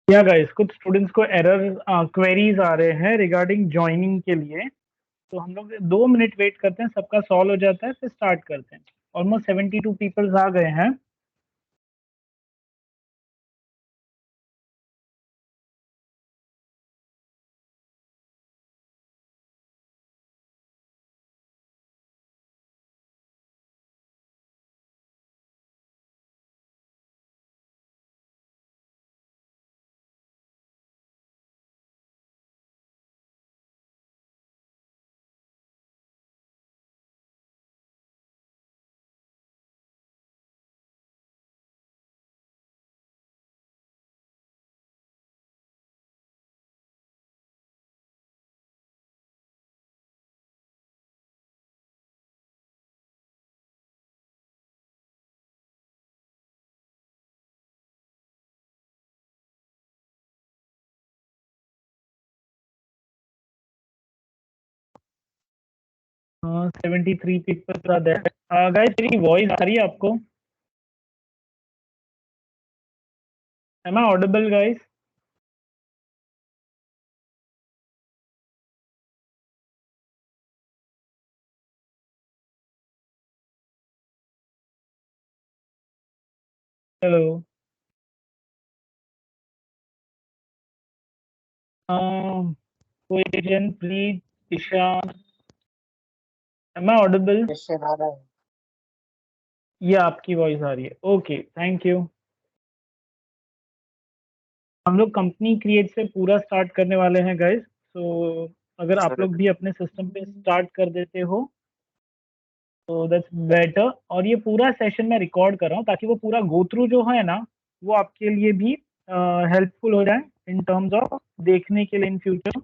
या गाइस कुछ स्टूडेंट्स को एरर क्वेरीज आ रहे हैं रिगार्डिंग ज्वाइनिंग के लिए। तो हम लोग 2 मिनट वेट करते हैं, सबका सॉल्व हो जाता है फिर स्टार्ट करते हैं। ऑलमोस्ट 72 पीपल्स आ गए हैं। 73 पीपल्स आर देयर। गाइस मेरी वॉइस आ रही है आपको? Am I audible guys? Hello. कोई जन please, Ishaan, am I audible? Question आ रहा है। ये आपकी वॉइस आ रही है, ओके थैंक यू। हम लोग कंपनी क्रिएट से पूरा स्टार्ट करने वाले हैं गाइस। तो अगर आप लोग भी अपने सिस्टम पे स्टार्ट कर देते हो तो दैट्स बेटर। और ये पूरा सेशन मैं रिकॉर्ड कर रहा हूँ ताकि वो पूरा गो थ्रू जो है ना, वो आपके लिए भी हेल्पफुल हो जाए इन टर्म्स ऑफ देखने के लिए इन फ्यूचर।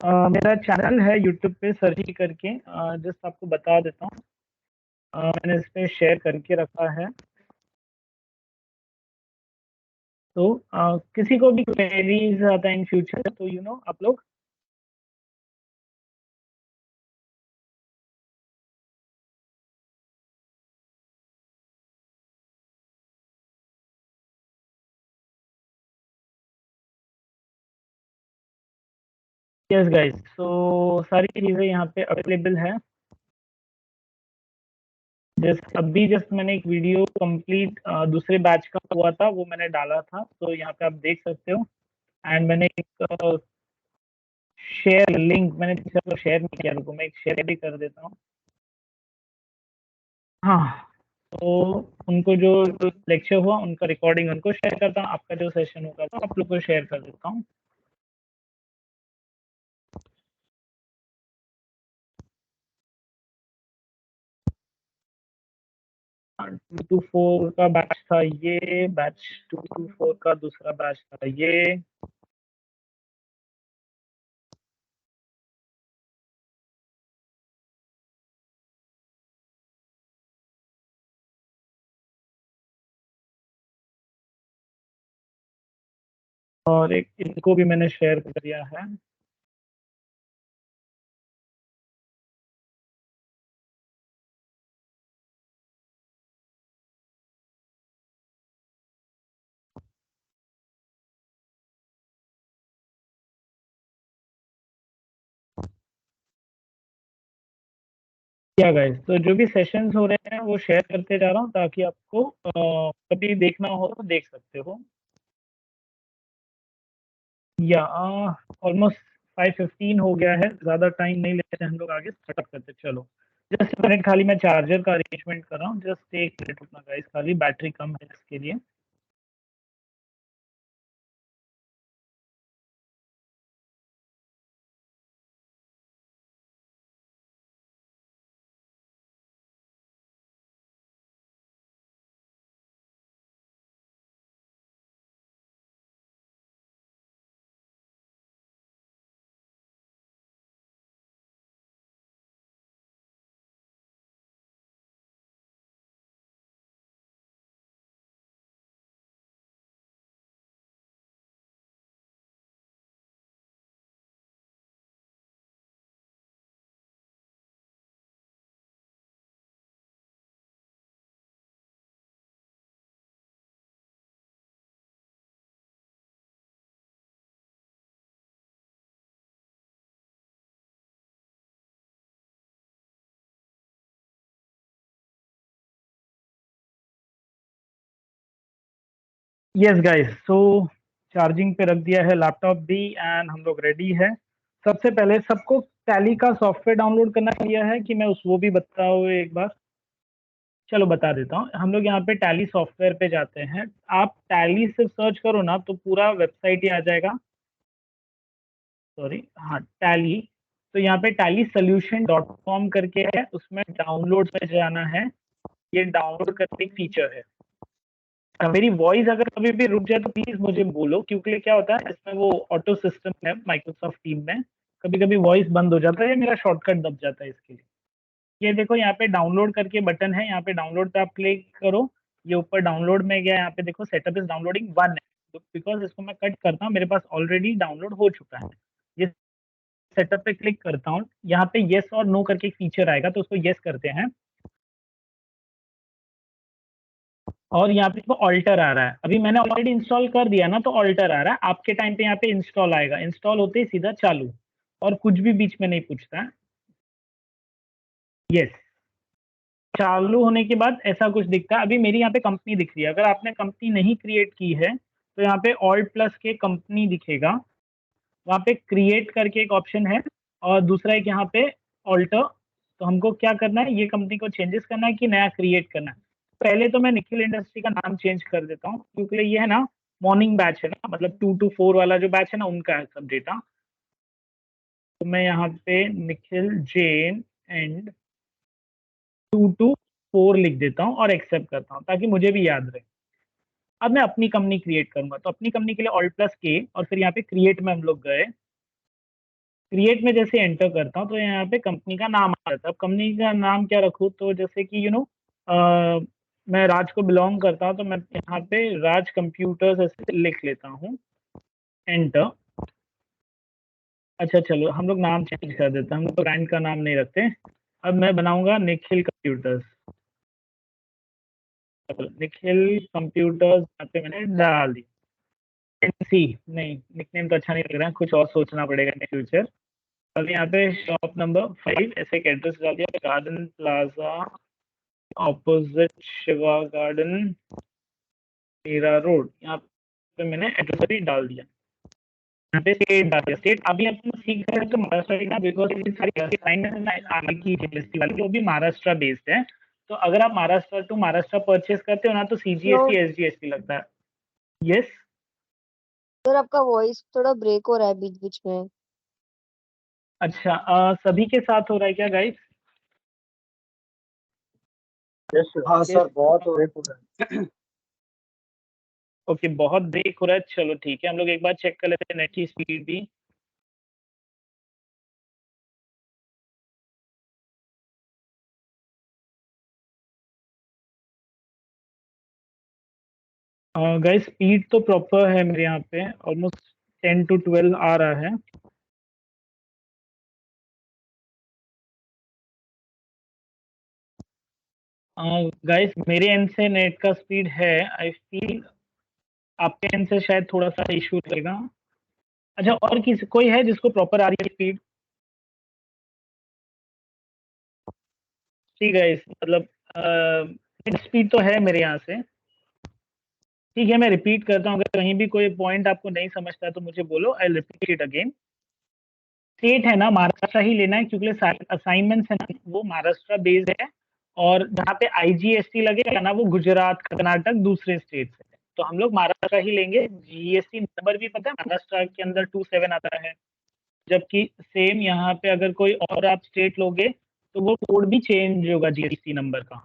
मेरा चैनल है यूट्यूब पे, सर्च करके जस्ट आपको बता देता हूँ। मैंने इस पे शेयर करके रखा है। तो किसी को भी क्वेरीज आता है इन फ्यूचर तो आप लोग। यस गाइस, तो सारी चीज़ें यहाँ पे अवेलेबल है। जस्ट मैंने एक वीडियो कंप्लीट दूसरे बैच का हुआ था, वो मैंने डाला था, तो यहाँ पे आप देख सकते हो। एंड मैंने एक शेयर लिंक मैंने चलो शेयर नहीं किया, रुको मैं एक शेयर भी कर देता हूँ। हाँ, तो उनको जो लेक्चर हुआ उनका रिकॉर्डिंग उनको शेयर करता हूँ, आपका जो सेशन होगा वो आप लोग को शेयर कर देता हूँ। 224 का बैच था ये, बैच 224 का दूसरा बैच था ये। और एक इनको भी मैंने शेयर कर दिया है। क्या गाइस, तो जो भी सेशंस हो रहे हैं वो शेयर करते जा रहा हूँ ताकि आपको कभी देखना हो तो देख सकते हो। या ऑलमोस्ट 5:15 हो गया है, ज़्यादा टाइम नहीं लेते हम लोग, आगे स्टार्ट करते चलो। जस्ट मिनट, खाली मैं चार्जर का अरेंजमेंट कर रहा हूँ, जस्ट एक मिनट रुकना गाइस, खाली बैटरी कम है इसके लिए। यस गाइस, सो चार्जिंग पे रख दिया है लैपटॉप भी एंड हम लोग रेडी है। सबसे पहले सबको टैली का सॉफ्टवेयर डाउनलोड करना चाहिए है कि मैं उस वो भी बताऊँ एक बार। चलो बता देता हूँ। हम लोग यहाँ पे टैली सॉफ्टवेयर पे जाते हैं। आप टैली से सर्च करो ना तो पूरा वेबसाइट ही आ जाएगा। सॉरी, हाँ टैली। तो यहाँ पे tallysolution.com करके है, उसमें डाउनलोड पे जाना है। ये डाउनलोड करने एक फीचर है। मेरी वॉइस अगर कभी भी रुक जाए तो प्लीज मुझे बोलो, क्योंकि क्या होता है इसमें वो ऑटो सिस्टम है माइक्रोसॉफ्ट टीम में, कभी कभी वॉइस बंद हो जाता है या मेरा शॉर्टकट दब जाता है इसके लिए। ये देखो यहाँ पे डाउनलोड करके बटन है, यहाँ पे डाउनलोड पे आप क्लिक करो। ये ऊपर डाउनलोड में गया, यहाँ पे देखो सेटअप इज डाउनलोडिंग 1 है। तो बिकॉज इसको मैं कट करता हूँ, मेरे पास ऑलरेडी डाउनलोड हो चुका है। ये सेटअप पे क्लिक करता हूँ, यहाँ पे येस और नो करके एक फीचर आएगा तो उसको येस करते हैं। और यहाँ पे ऑल्टर आ रहा है, अभी मैंने ऑलरेडी इंस्टॉल कर दिया ना तो ऑल्टर आ रहा है। आपके टाइम पे यहाँ पे इंस्टॉल आएगा, इंस्टॉल होते ही सीधा चालू, और कुछ भी बीच में नहीं पूछता है। यस, चालू होने के बाद ऐसा कुछ दिखता है। अभी मेरी यहाँ पे कंपनी दिख रही है, अगर आपने कंपनी नहीं क्रिएट की है तो यहाँ पे ऑल्ट प्लस के कंपनी दिखेगा, वहाँ पे क्रिएट करके एक ऑप्शन है, और दूसरा एक यहाँ पे ऑल्टर। तो हमको क्या करना है, ये कंपनी को चेंजेस करना है कि नया क्रिएट करना है। पहले तो मैं निखिल इंडस्ट्री का नाम चेंज कर देता हूँ, क्योंकि ये है ना मॉर्निंग बैच है ना, मतलब 2 to 4 वाला जो बैच है ना उनका है सब डेटा। तो मैं यहाँ पे निखिल जैन एंड 2 to 4 लिख देता हूँ और एक्सेप्ट करता हूँ ताकि मुझे भी याद रहे। अब मैं अपनी कंपनी क्रिएट करूंगा, तो अपनी कंपनी के लिए ऑल्ट प्लस के और फिर यहाँ पे क्रिएट में हम लोग गए। क्रिएट में जैसे एंटर करता हूँ तो यहाँ पे कंपनी का नाम आ जाता है। अब कंपनी का नाम क्या रखूँ, तो जैसे कि मैं राज को बिलोंग करता हूँ तो मैं यहाँ पे राज कंप्यूटर्स ऐसे लिख लेता हूँ, एंटर। अच्छा चलो हम लोग नाम चेंज कर देते हैं, हम लोग ब्रांड का नाम नहीं रखते। अब मैं बनाऊंगा निखिल कंप्यूटर्स। निखिल कंप्यूटर्स यहाँ पे मैंने डाल दी। सी नहीं, निकनेम तो अच्छा नहीं लग रहा है, कुछ और सोचना पड़ेगा इन फ्यूचर। अब यहाँ पे शॉप नंबर 5 ऐसे एक एड्रेस डाल दिया, garden plaza opposite Shiva garden Mira road. यहाँ पे मैंने एड्रेस भी डाल दिया। यहाँ पे स्टेट डाल दिया। स्टेट अभी अपन सीख रहे हैं तो महाराष्ट्र का, बिकॉज ये सारी असाइनमेंट आगे की जीएसटी वाली जो भी महाराष्ट्र बेस्ड है। तो अगर आप महाराष्ट्र टू महाराष्ट्र परचेस करते हो ना तो नो सीजीएसटी एसजीएसटी लगता है। यस सर, आपका वॉइस थोड़ा ब्रेक हो रहा है बीच बीच में। अच्छा, सभी के साथ हो रहा है क्या गाइस? हाँ सर, बहुत हो रहा है। ओके, बहुत ब्रेक हो रहा है। चलो ठीक है, हम लोग एक बार चेक कर लेते हैं नेट की स्पीड भी। गाइस स्पीड तो प्रॉपर है मेरे यहाँ पे, ऑलमोस्ट 10 to 12 आ रहा है। गाइस मेरे एंड से नेट का स्पीड है, आई फील आपके एंड से शायद थोड़ा सा इशू लगेगा। अच्छा, और किसी कोई है जिसको प्रॉपर आ रही है स्पीड? ठीक है, इस मतलब स्पीड तो है मेरे यहाँ से। ठीक है, मैं रिपीट करता हूँ, अगर कहीं भी कोई पॉइंट आपको नहीं समझता है तो मुझे बोलो, I repeat it again. State है ना महाराष्ट्र ही लेना है, क्योंकि सारे असाइनमेंट्स है ना वो महाराष्ट्र बेस्ड है। और जहाँ पे आईजीएसटी लगेगा ना वो गुजरात कर्नाटक दूसरे स्टेट से है। तो हम लोग महाराष्ट्र ही लेंगे। जीएसटी नंबर भी पता है महाराष्ट्र के अंदर 27 आता है, जबकि सेम यहाँ पे अगर कोई और आप स्टेट लोगे तो वो कोड भी चेंज होगा जीएसटी नंबर का।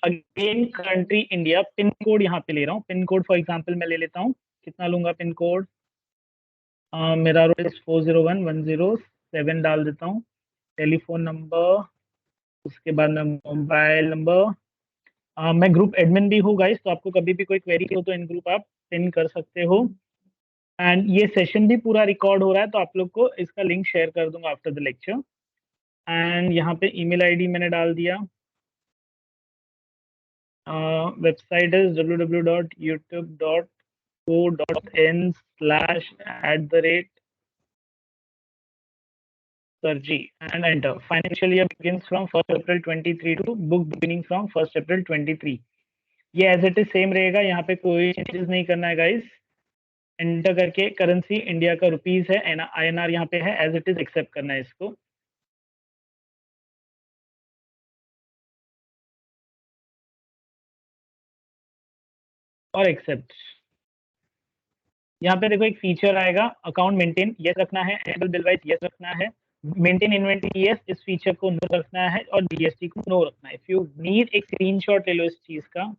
Again country India, pin code यहाँ पे ले रहा हूँ। पिन कोड फॉर एग्जाम्पल मैं ले लेता हूँ, कितना लूंगा पिन कोड? मेरा रोड 401107 डाल देता हूँ। टेलीफोन नंबर, उसके बाद में मोबाइल नंबर। मैं ग्रुप एडमिन भी हूँ गाइस, तो आपको कभी भी कोई क्वेरी हो तो इन ग्रुप आप पिन कर सकते हो। एंड ये सेशन भी पूरा रिकॉर्ड हो रहा है, तो आप लोग को इसका लिंक शेयर कर दूंगा आफ्टर द लेक्चर। एंड यहाँ पे ईमेल आईडी मैंने डाल दिया। वेबसाइट है www.youtube.co.in/@ Sarji and enter. Financial year begins from 1st April 23 to book beginning from 1st April 23. ये एज इट इज सेम रहेगा, यहाँ पे कोई चेंजेस नहीं करना है गाइस। एंटर करके करेंसी इंडिया का रुपीस है, INR यहाँ पे है, एज इट इज एक्सेप्ट करना है इसको। और एक्सेप्ट। यहाँ पे देखो एक फीचर आएगा, अकाउंट मेंटेन यस रखना है, एनेबल बिल वाइज यस रखना है, मेंटेन इन्वेंटरी यस, इस फीचर को नो रखना है, और जीएसटी को नो रखना है। इफ यू नीड एक स्क्रीनशॉट ले लो इस चीज का।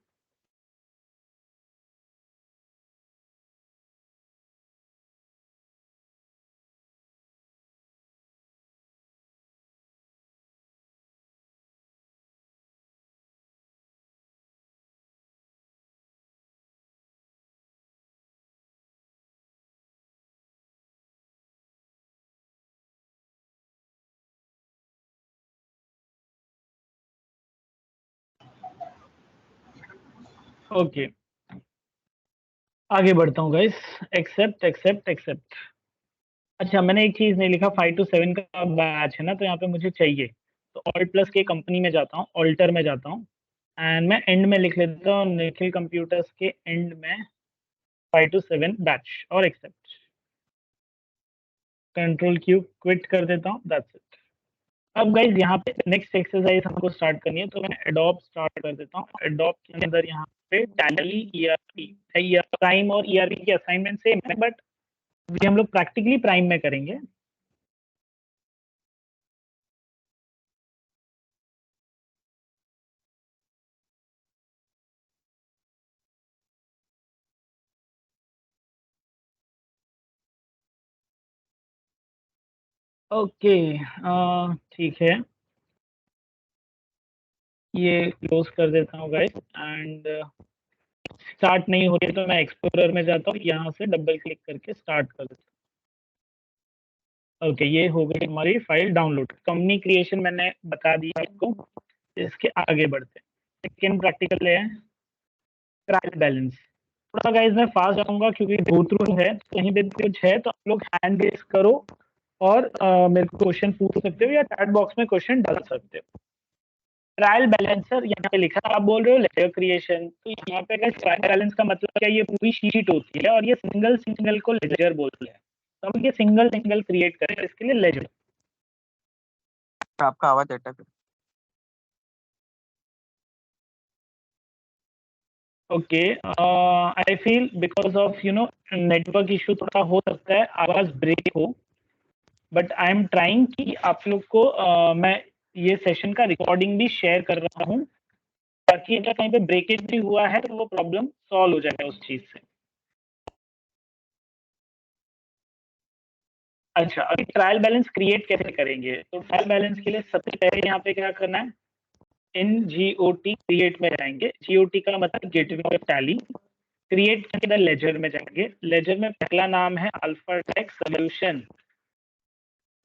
ओके आगे बढ़ता हूँ गाइस। Accept accept accept. अच्छा मैंने एक चीज नहीं लिखा, 5 to 7 का बैच है ना, तो यहाँ पे मुझे चाहिए, तो ऑल्ट प्लस के कंपनी में जाता हूँ, ऑल्टर में जाता हूँ, एंड मैं एंड में लिख लेता हूँ निखिल कंप्यूटर्स के एंड में 5 to 7 बैच, और एक्सेप्ट। कंट्रोल क्यू क्विट कर देता हूँ, दैट्स इट। अब गाइज यहाँ पे नेक्स्ट एक्सरसाइज हमको स्टार्ट करनी है, तो मैं एडोब स्टार्ट कर देता हूँ। एडोब के अंदर यहाँ पे टैली ईआरपी है, प्राइम और ईआरपी की असाइनमेंट सेम है, बट ये हम लोग प्रैक्टिकली प्राइम में करेंगे। ओके ठीक है, ये क्लोज कर देता हूँ गाइस, एंड स्टार्ट नहीं हो रही तो मैं एक्सप्लोरर में जाता हूँ, यहाँ से डबल क्लिक करके स्टार्ट कर देता हूँ। ओके ये हो गई हमारी फाइल डाउनलोड। कंपनी क्रिएशन मैंने बता दिया आपको। इसके आगे बढ़ते हैं, सेकेंड प्रैक्टिकल है ट्रायल बैलेंस। थोड़ा गाइस मैं फास्ट जाऊंगा क्योंकि गो थ्रू है, कहीं भी कुछ है तो आप लोग हैंड रेज करो और मेरे को क्वेश्चन पूछ सकते हो या चैट बॉक्स में क्वेश्चन डाल सकते हो। ट्रायल बैलेंसर यहाँ पे लिखा, आप बोल रहे हो लेजर क्रिएशन, तो यहाँ पे अगर ट्रायल बैलेंस का मतलब क्या, ये पूरी शीट होती है और ये सिंगल सिंगल को लेजर बोलते हैं, तो हम ये सिंगल सिंगल क्रिएट करें, इसके लिए लेजर। आपका आवाज अटक। Okay I feel because of network issue थोड़ा हो सकता है, आवाज ब्रेक हो, बट आई एम ट्राइंग कि आप लोग को मैं ये सेशन का रिकॉर्डिंग भी शेयर कर रहा हूँ, ताकि अगर कहीं पे ब्रेकेज भी हुआ है तो वो प्रॉब्लम सॉल्व हो जाएगा उस चीज से। अच्छा अभी ट्रायल बैलेंस क्रिएट कैसे करेंगे, तो ट्रायल बैलेंस के लिए सबसे पहले यहाँ पे क्या करना है, इन GOT क्रिएट में जाएंगे, GOT का मतलब गेटवे ऑफ टैली। क्रिएट के अंदर लेजर में जाएंगे, लेजर में पहला नाम है अल्फा टेक सोल्यूशन,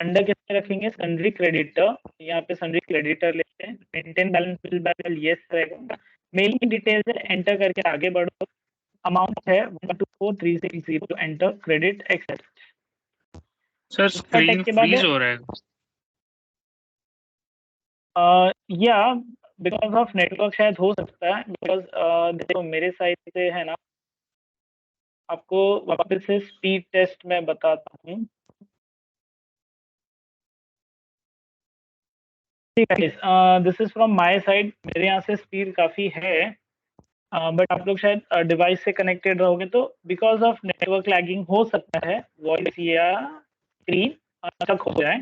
अंडर किसमें रखेंगे, सन्ड्री क्रेडिटर, यहाँ पे सन्ड्री क्रेडिटर लेते हैं, maintain balance bill balance yes रहेगा, मेलिंग डिटेल्स है, एंटर करके आगे बढ़ो, अमाउंट है 124,360, enter credit accept. Sir screen के बाद फ्रीज हो रहा है। या बिकॉज ऑफ नेटवर्क शायद हो सकता है, बिकॉज देखो मेरे साइड से है ना, आपको वापस से स्पीड टेस्ट में बताता हूँ। ठीक है, this is from my side, मेरे यहाँ से स्पीड काफी है, बट आप लोग शायद डिवाइस से कनेक्टेड रहोगे तो बिकॉज ऑफ नेटवर्क लैगिंग हो सकता है वॉइस या स्क्रीन तक हो जाए।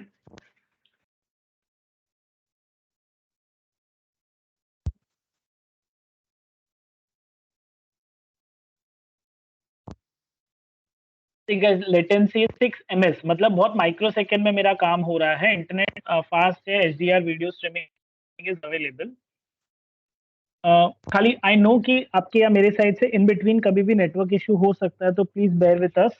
लेटेंसी 6 ms, मतलब बहुत माइक्रो सेकेंड में मेरा काम हो रहा है, इंटरनेट फास्ट है, HDR video streaming is available. खाली आई नो कि आपके या मेरे साइड से इन बिटवीन कभी भी नेटवर्क इशू हो सकता है, तो प्लीज बेयर विथ अस।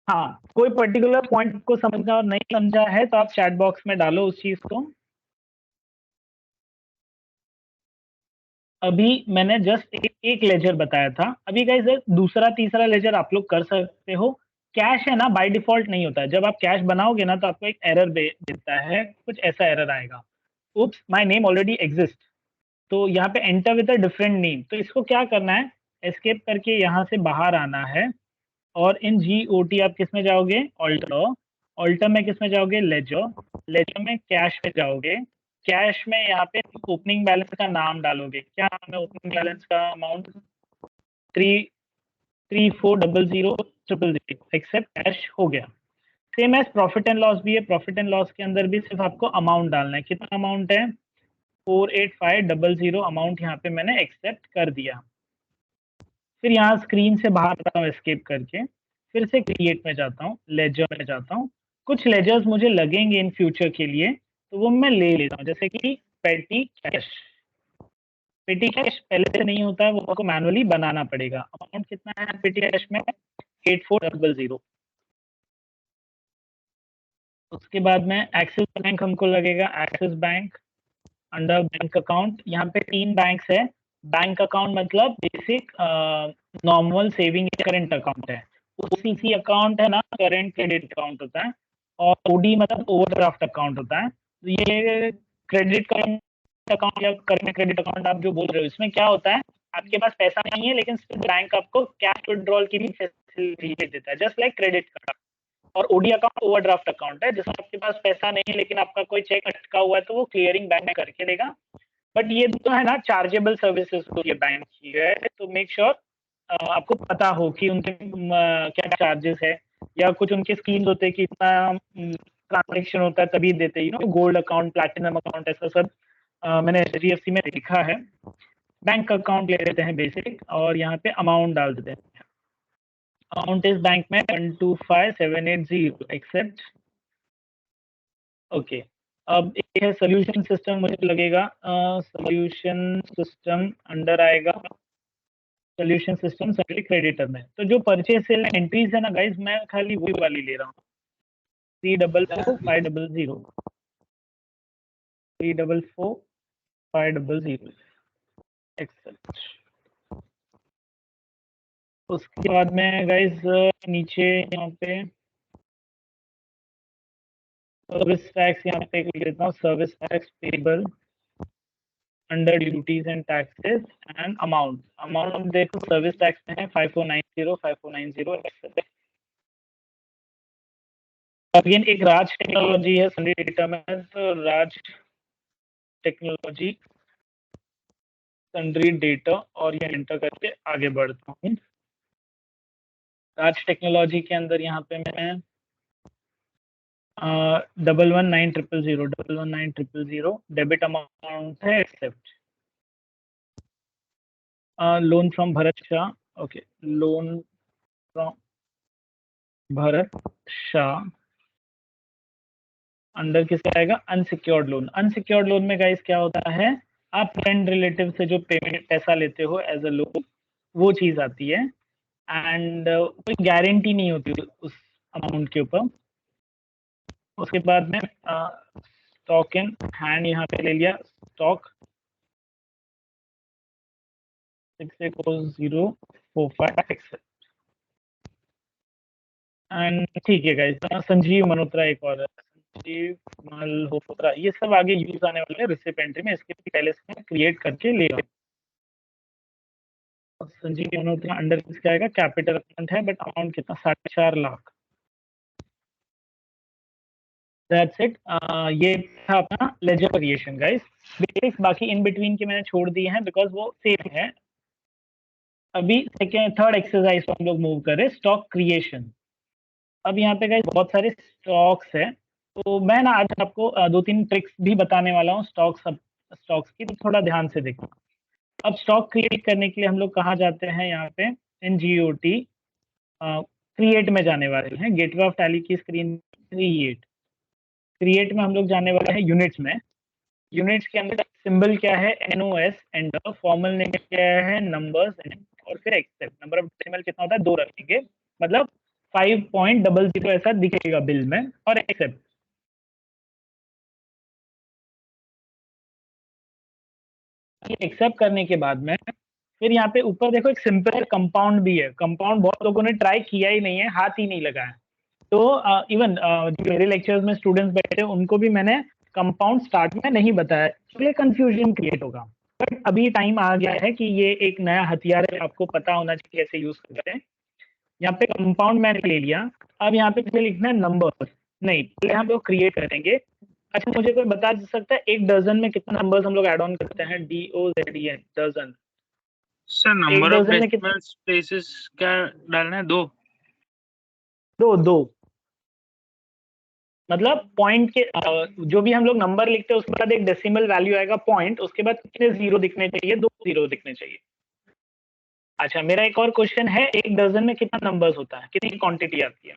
हाँ कोई पर्टिकुलर पॉइंट को समझना और नहीं समझा है तो आप चैट बॉक्स में डालो उस चीज को। अभी मैंने जस्ट एक लेजर बताया था, अभी गाइस दूसरा तीसरा लेजर आप लोग कर सकते हो। कैश है ना बाय डिफॉल्ट नहीं होता है, जब आप कैश बनाओगे ना तो आपको एक एरर देता है, कुछ ऐसा एरर आएगा, उप्स माय नेम ऑलरेडी एग्जिस्ट, तो यहाँ पे enter with a different name, तो इसको क्या करना है, एस्केप करके यहाँ से बाहर आना है और इन GOT आप किस में जाओगे, ऑल्टर, ऑल्टर में किस में जाओगे, लेजर, लेजर में कैश में जाओगे, कैश में यहाँ पे ओपनिंग बैलेंस का नाम डालोगे, क्या नाम है ओपनिंग बैलेंस का, अमाउंट 3340000 एक्सेप्ट कैश हो गया। Same as profit and loss भी है, प्रॉफिट एंड लॉस के अंदर भी सिर्फ आपको अमाउंट डालना है, कितना अमाउंट है 48500 अमाउंट यहाँ पे मैंने एक्सेप्ट कर दिया। फिर यहाँ स्क्रीन से बाहर आता हूँ एस्केप करके, फिर से क्रिएट में जाता हूँ, लेजर में जाता हूँ, कुछ लेजर्स मुझे लगेंगे इन फ्यूचर के लिए तो वो मैं ले लेता हूँ, जैसे कि पेटी कैश, पेटी कैश पहले से नहीं होता है, वो आपको मैनुअली बनाना पड़ेगा। अमाउंट कितना है पेटी कैश में, 8400। उसके बाद में एक्सिस बैंक हमको लगेगा, axis bank under bank account, यहाँ पे 3 बैंक्स है, बैंक अकाउंट मतलब basic normal saving current account है, OCC अकाउंट है ना, करंट क्रेडिट अकाउंट होता है, और OD मतलब ओवरड्राफ्ट अकाउंट होता है। तो ये क्रेडिट करंट अकाउंट या करंट क्रेडिट अकाउंट आप जो बोल रहे हो, इसमें क्या होता है, आपके पास पैसा नहीं है लेकिन बैंक आपको कैश विड्रॉल की भी फैसिलिटी देता है, जस्ट लाइक क्रेडिट कार्ड। और OD अकाउंट ओवरड्राफ्ट अकाउंट है, जिसमें आपके पास पैसा नहीं है लेकिन आपका कोई चेक अटका हुआ है तो वो क्लियरिंग बैंक में करके देगा। बट ये तो है ना चार्जेबल सर्विसेज तो ये बैंक की है, तो मेक श्योर आपको पता हो कि उनके क्या चार्जेस है, या कुछ उनके स्कीम्स होते हैं कि इतना ट्रांजेक्शन होता है तभी देते हैं, गोल्ड अकाउंट, प्लैटिनम अकाउंट, ऐसा सब मैंने HDFC में देखा है। बैंक अकाउंट ले लेते हैं बेसिक, और यहाँ पे अमाउंट डाल देते हैं, अमाउंट इस बैंक में 125780 एक्सेप्ट। ओके, अब एक है सोल्यूशन सिस्टम, मुझे लगेगा सोल्यूशन सिस्टम अंडर आएगा, सोल्यूशन सिस्टम सैलरी क्रेडिटर में। तो जो परचेज सेल एंट्रीज है ना गाइज, मैं खाली वही वाली ले रहा हूँ, 344500, 344500 एक्सेप्ट। उसके बाद में गाइज नीचे यहाँ पे सर्विस टैक्स यहाँ पे लिख देता हूँ, service tax payable under duties and taxes and amount, amount देखो सर्विस टैक्स में है 5490 एक्सेप्ट। अगेन एक राज टेक्नोलॉजी है सन्डी डेटा में, तो राज टेक्नोलॉजी सन्ड्री डेटा, और ये एंटर करके आगे बढ़ता हूँ। राज टेक्नोलॉजी के अंदर यहाँ पे मैं 119000 डेबिट अमाउंट है accept. Loan from Bharat Shah, okay, loan from Bharat Shah under किस आएगा, अनसिक्योर्ड लोन। अनसिक्योर्ड लोन में गाइस क्या होता है, आप फ्रेंड रिलेटिव से जो पेमेंट पैसा लेते हो एज अ लोन, वो चीज आती है, एंड कोई गारंटी नहीं होती उस अमाउंट के ऊपर। उसके बाद में स्टॉक इन हैंड यहाँ पे ले लिया, स्टॉक 68045 एक्सेप्ट। एंड ठीक है गाइस, संजीव मल्होत्रा एक और है, संजीव मल्होत्रा, ये सब आगे यूज आने वाले रिसिप्ट एंट्री में, इसके पहले से क्रिएट करके ले लो। संजीव मल्होत्रा अंडर किसका आएगा, कैपिटल अकाउंट है, बट अमाउंट कितना, 4.5 लाख। दैट्स इट, ये था अपना लेजर क्रिएशन गाइस। बेसिक्स बाकी इन बिटवीन के मैंने छोड़ दिए हैं बिकॉज वो सेम है। अभी सेकेंड थर्ड एक्सरसाइज हम लोग मूव करें, स्टॉक क्रिएशन। अब यहाँ पे गाइस बहुत सारे स्टॉक्स है, तो मैं ना आज आपको 2-3 ट्रिक्स भी बताने वाला हूँ स्टॉक्स की, तो थोड़ा ध्यान से देखना। अब स्टॉक क्रिएट करने के लिए हम लोग कहाँ जाते हैं, यहाँ पे NGOT क्रिएट में जाने वाले हैं, गेटवे ऑफ टैली की स्क्रीन क्रिएट में हम लोग जाने वाले हैं यूनिट्स में। यूनिट्स के अंदर सिंबल क्या है, NOS एंटर, फॉर्मल नेम क्या है, नंबर्स, और फिर एक्सेप्ट। नंबर ऑफ डेसिमल कितना होता है, 2 रखेंगे, मतलब 5.00 ऐसा दिखेगा बिल में, और एक्सेप्ट। एक्सेप्ट करने के बाद में फिर यहाँ पे ऊपर देखो एक सिंपल कंपाउंड भी है, कंपाउंड बहुत लोगों ने ट्राई किया ही नहीं है, हाथ ही नहीं लगा है। तो इवन जो मेरे लेक्चर्स में स्टूडेंट्स बैठे उनको भी मैंने कंपाउंड स्टार्ट में नहीं बताया, इसलिए कंफ्यूजन क्रिएट होगा। बट अभी टाइम आ गया है कि ये एक नया हथियार है, आपको पता होना चाहिए कैसे यूज करते हैं। यहाँ पे कंपाउंड मैंने ले लिया, अब यहाँ पे मुझे लिखना है नंबर, नहीं पहले हम लोग क्रिएट करेंगे। अच्छा मुझे कोई बता सकता है एक डजन में कितना नंबर्स हम लोग ऐड ऑन करते हैं? DOZEN, dozen. सर एक नंबर ऑफ डजन में कितना? डेसिमल प्लेसेस क्या डालना है? 2। दो। मतलब पॉइंट के जो भी हम लोग नंबर लिखते हैं उसके बाद एक डेसिमल वैल्यू आएगा पॉइंट, उसके बाद कितने जीरो दिखने चाहिए? 2 जीरो दिखने चाहिए। अच्छा मेरा एक और क्वेश्चन है, एक डजन में कितना नंबर्स होता है, कितनी क्वांटिटी आती है?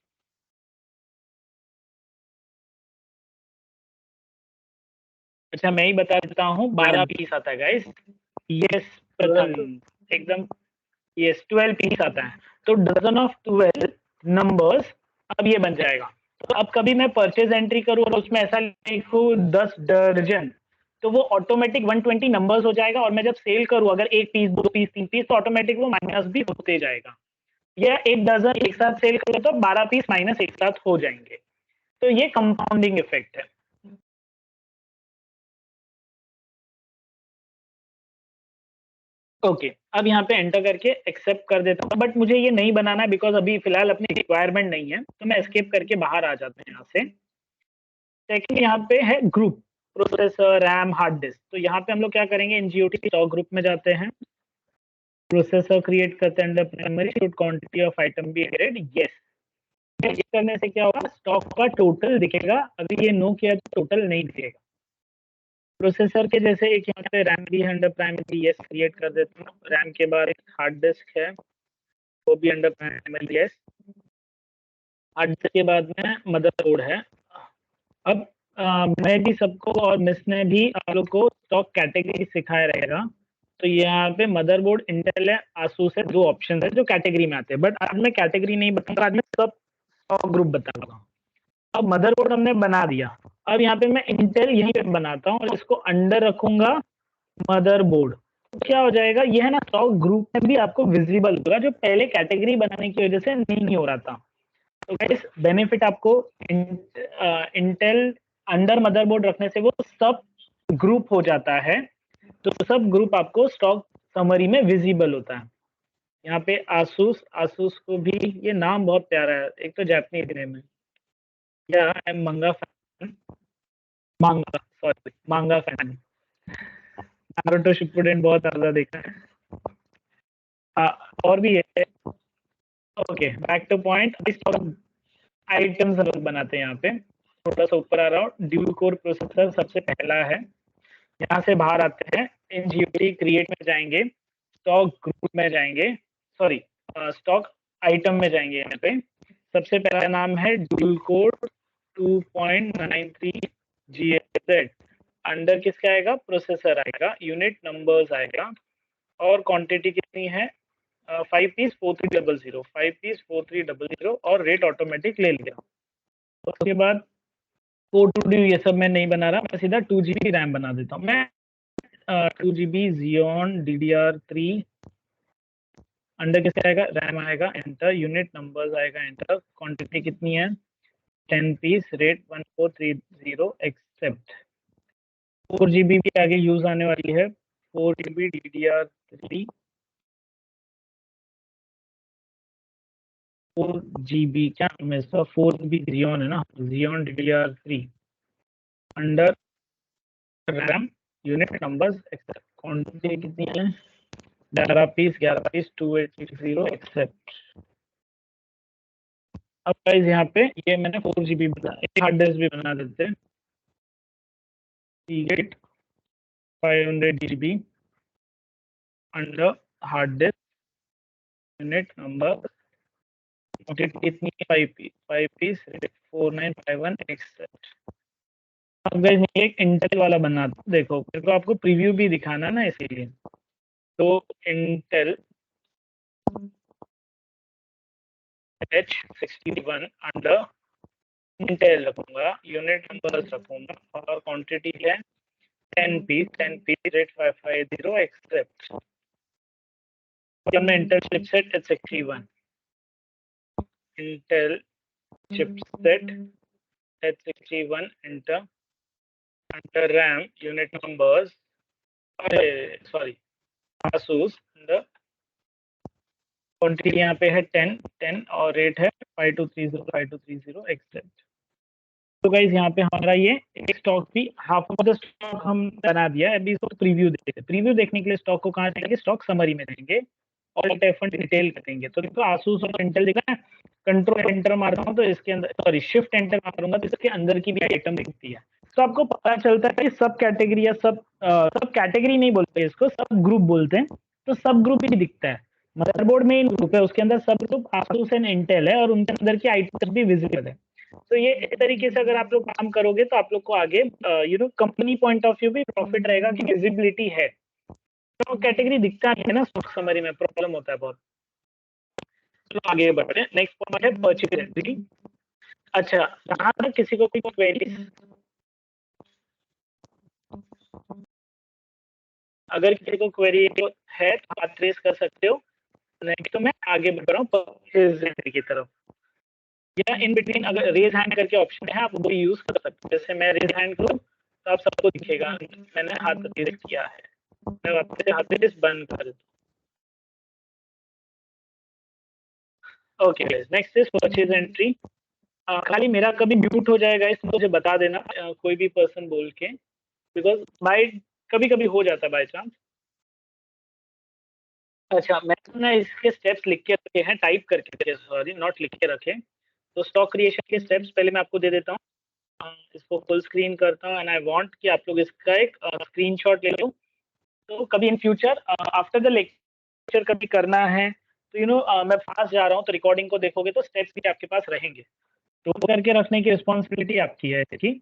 अच्छा मैं ही बता देता हूँ, 12 पीस आता है गाइस। यस प्रथम, एकदम यस 12 पीस आता है। तो डजन ऑफ 12 नंबर्स अब ये बन जाएगा। तो अब कभी मैं परचेज एंट्री करूँ और उसमें ऐसा लिखूँ 10 दर्जन, तो वो ऑटोमेटिक 120 नंबर्स हो जाएगा। और मैं जब सेल करूँ अगर 1 पीस 2 पीस 3 पीस, तो ऑटोमेटिक वो माइनस भी होते जाएगा। या एक डजन एक साथ सेल करो तो 12 पीस माइनस एक साथ हो जाएंगे। तो ये कंपाउंडिंग इफेक्ट है। ओके अब यहाँ पे एंटर करके एक्सेप्ट कर देता हूँ, बट मुझे ये नहीं बनाना है बिकॉज अभी फिलहाल अपनी रिक्वायरमेंट नहीं है, तो मैं एस्केप करके बाहर आ जाते हैं यहाँ से। सेकंड यहाँ पे है group, processor, RAM, hard disk. तो यहाँ पे हम लोग क्या करेंगे, इन GOT स्टॉक ग्रुप में जाते हैं, प्रोसेसर क्रिएट करते हैं under primary, should quantity of item be added, yes. ये करने से क्या होगा, स्टॉक का टोटल दिखेगा। अगर ये नो किया तो टोटल नहीं दिखेगा। प्रोसेसर के जैसे एक यहाँ पे रैम भी है अंडर प्राइमरी, यस क्रिएट कर देता हूँ। रैम के बाद एक हार्ड डिस्क है, वो भी under primary, yes. Hard disk के बाद में मदरबोर्ड है। अब मैं भी सबको और मिस ने भी आप लोग को स्टॉक कैटेगरी सिखाया रहेगा। तो यहाँ पे मदरबोर्ड इंटेल है, आसूस है, 2 ऑप्शन है जो कैटेगरी में आते हैं। बट आज मैं कैटेगरी नहीं बताऊंगा, आज मैं सब स्टॉक ग्रुप बताऊंगा। अब मदरबोर्ड हमने बना दिया, अब यहाँ पे मैं इंटेल यहीं पे बनाता हूँ और इसको अंडर रखूंगा मदरबोर्ड। तो क्या हो जाएगा, ये है ना स्टॉक ग्रुप में भी आपको विजिबल होगा, जो पहले कैटेगरी बनाने की वजह से नहीं हो रहा था। तो गाइस बेनिफिट आपको इंटेल अंडर मदरबोर्ड रखने से वो सब ग्रुप हो जाता है। तो सब ग्रुप आपको स्टॉक समरी में विजिबल होता है। यहाँ पे आसूस, आसूस को भी ये नाम बहुत प्यारा है, एक तो जापानीज नेम है, या आई एम मंगा फैन, मांगा सॉरी मांगा फैन, नारुतो शिपुडेन बहुत ज्यादा देखा है। और भी है। Okay back two point, items हम लोग बनाते हैं। यहाँ पे थोड़ा सा ऊपर आ रहा हूँ, ड्यूल कोर प्रोसेसर सबसे पहला है। यहाँ से बाहर आते हैं, इन GOT क्रिएट में जाएंगे, स्टॉक ग्रुप में जाएंगे, सॉरी स्टॉक आइटम में जाएंगे। यहाँ पे सबसे पहला नाम है ड्यूल कोर 2.93 GHz। अंडर किसका आएगा, प्रोसेसर आएगा, यूनिट नंबर्स आएगा, और क्वांटिटी कितनी है, 5 पीस 4300, 5 पीस 4300, और रेट ऑटोमेटिक ले लिया। उसके बाद कोड ये सब मैं नहीं बना रहा, मैं सीधा 2 GB रैम बना देता हूँ। मैं 2 GB Xeon DDR3 अंडर किसका आएगा, रैम आएगा, एंटर, यूनिट नंबर्स आएगा, एंटर, क्वांटिटी कितनी है 10 पीस, रेट 1430, एक्सेप्ट। 4 GB भी आगे यूज आने वाली है, 4 GB DDR3, 4 GB क्या मैं इसका 4 GB Xeon है ना, Xeon DDR3 under RAM, unit numbers, accept, quantity कितनी है 11 पीस 2860, एक्सेप्ट। अब गाइस यहाँ पे ये मैंने 4 GB बना, एक हार्ड डिस्क भी बना देते हैं, 500 GB under hard disk, unit number, कितनी 5 पीस 4951, एक्सेप्ट। अब गाइस मैं एक इंटेल वाला बनाता हूँ, देखो मेरे को आपको प्रीव्यू भी दिखाना ना इसीलिए। तो इंटेल H61 अंडर इंटेल रखूंगा, यूनिट नंबर रखूंगा, और क्वांटिटी है 10 पीस रेट 550, एक्सेप्ट। मैं Intel chipset H61, Intel chipset H61 enter, under RAM, unit numbers sorry, Asus the quantity यहाँ पे है 10 और रेट है 5230 एक्सेप्ट। तो गाइज यहाँ पे हमारा ये एक स्टॉक भी हाफ ऑफ द स्टॉक हम बना दिया है। अभी इसको प्रीव्यू देखने के लिए स्टॉक को कहाँ जाएंगे, स्टॉक समरी में जाएंगे और F1 डिटेल करेंगे। तो देखो आसूस और इंटेल दिखा है, कंट्रोल एंटर मारता हूँ तो इसके अंदर, सॉरी शिफ्ट एंटर मारूंगा तो इसके अंदर की भी आइटम दिखती है। तो आपको पता चलता है कि सब कैटेगरी या सब कैटेगरी नहीं बोलते इसको, सब ग्रुप बोलते हैं। तो सब ग्रुप भी दिखता है। मदरबोर्ड मेन ग्रुप है, उसके अंदर सब ग्रुप आसूस एंड इंटेल है और उनके अंदर की आइटम भी विजिबल है। तो ये इस तरीके से अगर आप लोग काम करोगे तो आप लोग को आगे कंपनी पॉइंट ऑफ व्यू भी प्रॉफिट रहेगा कि विजिबिलिटी है। तो कैटेगरी दिखता नहीं है ना स्टॉक समरी में, प्रॉब्लम होता है बहुत। तो आगे बढ़ते हैं। नेक्स्ट पॉइंट है परचेज एंट्री। अच्छा, यहाँ तक किसी को कोई क्वेरी, अगर किसी को क्वेरी है तो आप रेज कर सकते हो, नहीं तो मैं आगे बढ़ रहा हूँ परचेज एंट्री की तरफ। या इन बिटवीन अगर रेज हैंड करके ऑप्शन है, आप वो यूज कर सकते हो। जैसे मैं रेज हैंड करूँ तो आप सबको दिखेगा मैंने हाथ रेज किया है। मैं वापस से हाथ रेज बंद कर देता हूँ। Okay, next is purchase entry. खाली मेरा कभी म्यूट हो जाएगा, इस मुझे बता देना कोई भी पर्सन बोल के, बिकॉज बाय कभी कभी हो जाता है बाय चांस। अच्छा, मैंने ना इसके स्टेप्स लिख के रखे हैं, टाइप करके, सॉरी नॉट लिख के रखे। तो स्टॉक क्रिएशन के स्टेप्स पहले मैं आपको दे देता हूँ। इसको फुल स्क्रीन करता हूँ एंड आई वांट कि आप लोग इसका एक स्क्रीनशॉट ले लो। तो कभी in future after the lecture कभी करना है तो मैं फास्ट जा रहा हूँ तो रिकॉर्डिंग को देखोगे तो स्टेप्स भी आपके पास रहेंगे। तो वो करके रखने की रिस्पॉन्सिबिलिटी आपकी है इसकी।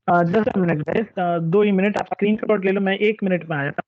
जस्ट मिनट गाइस, 2 ही मिनट, आप स्क्रीनशॉट ले लो, मैं 1 मिनट में आ जाता हूँ।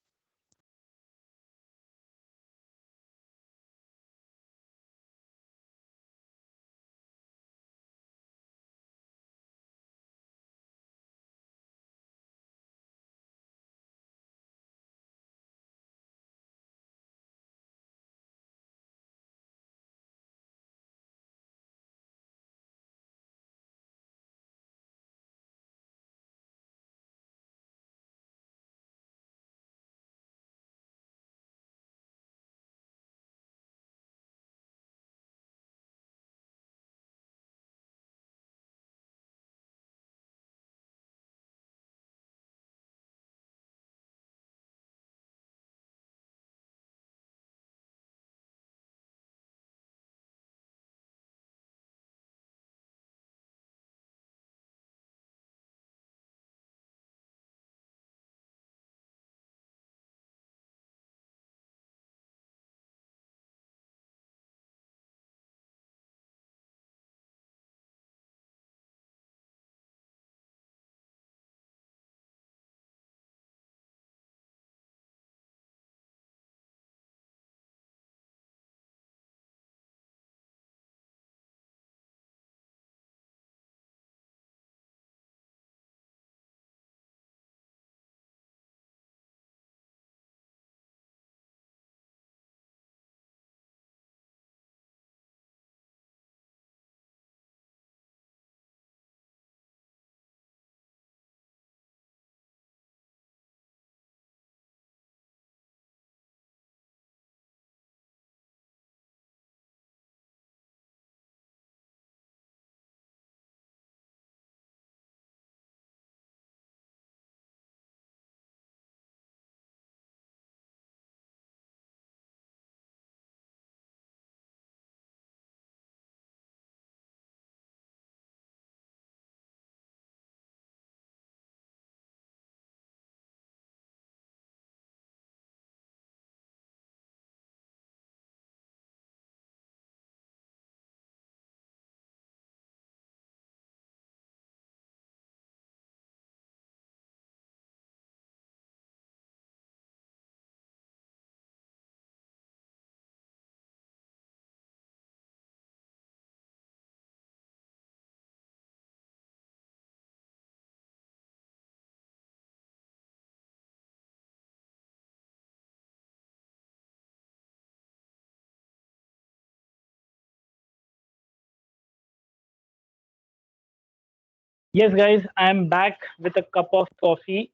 Yes guys, I am back with a cup of coffee.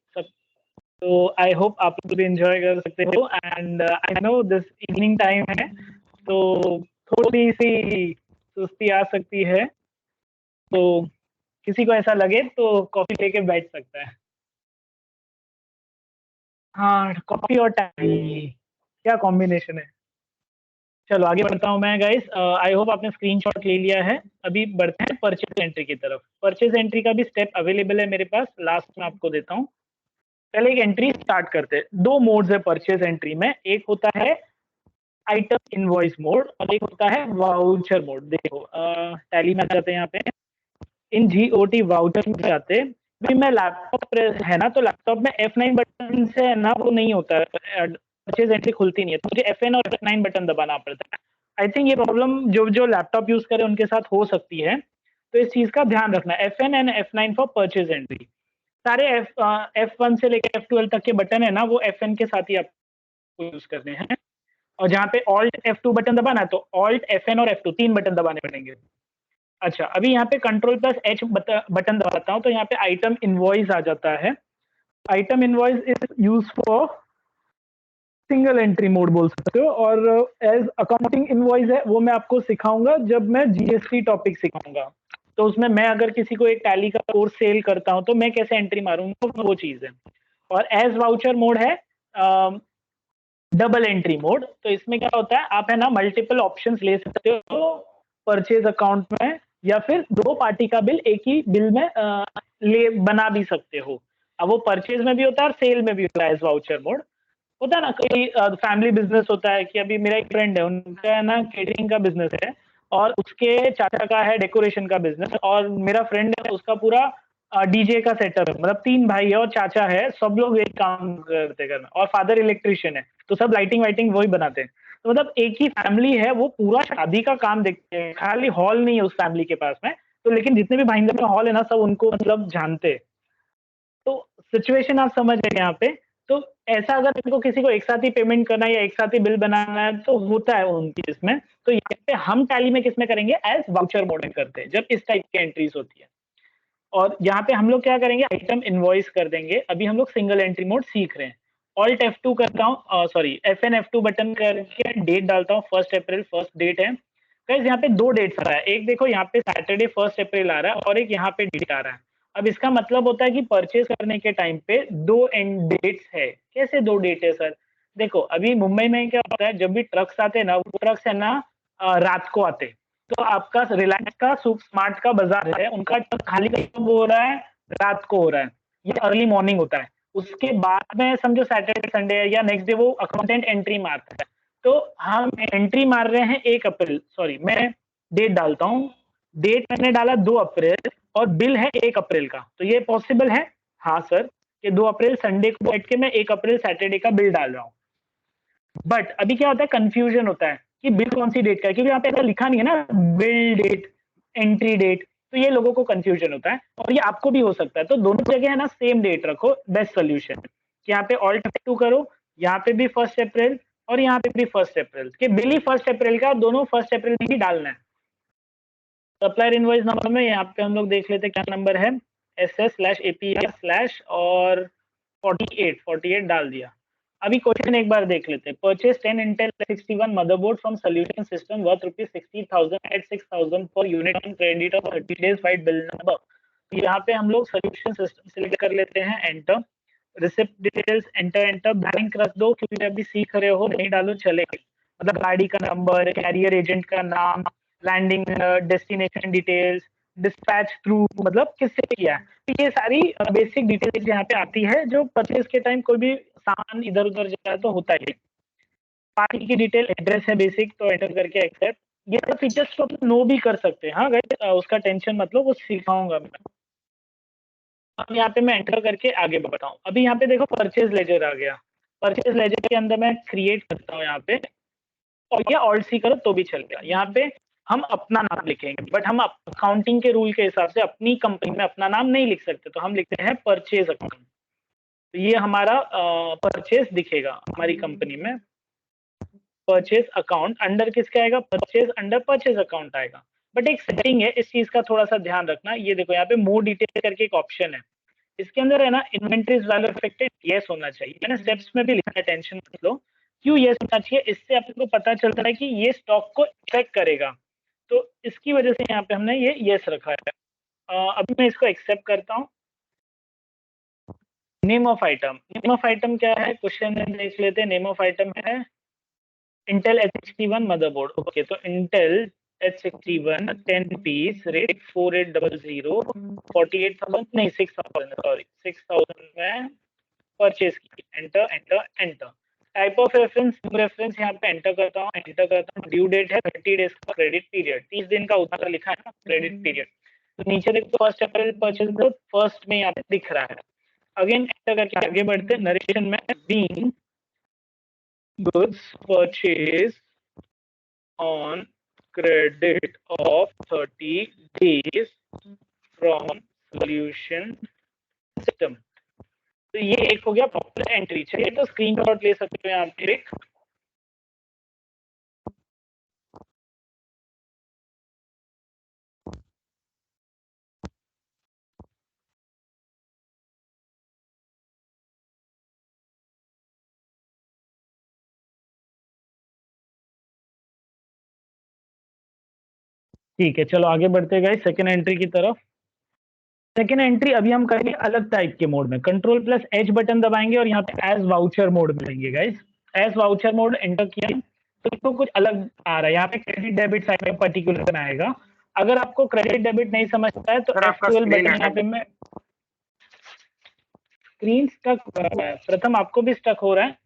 So I hope आप लोग भी enjoy कर सकते हो and I know this evening time है तो थोड़ी सी सुस्ती आ सकती है, तो किसी को ऐसा लगे तो कॉफी लेके बैठ सकता है। हाँ, कॉफी और टाई क्या कॉम्बिनेशन है। चलो आगे बढ़ता हूँ मैं गाइस। आई होप आपने स्क्रीनशॉट ले लिया है। अभी बढ़ते हैं परचेज एंट्री की तरफ। परचेज एंट्री का भी स्टेप अवेलेबल है मेरे पास, लास्ट में आपको देता हूँ। पहले एक एंट्री स्टार्ट करते हैं। दो मोड्स है परचेज एंट्री में, एक होता है आइटम इनवॉइस मोड और एक होता है वाउचर मोड। देखो टैली में जाते हैं, यहाँ पे इन जीओटी वाउचर में जाते हैं। अभी मैं लैपटॉप है ना, तो लैपटॉप में F9 बटन से है ना वो नहीं होता है, परचेज एंट्री खुलती नहीं है, तो मुझे FN और F9 बटन दबाना पड़ता है। आई थिंक ये प्रॉब्लम जो जो लैपटॉप यूज करे उनके साथ हो सकती है, तो इस चीज का ध्यान रखना। FN and F9 for purchase entry. सारे F1 से लेकर F12 तक के बटन है ना, वो FN के साथ ही आपको यूज करने हैं। और जहाँ पे Alt F2 बटन दबाना है, तो Alt FN और F2 तीन बटन दबाने पड़ेंगे। अच्छा, अभी यहाँ पे कंट्रोल प्लस H बटन दबाता हूँ तो यहाँ पे आइटम इनवॉइस आ जाता है। Item invoice is use for single entry mode बोल सकते हो, और एज अकाउंटिंग इनवॉइस है वो मैं आपको सिखाऊंगा जब मैं जीएसटी टॉपिक सिखाऊंगा। तो उसमें मैं अगर किसी को एक टैली का कोर्स सेल करता हूँ तो मैं कैसे एंट्री मारूंगा, वो चीज है। और एज वाउचर मोड है डबल एंट्री मोड। तो इसमें क्या होता है, आप है ना मल्टीपल ऑप्शंस ले सकते हो परचेज अकाउंट में, या फिर दो पार्टी का बिल एक ही बिल में ले बना भी सकते हो। अब वो परचेज में भी होता है और सेल में भी होता है। एज वाउचर मोड होता है ना, कोई फैमिली बिजनेस होता है कि अभी मेरा एक फ्रेंड है, उनका है ना केटरिंग का बिजनेस है, और उसके चाचा का है डेकोरेशन का बिजनेस, और मेरा फ्रेंड है उसका पूरा डीजे का सेटअप है। मतलब तीन भाई है और चाचा है, सब लोग एक काम करते घर में, और फादर इलेक्ट्रिशियन है, तो सब लाइटिंग वाइटिंग वही बनाते हैं। तो मतलब एक ही फैमिली है, वो पूरा शादी का काम देखते हैं। खाली हॉल नहीं है उस फैमिली के पास में, तो लेकिन जितने भी भाईंदर में हॉल है ना, सब उनको मतलब जानते हैं। तो सिचुएशन आप समझ रहे हैं यहाँ पे। तो ऐसा अगर इनको किसी को एक साथ ही पेमेंट करना है या एक साथ ही बिल बनाना है तो होता है उनकी इसमें। तो यहाँ पे हम टैली में किसमें करेंगे, एज वाउचर मोड में करते हैं जब इस टाइप की एंट्रीज होती है। और यहाँ पे हम लोग क्या करेंगे, आइटम इनवॉइस कर देंगे। अभी हम लोग सिंगल एंट्री मोड सीख रहे हैं। ऑल्ट F2 करता हूँ, सॉरी FN F2 बटन करके डेट डालता हूँ। 1 अप्रैल फर्स्ट डेट है गाइस। यहाँ पे दो डेट्स आ रहा है, एक देखो यहाँ पे सैटरडे 1 अप्रैल आ रहा है और एक यहाँ पे डेट आ रहा है। अब इसका मतलब होता है कि परचेज करने के टाइम पे दो एंड डेट्स है। कैसे दो डेट है सर? देखो अभी मुंबई में क्या होता है, जब भी ट्रक्स आते हैं ना, वो ट्रक्स है ना रात को आते हैं। तो आपका रिलायंस का स्मार्ट का बाजार है, उनका ट्रक खाली कब हो रहा है, रात को हो रहा है, ये अर्ली मॉर्निंग होता है। उसके बाद में समझो सैटरडे संडे है या नेक्स्ट डे वो अकाउंटेंट एंट्री मारता है। तो हम एंट्री मार रहे हैं 1 अप्रैल, सॉरी मैं डेट डालता हूँ। डेट मैंने डाला 2 अप्रैल और बिल है 1 अप्रैल का, तो ये पॉसिबल है? हाँ सर, कि 2 अप्रैल संडे को बैठ के मैं 1 अप्रैल सैटरडे का बिल डाल रहा हूँ। बट अभी क्या होता है, कंफ्यूजन होता है कि बिल कौन सी डेट का है, क्योंकि यहाँ पे ऐसा लिखा नहीं है ना बिल डेट एंट्री डेट। तो ये लोगों को कंफ्यूजन होता है, और ये आपको भी हो सकता है। तो दोनों जगह है ना सेम डेट रखो, बेस्ट सोल्यूशन। कि यहाँ पे ऑल्ट F2 करो, यहाँ पे भी 1 अप्रैल और यहाँ पे भी 1 अप्रैल, कि बिल ही 1 अप्रैल का, दोनों 1 अप्रैल में ही डालना है। सप्लायर इनवॉइस नंबर में यहाँ पे हम लोग देख लेते हैं क्या नंबर है, SS/API/ और 48 डाल दिया। अभी क्वेश्चन एक बार देख लेते हैं। Purchase 10 Intel 61 motherboard from solution system worth ₹60,000 at 6,000 per unit on credit of 30 days by bill number. यहाँ पे हम लोग सॉल्यूशन सिस्टम सिलेक्ट कर लेते हैं, enter. Receipt details enter bank रख दो, क्योंकि अभी सीख रहे हो, नहीं डालो चलेगा। मतलब गाड़ी का नंबर, कैरियर एजेंट का नाम, landing destination details, dispatch through मतलब किससे किया है। तो ये सारी बेसिक डिटेल्स यहाँ पे आती है, जो परचेज के टाइम कोई भी सामान इधर उधर जाए तो होता ही। पार्टी की डिटेल, एड्रेस है बेसिक, तो एंटर करके एक्सेप्ट। ये सब फीचर्स को नो भी कर सकते हैं। हाँ गाइस, उसका टेंशन मतलब वो सिखाऊंगा मैं। अब यहाँ पे मैं एंटर करके आगे बढ़ता हूँ। अभी यहाँ पे देखो परचेज लेजर आ गया। परचेज लेजर के अंदर मैं क्रिएट करता हूँ यहाँ पे, और ये ऑल्ट सी करो तो भी चलेगा। यहाँ पे हम अपना नाम लिखेंगे, बट हम अकाउंटिंग के रूल के हिसाब से अपनी कंपनी में अपना नाम नहीं लिख सकते, तो हम लिखते हैं परचेज अकाउंट। तो ये हमारा परचेज दिखेगा हमारी कंपनी में। परचेज अकाउंट अंडर किसका आएगा, परचेज अंडर परचेज अकाउंट आएगा। बट एक सेटिंग है, इस चीज का थोड़ा सा ध्यान रखना। ये देखो यहाँ पे मोर डिटेल करके एक ऑप्शन है, इसके अंदर है ना इन्वेंटरीज वैल्यू अफेक्टेड यस होना चाहिए। मैंने स्टेप्स में भी लिखा है, टेंशन मत लो, क्यों यस होना चाहिए, इससे आपको पता चलता है कि ये स्टॉक को इफेक्ट करेगा, तो इसकी वजह से यहाँ पे हमने ये यस रखा है। अभी मैं इसको एक्सेप्ट करता हूँ। Name of item, name of item क्या है, क्वेश्चन में देख लेते हैं। नेम ऑफ आइटम है इंटेल H61 मदरबोर्ड। ओके, तो इंटेल H61 10 पीस, रेट 4800, 48,000 नहीं 6,000, सॉरी 6,000 में परचेज की। Enter enter enter. Type of reference यहाँ पे एंटर करता हूँ, एंटर करता हूँ। ड्यू डेट है 30 डेज का, क्रेडिट पीरियड 30 दिन का उतना लिखा है ना क्रेडिट पीरियड। तो नीचे देखो 1 अप्रैल परचेज, तो फर्स्ट में यहाँ पे दिख रहा है। अगेन एंटर करके आगे बढ़ते, नरेशन में being goods purchased on credit of 30 days from solution system। तो ये एक हो गया प्रॉपर एंट्री। चलिए तो स्क्रीनशॉट ले सकते हो यहाँ पे एक। ठीक है, चलो आगे बढ़ते गए सेकेंड एंट्री की तरफ। सेकेंड एंट्री अभी हम करेंगे अलग टाइप के मोड में। कंट्रोल प्लस एच बटन दबाएंगे और यहाँ पे एज वाउचर मोड मिलेंगे guys. As voucher mode enter किया तो इसको कुछ अलग आ रहा है। यहाँ पे क्रेडिट डेबिट साइड में पर्टिकुलर आएगा। अगर आपको क्रेडिट डेबिट नहीं समझता है तो F12 बटन यहाँ पे मैं, स्क्रीन स्टक हो रहा है प्रथम, आपको भी स्टक हो रहा है?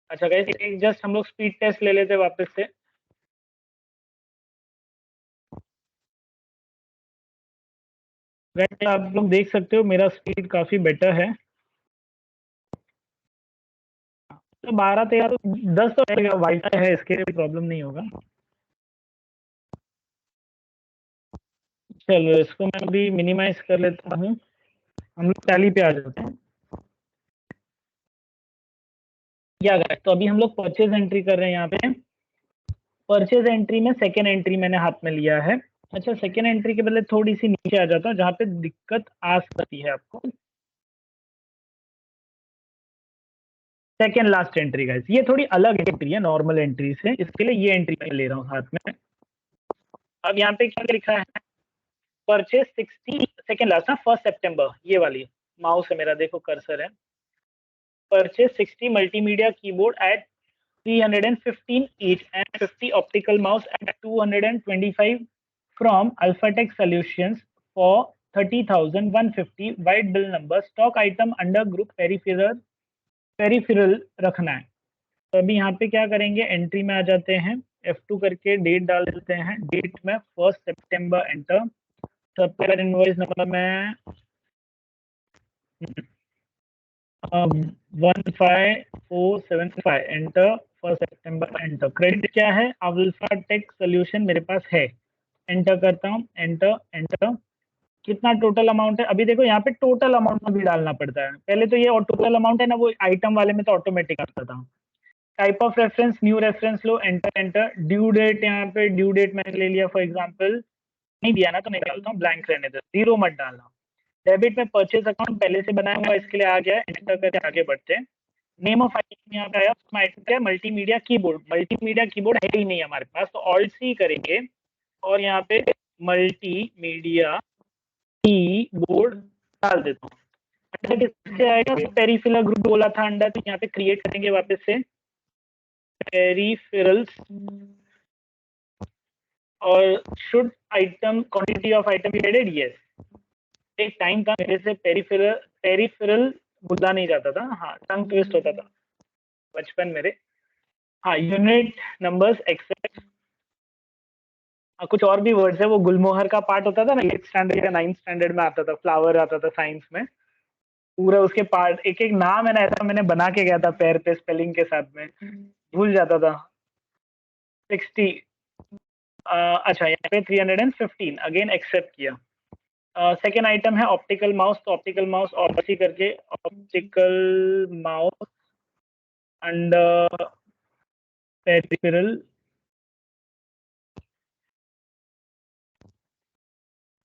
अच्छा गाइस, एक जस्ट हम लोग स्पीड टेस्ट ले लेते वापस से। गाइस आप लोग देख सकते हो मेरा स्पीड काफी बेटर है। तो 12-13 तो 10 तो वाईफाई है, इसके लिए प्रॉब्लम नहीं होगा। चलो इसको मैं अभी मिनिमाइज कर लेता हूँ, हम लोग टैली पे आ जाते हैं। क्या गाइस, तो अभी हम लोग परचेज एंट्री कर रहे हैं। यहाँ पे परचेज एंट्री में सेकेंड एंट्री मैंने हाथ में लिया है। अच्छा, सेकेंड एंट्री के बदले थोड़ी सी नीचे आ जाता हूँ जहाँ पे दिक्कत आ सकती है आपको। सेकेंड लास्ट एंट्री गाइस, ये थोड़ी अलग एंट्री है नॉर्मल एंट्री से, इसके लिए ये एंट्री मैं ले रहा हूँ हाथ में। अब यहाँ पे क्या लिखा है, परचेज 60 सेकेंड लास्ट ना, 1 सितंबर, ये वाली माउस है मेरा, देखो कर्सर है। Purchase 60 multimedia keyboard at 315 each and 50 optical mouse at 225 from Alphatech Solutions for 30,150 white bill number, stock item under group peripheral रखना है। तो अभी यहाँ पे क्या करेंगे, एंट्री में आ जाते हैं, F2 करके डेट डाल देते हैं। डेट में 1 सितंबर एंटर। सप्लायर इनवॉइस नंबर में 15475 एंटर। 1 सितंबर एंटर। क्रेडिट क्या है, अल्फाटेक सोल्यूशन मेरे पास है। एंटर करता हूँ, एंटर एंटर। कितना टोटल अमाउंट है, अभी देखो यहाँ पे टोटल अमाउंट भी डालना पड़ता है। पहले तो ये टोटल अमाउंट है ना, वो आइटम वाले में तो ऑटोमेटिक आता था। Type of reference new reference लो, एंटर एंटर। ड्यू डेट, यहाँ पे ड्यू डेट मैंने ले लिया फॉर एग्जांपल, नहीं दिया ना तो निकालता हूँ, ब्लैंक रहने दो, जीरो मत डालना। डेबिट में परचेज अकाउंट पहले से बनाया हुआ, इसके लिए आ गया, एंटर करके आगे बढ़ते हैं। नेम ऑफ आइटम यहाँ पे आया, उसमें आइटम क्या है, मल्टीमीडिया कीबोर्ड। मल्टीमीडिया कीबोर्ड है ही नहीं हमारे पास, तो ऑल्ट सी करेंगे और यहाँ पे मल्टीमीडिया कीबोर्ड डाल देता हूँ। अच्छा, किससे आएगा, पेरिफेरल ग्रुप बोला था अंडर, तो यहाँ पे क्रिएट करेंगे वापस से पेरिफेरल्स। और should item quantity of item be added, yes. एक टाइम था मेरे से पेरिफेरल बुला नहीं जाता था, हाँ टंग ट्विस्ट होता था बचपन मेरे। हाँ, यूनिट नंबर्स एक्सेप्ट। कुछ और भी वर्ड्स है, वो गुलमोहर का पार्ट होता था ना, 8th स्टैंडर्ड या 9th स्टैंडर्ड में आता था, फ्लावर आता था साइंस में, पूरा उसके पार्ट एक एक नाम है ना, ऐसा मैंने बना के गया था पैर पे स्पेलिंग के साथ में, भूल जाता था। 60 अच्छा, यहाँ पे 315 अगेन एक्सेप्ट किया। सेकेंड आइटम है ऑप्टिकल माउस, तो ऑप्टिकल माउस और इसी करके ऑप्टिकल माउस अंडर पेरिफेरल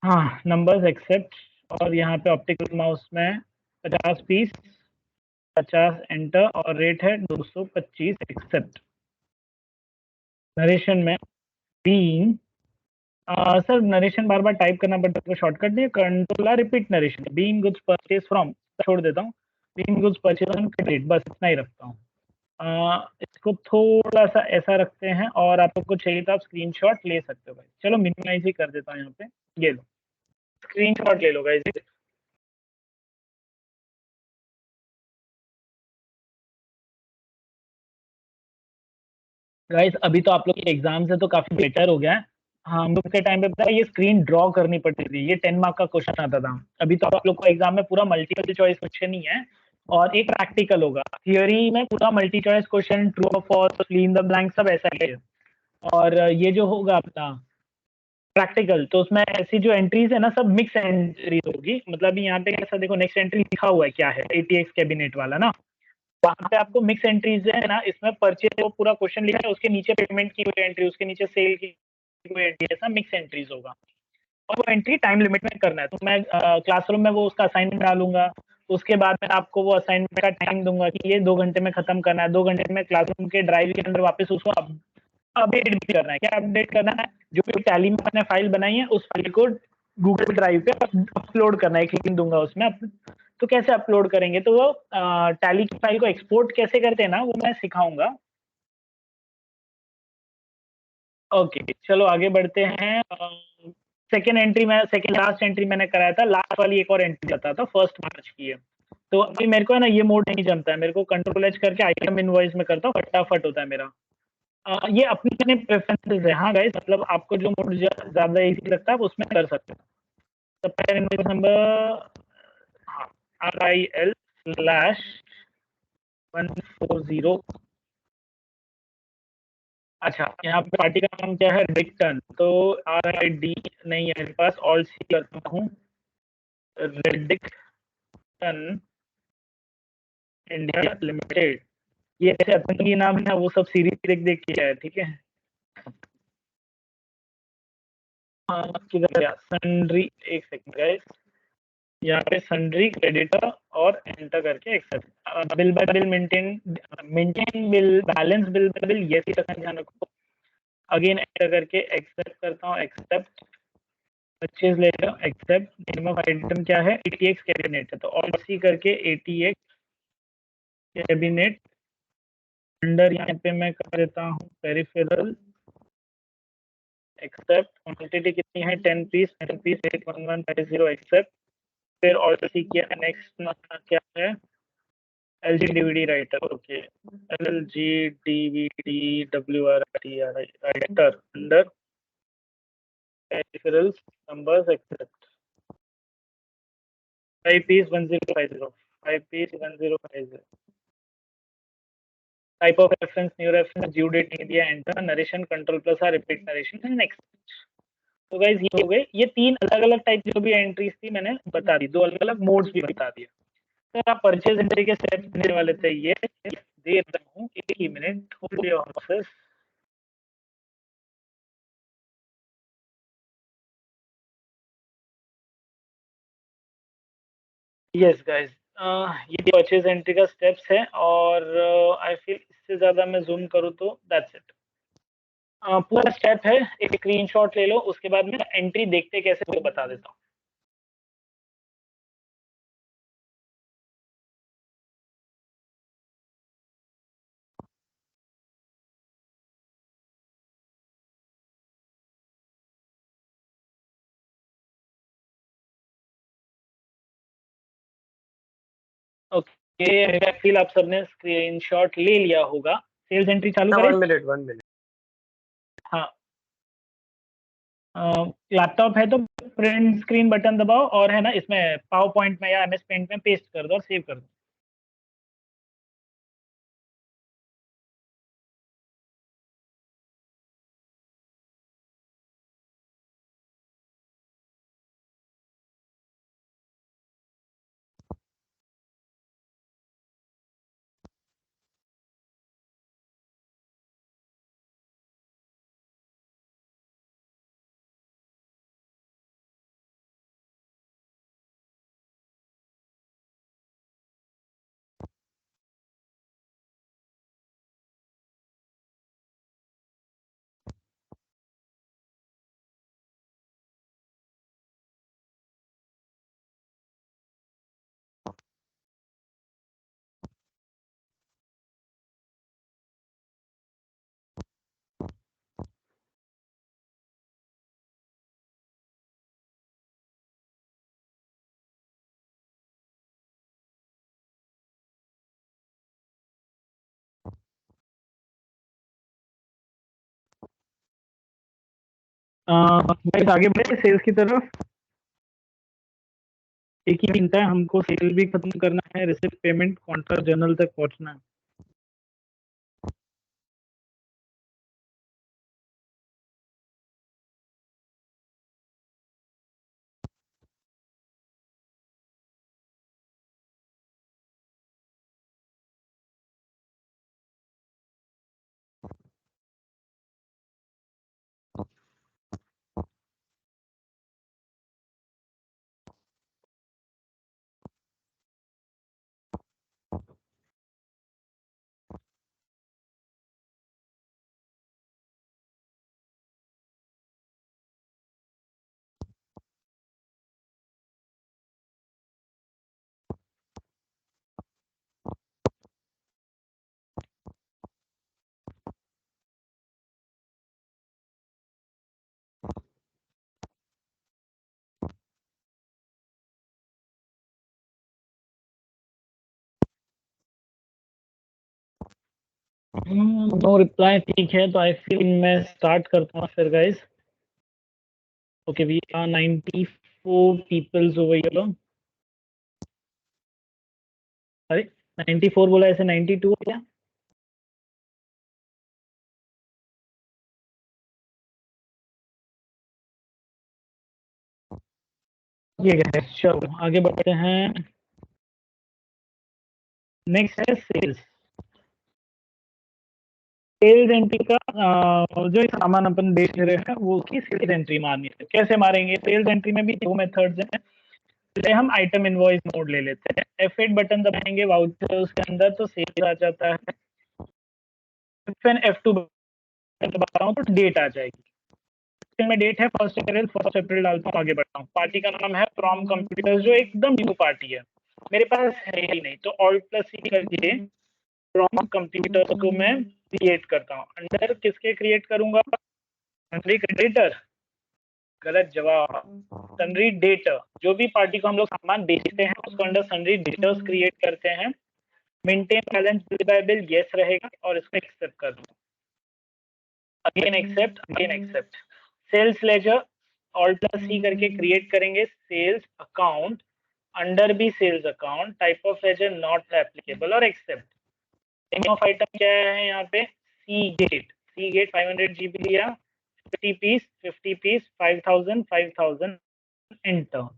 हाँ, नंबर्स एक्सेप्ट, और यहाँ पे ऑप्टिकल माउस में 50 पीस, 50 एंटर, और रेट है 225 एक्सेप्ट। नरेशन में बीइंग, सर नरेशन बार बार टाइप करना पड़ता है, तो शॉर्टकट नहीं, control repeat narration, being goods purchase from, छोड़ देता हूँ, being goods purchase on credit, बस इतना ही रखता हूँ। इसको थोड़ा सा ऐसा रखते हैं, और आपको चाहिए तो आप स्क्रीनशॉट ले सकते हो भाई। चलो मिनिमाइज ही कर देता हूँ यहाँ पे, ये लो स्क्रीनशॉट ले लो गाइस। गाइस अभी तो आप लोग के एग्जाम से तो काफी बेटर हो गया है। हाँ, हम लोग के टाइम पे पता है ये स्क्रीन ड्रॉ करनी पड़ती थी, ये 10 मार्क का क्वेश्चन आता था। अभी तो आप लोग को एग्जाम में पूरा मल्टीपल चॉइस क्वेश्चन ही है, और एक प्रैक्टिकल होगा। थियोरी में पूरा मल्टी चॉइस क्वेश्चन, ट्रू और false, fill in the blank, सब ऐसा ही है। और ये जो होगा अपना प्रैक्टिकल, तो उसमें ऐसी जो एंट्रीज है ना, सब मिक्स एंट्रीज होगी। मतलब यहाँ पे ऐसा देखो, नेक्स्ट एंट्री लिखा हुआ है क्या है, ATX कैबिनेट वाला ना, वहाँ पे आपको मिक्स एंट्रीज है ना, इसमें परचेज वो पूरा क्वेश्चन लिखा है, उसके नीचे पेमेंट की कोई एंट्री, उसके नीचे सेल की कोई एंट्री, ऐसा मिक्स एंट्रीज होगा। और वो एंट्री टाइम लिमिट में करना है, तो मैं क्लासरूम में वो उसका असाइनमेंट डालूंगा। उसके बाद मैं आपको वो असाइनमेंट का टाइम दूंगा कि ये 2 घंटे में खत्म करना है। 2 घंटे में क्लासरूम के ड्राइव के अंदर वापस उसको अपडेट भी करना है। क्या अपडेट करना है? जो भी टैली में मैंने फाइल बनाई है, उस फाइल को गूगल ड्राइव पे अपलोड करना है, एक लिंक दूंगा उसमें। तो कैसे अपलोड करेंगे, तो वो टैली की फाइल को एक्सपोर्ट कैसे करते हैं ना, वो मैं सिखाऊंगा। ओके, चलो आगे बढ़ते हैं। सेकेंड एंट्री में, सेकेंड लास्ट एंट्री मैंने कराया था, लास्ट वाली एक और एंट्री बताता था, 1 मार्च की है। तो अभी मेरे को है ना, ये मोड नहीं जमता है, मेरे को कंट्रोल एच करके आइटम इनवॉइस में करता हूँ, फटाफट होता है मेरा। ये अपनी अपने प्रेफरेंसेस है। हाँ गाइस, मतलब आपको जो मोड ज्यादा इजी लगता है आप उसमें कर सकते हो। तो पहले इनवॉइस नंबर, हाँ, RIL/140। अच्छा, यहाँ पे पार्टी का नाम क्या है, रिटर्न, तो RID नहीं है मेरे पास, ऑल सी करता हूँ, रिडिक्टन इंडिया लिमिटेड। ये ऐसे आतंकी नाम है, वो सब सीरीज देख देख के है, ठीक है। हाँ, किधर गया सन्ड्री, एक सेकंड गाइस, यहाँ पे सन्ड्री क्रेडिटर, और एंटर करके accept. Bill by bill, maintain bill, balance bill by bill, ये रखना ध्यान रखो। अगेन एंटर करके एक्सेप्ट करता हूँ, accept. Purchase letter, accept. Name of item क्या है, ATX कैबिनेट है, तो ऑल सी करके ATX कैबिनेट। अंडर यहाँ पे मैं कर देता हूँ पेरिफेरल, एक्सेप्ट। क्वांटिटी कितनी है, 10 पीस, 10 पीस, 81150, एक्सेप्ट। फिर ऑल सी किया, नेक्स्ट क्या है, LG DVD writer, okay, LG DVD WRITR writer, under peripherals, numbers, accept. 5 piece 1050, 5 piece 1050। Type of reference, new reference, due date नहीं दिया, enter. Narration control plus R, repeat narration, next. तो guys ये हो गए, ये 3 अलग अलग टाइप जो भी एंट्रीज थी मैंने बता दी, 2 अलग अलग मोड्स भी बता दिए। सर आप परचेज एंट्री के स्टेप्स देने वाले थे, ये दे रहा हूँ, 1 ही मिनट, hold your horses. Yes guys, ये परचेज एंट्री का स्टेप्स है, और आई फील इससे ज्यादा मैं जूम करूँ तो दैट्स इट। पूरा स्टेप है, एक स्क्रीनशॉट ले लो, उसके बाद मैं एंट्री देखते कैसे वो बता देता हूँ। ओके, आई फील आप सबने स्क्रीनशॉट ले लिया होगा। सेल्स एंट्री चालू करें? 1 मिनट। हाँ, लैपटॉप है तो प्रिंट स्क्रीन बटन दबाओ, और है ना इसमें पावर पॉइंट में या MS पेंट में पेस्ट कर दो और सेव कर दो। गाइस आगे बढ़े सेल्स की तरफ। एक ही चिंता है हमको, सेल भी खत्म करना है, रिसिप्ट पेमेंट कॉन्ट्रैक्ट जर्नल तक पहुंचना है। नो रिप्लाई, ठीक है, तो आई फील मैं स्टार्ट करता हूँ फिर guys. Okay, we are 94 peoples over here. अरे 94 बोला, ऐसे 92 क्या? ये है, चलो आगे बढ़ते हैं। नेक्स्ट है सेल्स। सेल्स एंट्री का जो सामान अपन बेच रहे हैं वो उसकी सेल्स एंट्री मारनी है। कैसे मारेंगे? सेल्स एंट्री में भी दो मेथड्स हैं। पहले हम आइटम इनवॉइस मोड ले लेते हैं, F8 बटन दबाएंगे वाउचर उसके अंदर तो सेल्स आ जाता है। फिर F2 बटन दबा रहा हूँ तो डेट आ जाएगी। में डेट है 1 अप्रैल डालता हूँ, आगे बढ़ता हूँ। पार्टी का नाम है फ्रॉम कंप्यूटर्स, जो एकदम न्यू पार्टी है, मेरे पास है ही नहीं, तो Alt+C करके फ्रॉम कंप्यूटर को मैं क्रिएट करता हूँ। अंडर किसके क्रिएट करूंगा? सनरी क्रेडिटर। गलत जवाब, सनरी डेटर। जो भी पार्टी को हम लोग सामान बेचते हैं उसको अंडर सनरी डेटर्स क्रिएट करते हैं। Maintain balance bill by bill yes रहेगा और इसको एक्सेप्ट कर दो। Again accept, again accept. Sales ledger Alt+C करके क्रिएट करेंगे। सेल्स अकाउंट, अंडर भी sales account, type of ledger not applicable और एक्सेप्ट। नेम ऑफ आइटम क्या है यहाँ पे? Seagate. Seagate 500 GB लिया, 50 पीस 5000 5000 एंटर।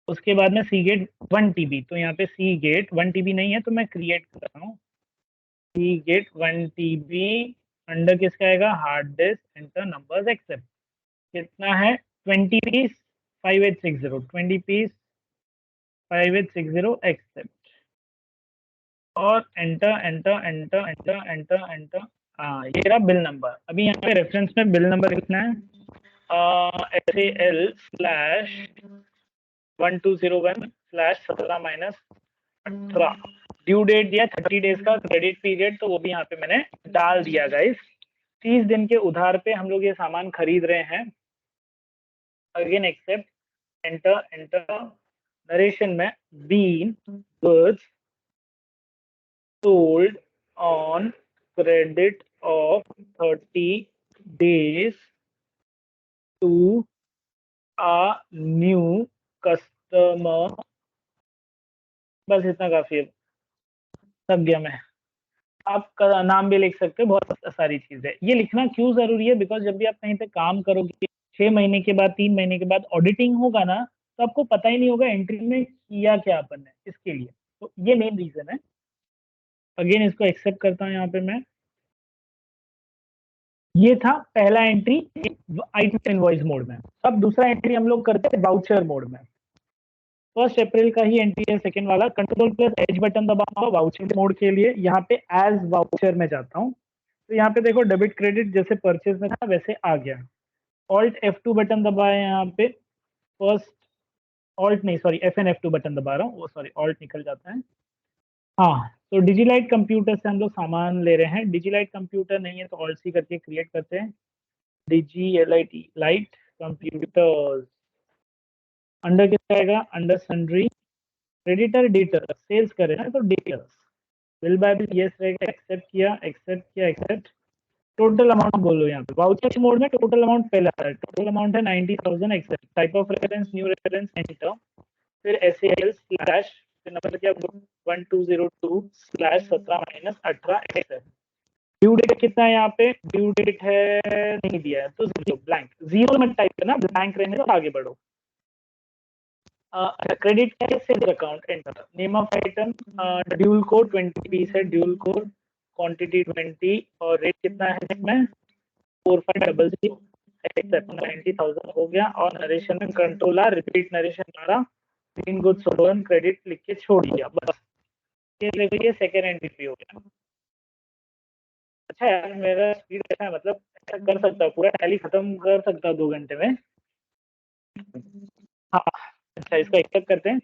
उसके बाद में सी गेट 1 TB, तो यहाँ पे सी गेट 1 TB नहीं है तो मैं क्रिएट कर रहा हूँ सी गेट 1 TB। अंडर किसका आएगा? Hard disk, enter numbers accept. कितना है? 20 पीस 5860, 20 पीस 5860 एक्सेप्ट और enter enter enter enter enter enter. हाँ, ये रहा बिल नंबर। अभी यहाँ पे रेफरेंस में बिल नंबर कितना है? SAL/1201/17-18। ड्यू डेट दिया 30 डेज का, क्रेडिट पीरियड तो वो भी यहाँ पे मैंने डाल दिया गाइस। 30 दिन के उधार पे हम लोग ये सामान खरीद रहे हैं। Again accept, enter enter. Narration में being goods sold on credit of 30 days to a new customer। बस इतना काफी है, थक गया मैं। आपका नाम भी लिख सकते हो, बहुत सारी चीजें। ये लिखना क्यों जरूरी है? बिकॉज जब भी आप कहीं पे काम करोगे 6 महीने के बाद, 3 महीने के बाद ऑडिटिंग होगा ना, तो आपको पता ही नहीं होगा एंट्री में किया क्या अपन ने, इसके लिए। तो ये मेन रीजन है। अगेन इसको एक्सेप्ट करता हूँ यहाँ पे मैं। ये था पहला एंट्री आइटम इनवॉइस मोड में। अब दूसरा एंट्री हम लोग करते हैं वाउचर मोड में। 1 अप्रैल का ही एंट्री है सेकंड वाला। Ctrl+H बटन दबाऊंगा वाउचर मोड के लिए। यहाँ पे एज वाउचर में जाता हूँ, तो यहाँ पे देखो डेबिट क्रेडिट जैसे परचेज में था वैसे आ गया। Alt+F2 बटन दबाए यहाँ पे। फर्स्ट ऑल्ट नहीं, सॉरी FN F2 बटन दबा रहा हूँ, वो सॉरी ऑल्ट निकल जाता है। हाँ, तो डिजीलाइट कंप्यूटर से हम लोग सामान ले रहे हैं। डिजीलाइट कंप्यूटर नहीं है तो Alt+C करके क्रिएट करते हैं। DGLIT light computers. अंडर कितना आएगा? Under sundry creditor debtor. Sales करे ना तो debtors. Bill by bill yes रहेगा, एक्सेप्ट किया एक्सेप्ट किया एक्सेप्ट। टोटल अमाउंट बोलो यहाँ पे, वाउचर मोड में टोटल अमाउंट पहला है, टोटल अमाउंट है 90,000 accept, type of reference new reference enter, फिर SAL स्लैश फिर नंबर क्या 1202 स्लैश 17-18 एक्सेप्ट। ड्यू डेट कितना है यहाँ पे, ड्यू डेट है नहीं दिया है तो जीरो, ब्लैंक, जीरो में टाइप करना, ब्लैंक रहने दो, आगे बढ़ो। क्रेडिट है sales account enter, name of item dual code 20 piece है, ड्यूल कोड क्वांटिटी 20 और रेट कितना है इसमें 4500 एक्सेप्ट, 90,000 हो गया। और नरेशन में कंट्रोलर रिपीट नरेशन मारा, तीन गुड सोलन क्रेडिट लिख के छोड़ दिया, बस ये सेकेंड एंट्री हो गया। अच्छा यार मेरा स्पीड कैसा है, मतलब ऐसा कर सकता हूँ पूरा टैली खत्म कर सकता हूँ 2 घंटे में। हाँ अच्छा इसको एक्सेप्ट करते हैं।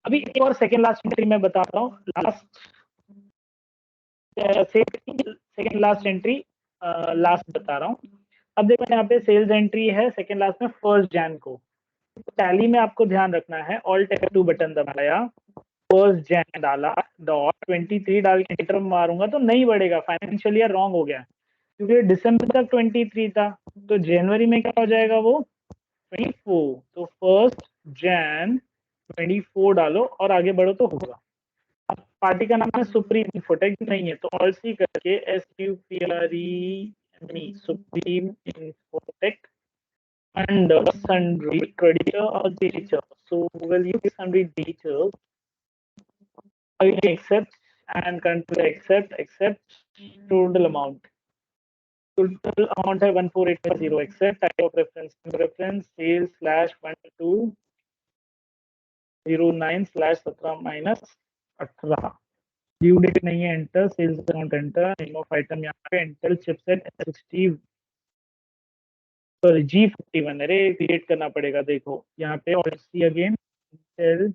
अभी एक और सेकेंड लास्ट एंट्री मैं बताता हूँ, last second last entry last बता रहा हूँ। अब देखो यहाँ पे सेल्स एंट्री है सेकेंड लास्ट में 1 जैन को, तो टैली में आपको ध्यान रखना है, ऑल टेक 2 बटन दबाया, 1 जैन डाला, डॉट 23 डाल के एंटर मारूंगा तो नहीं बढ़ेगा, फाइनेंशियल ईयर रॉन्ग हो गया क्योंकि दिसंबर तक 23 था, तो जनवरी में क्या हो जाएगा वो 24, तो 1 जैन 24 डालो और आगे बढ़ो तो होगा। पार्टी का नाम है सुप्रीम इन्फोटेक, नहीं है तो ऑल सी करके SUPREME supreme infotech and sundry creditor or debtor. So we'll use sundry debtors. Accept and control accept total amount. Total amount है 14850, accept type of reference sales slash 1209 slash 17-18, due date नहीं है, enter, sales account enter, name of item यहाँ पे enter, chipset S60 G51, अरे create करना पड़ेगा, देखो यहाँ पे और see again Intel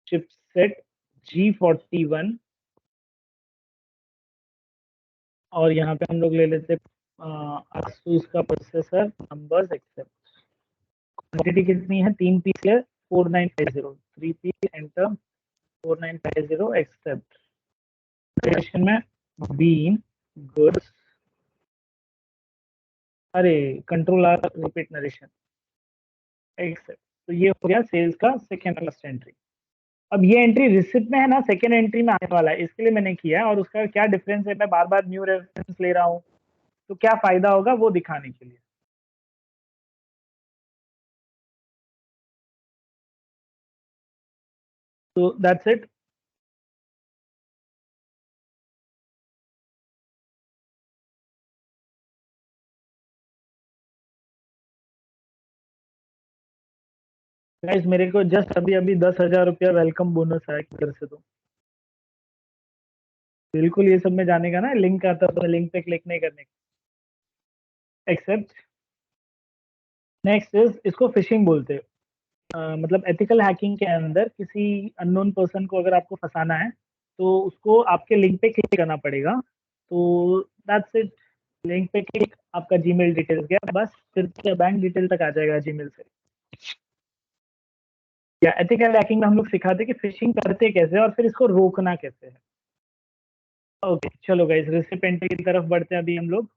chipset G41 और यहाँ पे हम लोग ले लेते ASUS का प्रोसेसर, नंबर्स एक्सेप्ट, क्वांटिटी कितनी है 3 पीस है 4950, 3 पीस एंटर 4950 एक्सेप्ट, क्रिएशन में बीन गुड्स, अरे control R repeat narration accept, तो ये हो गया सेल्स का सेकेंड लास्ट एंट्री। अब ये एंट्री रिसिप्ट में है ना, सेकेंड एंट्री में आने वाला है, इसके लिए मैंने किया है, और उसका क्या डिफरेंस है, मैं बार बार न्यू रेफरेंस ले रहा हूँ तो क्या फायदा होगा वो दिखाने के लिए। तो दैट्स इट। गाइस मेरे को जस्ट अभी अभी 10,000 रुपया वेलकम बोनस आया किधर से, तो बिल्कुल ये सब में जाने का ना, लिंक आता है तो लिंक पे क्लिक नहीं करने का, एक्सेप्ट। नेक्स्ट इज, इसको फिशिंग बोलते हैं, मतलब एथिकल हैकिंग के अंदर किसी अननोन पर्सन को अगर आपको फंसाना है तो उसको आपके लिंक पे क्लिक करना पड़ेगा, तो दैट्स इट, लिंक पे क्लिक, आपका जीमेल डिटेल्स गया, बस फिर बैंक डिटेल तक आ जाएगा जीमेल से। या एथिकल हैकिंग में हम लोग सिखाते कि फिशिंग करते कैसे और फिर इसको रोकना कैसे है। ओके चलो गाइस रेसिप एंट्री की तरफ बढ़ते हैं अभी हम लोग।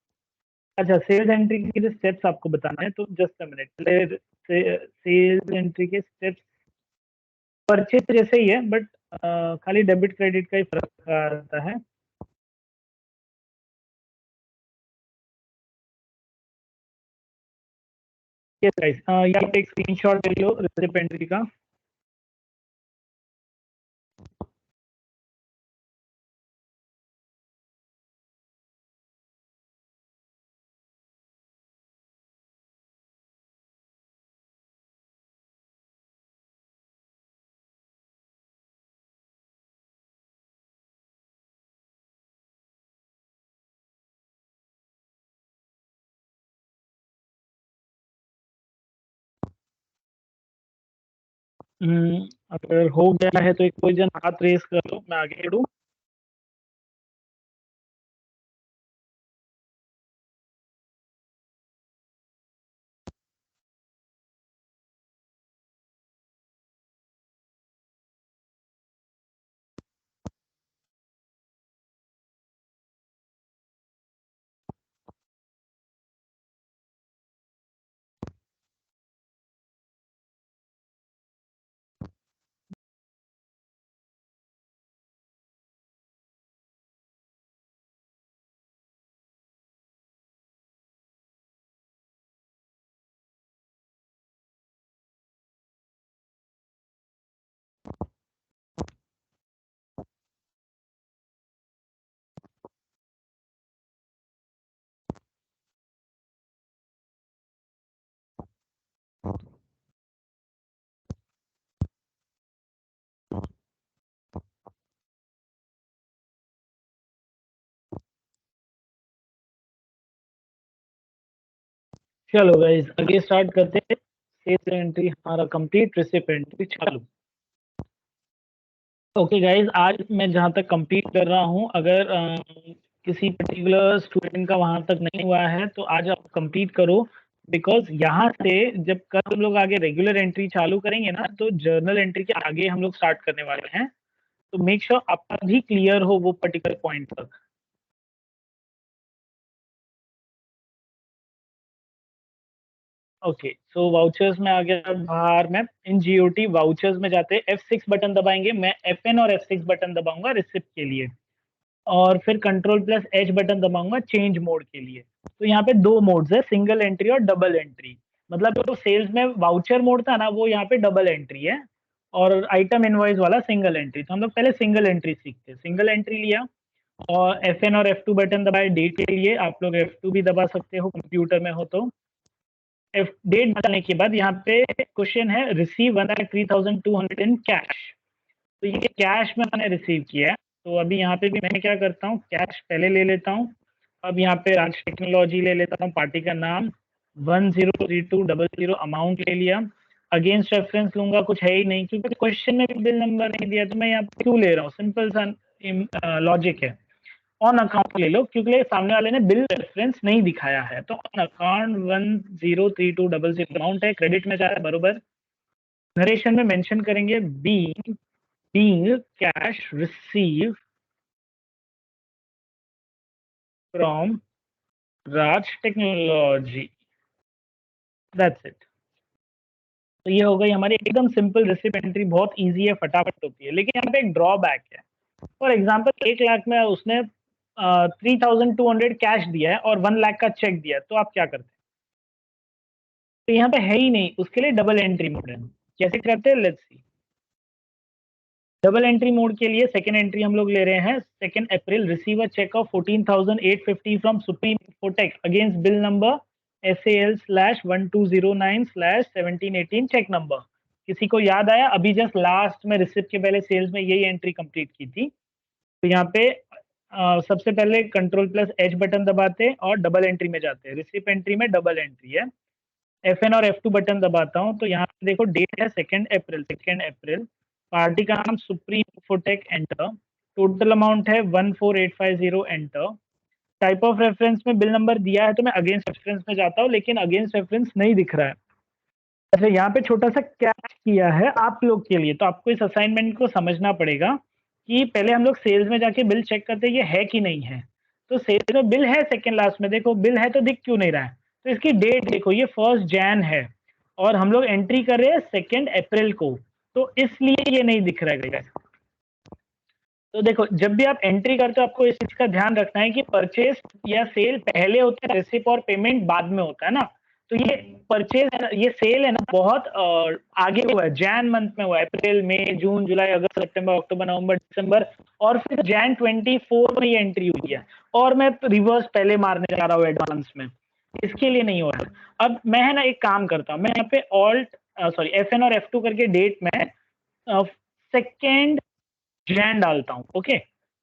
अच्छा सेल्स एंट्री के लिए स्टेप्स आपको बताना है, तो just a minute, sales entry के स्टेप्स परचेज जैसे ही है, बट खाली डेबिट क्रेडिट का ही फर्क आता है। यस गाइस, यहाँ पे एक स्क्रीनशॉट ले लो रिसिप्ट एंट्री का। अगर हो गया है तो एक कोई जन हाथ रेस कर लो, मैं आगे बढ़ूं। चलो गाइस आगे स्टार्ट करते हैं। सेल्स एंट्री हमारा कंप्लीट, रिसिप्ट एंट्री चालू। ओके गाइस, आज मैं जहाँ तक कंप्लीट कर रहा हूँ, अगर किसी पर्टिकुलर स्टूडेंट का वहां तक नहीं हुआ है तो आज आप कंप्लीट करो, बिकॉज यहाँ से जब कल हम लोग आगे रेगुलर एंट्री चालू करेंगे ना, तो जर्नल एंट्री के आगे हम लोग स्टार्ट करने वाले हैं। तो मेक श्योर आपका भी क्लियर हो वो पर्टिकुलर पॉइंट तक। ओके, सो वाउचर्स में आ गया बाहर। में इन जीओटी वाउचर्स में जाते हैं, F6 बटन दबाएंगे, मैं FN और F6 बटन दबाऊंगा रिसिप्ट के लिए, और फिर कंट्रोल प्लस H बटन दबाऊंगा चेंज मोड के लिए। तो यहाँ पे दो मोड्स है, सिंगल एंट्री और डबल एंट्री। मतलब जो सेल्स में वाउचर मोड था ना, वो यहाँ पे डबल एंट्री है, और आइटम इनवॉइस वाला सिंगल एंट्री। तो हम लोग पहले सिंगल एंट्री सीखते हैं। सिंगल एंट्री लिया और FN और F2 बटन दबाए डेट के लिए। आप लोग F2 भी दबा सकते हो कंप्यूटर में हो तो। डेट डालने के बाद यहाँ पे क्वेश्चन है, रिसीव 1,03,200 इन कैश। तो ये कैश में मैंने रिसीव किया है। तो अभी यहाँ पे भी मैं क्या करता हूँ, कैश पहले ले लेता हूँ। अब यहाँ पे राज टेक्नोलॉजी ले लेता हूँ, पार्टी का नाम 103200, अमाउंट ले लिया। अगेंस्ट रेफरेंस लूंगा, कुछ है ही नहीं क्योंकि क्वेश्चन में भी बिल नंबर नहीं दिया, तो मैं यहाँ पे क्यों ले रहा हूँ, सिंपल सा लॉजिक है। ऑन अकाउंट ले लो क्योंकि सामने वाले ने बिल रेफरेंस नहीं दिखाया है। तो ऑन अकाउंट 103200 अमाउंट है, क्रेडिट में जा रहा है बरोबर। नरेशन में मेंशन करेंगे being cash received from Raj Technology, that's it। तो ये हो गई हमारी एकदम सिंपल रिसिप्ट एंट्री, बहुत इजी है, फटाफट होती है। लेकिन यहाँ पे एक ड्रॉबैक है। फॉर एग्जांपल 1 लाख में उसने 3,200 कैश दिया है और 1 लाख का चेक दिया है, तो आप क्या करते हैं? तो यहाँ पे है ही नहीं, उसके लिए डबल एंट्री मोड है। कैसे करते हैं, let's see. Double entry mode के लिए सेकेंड एंट्री हम लोग ले रहे हैं। 2 April receive a cheque of 14,850 from supreme Infotech against bill number SAL/1209/1718 cheque number. किसी को याद आया? अभी जस्ट लास्ट में रिसिप्ट के पहले सेल्स में यही एंट्री कंप्लीट की थी। तो यहाँ पे सबसे पहले कंट्रोल प्लस H बटन दबाते और डबल एंट्री में जाते हैं। रिसिप्ट एंट्री में डबल एंट्री है। FN और F2 बटन दबाता हूँ, तो यहाँ पे देखो डेट है 2 अप्रैल। पार्टी का नाम supreme infotech, enter. Total amount है 14,850, एंटर। टाइप ऑफ रेफरेंस में बिल नंबर दिया है, तो मैं अगेंस्ट रेफरेंस में जाता हूँ, लेकिन अगेंस्ट रेफरेंस नहीं दिख रहा है। अच्छा, यहाँ पे छोटा सा कैच किया है आप लोग के लिए, तो आपको इस असाइनमेंट को समझना पड़ेगा कि पहले हम लोग सेल्स में जाके बिल चेक करते हैं ये है कि नहीं है। तो सेल्स में बिल है, सेकेंड लास्ट में देखो बिल है, तो दिख क्यों नहीं रहा है? तो इसकी डेट देखो, ये 1 जैन है और हम लोग एंट्री कर रहे हैं 2 अप्रैल को, तो इसलिए ये नहीं दिख रहा है। तो देखो, जब भी आप एंट्री करते हो आपको इस चीज का ध्यान रखना है कि परचेज या सेल पहले होता है, रिसिप्ट और पेमेंट बाद में होता है ना। तो ये परचेज है ना, ये सेल है ना, बहुत आगे हुआ है, जैन मंथ में हुआ है। अप्रैल, मई, जून, जुलाई, अगस्त, सितंबर, अक्टूबर, नवंबर, दिसंबर, और फिर जैन 24 में ये एंट्री हुई है। और मैं रिवर्स पहले मारने जा रहा हूँ एडवांस में, इसके लिए नहीं हो रहा है। अब मैं है ना एक काम करता हूँ, मैं यहाँ पे FN और F2 करके डेट में 2 जैन डालता हूँ। ओके,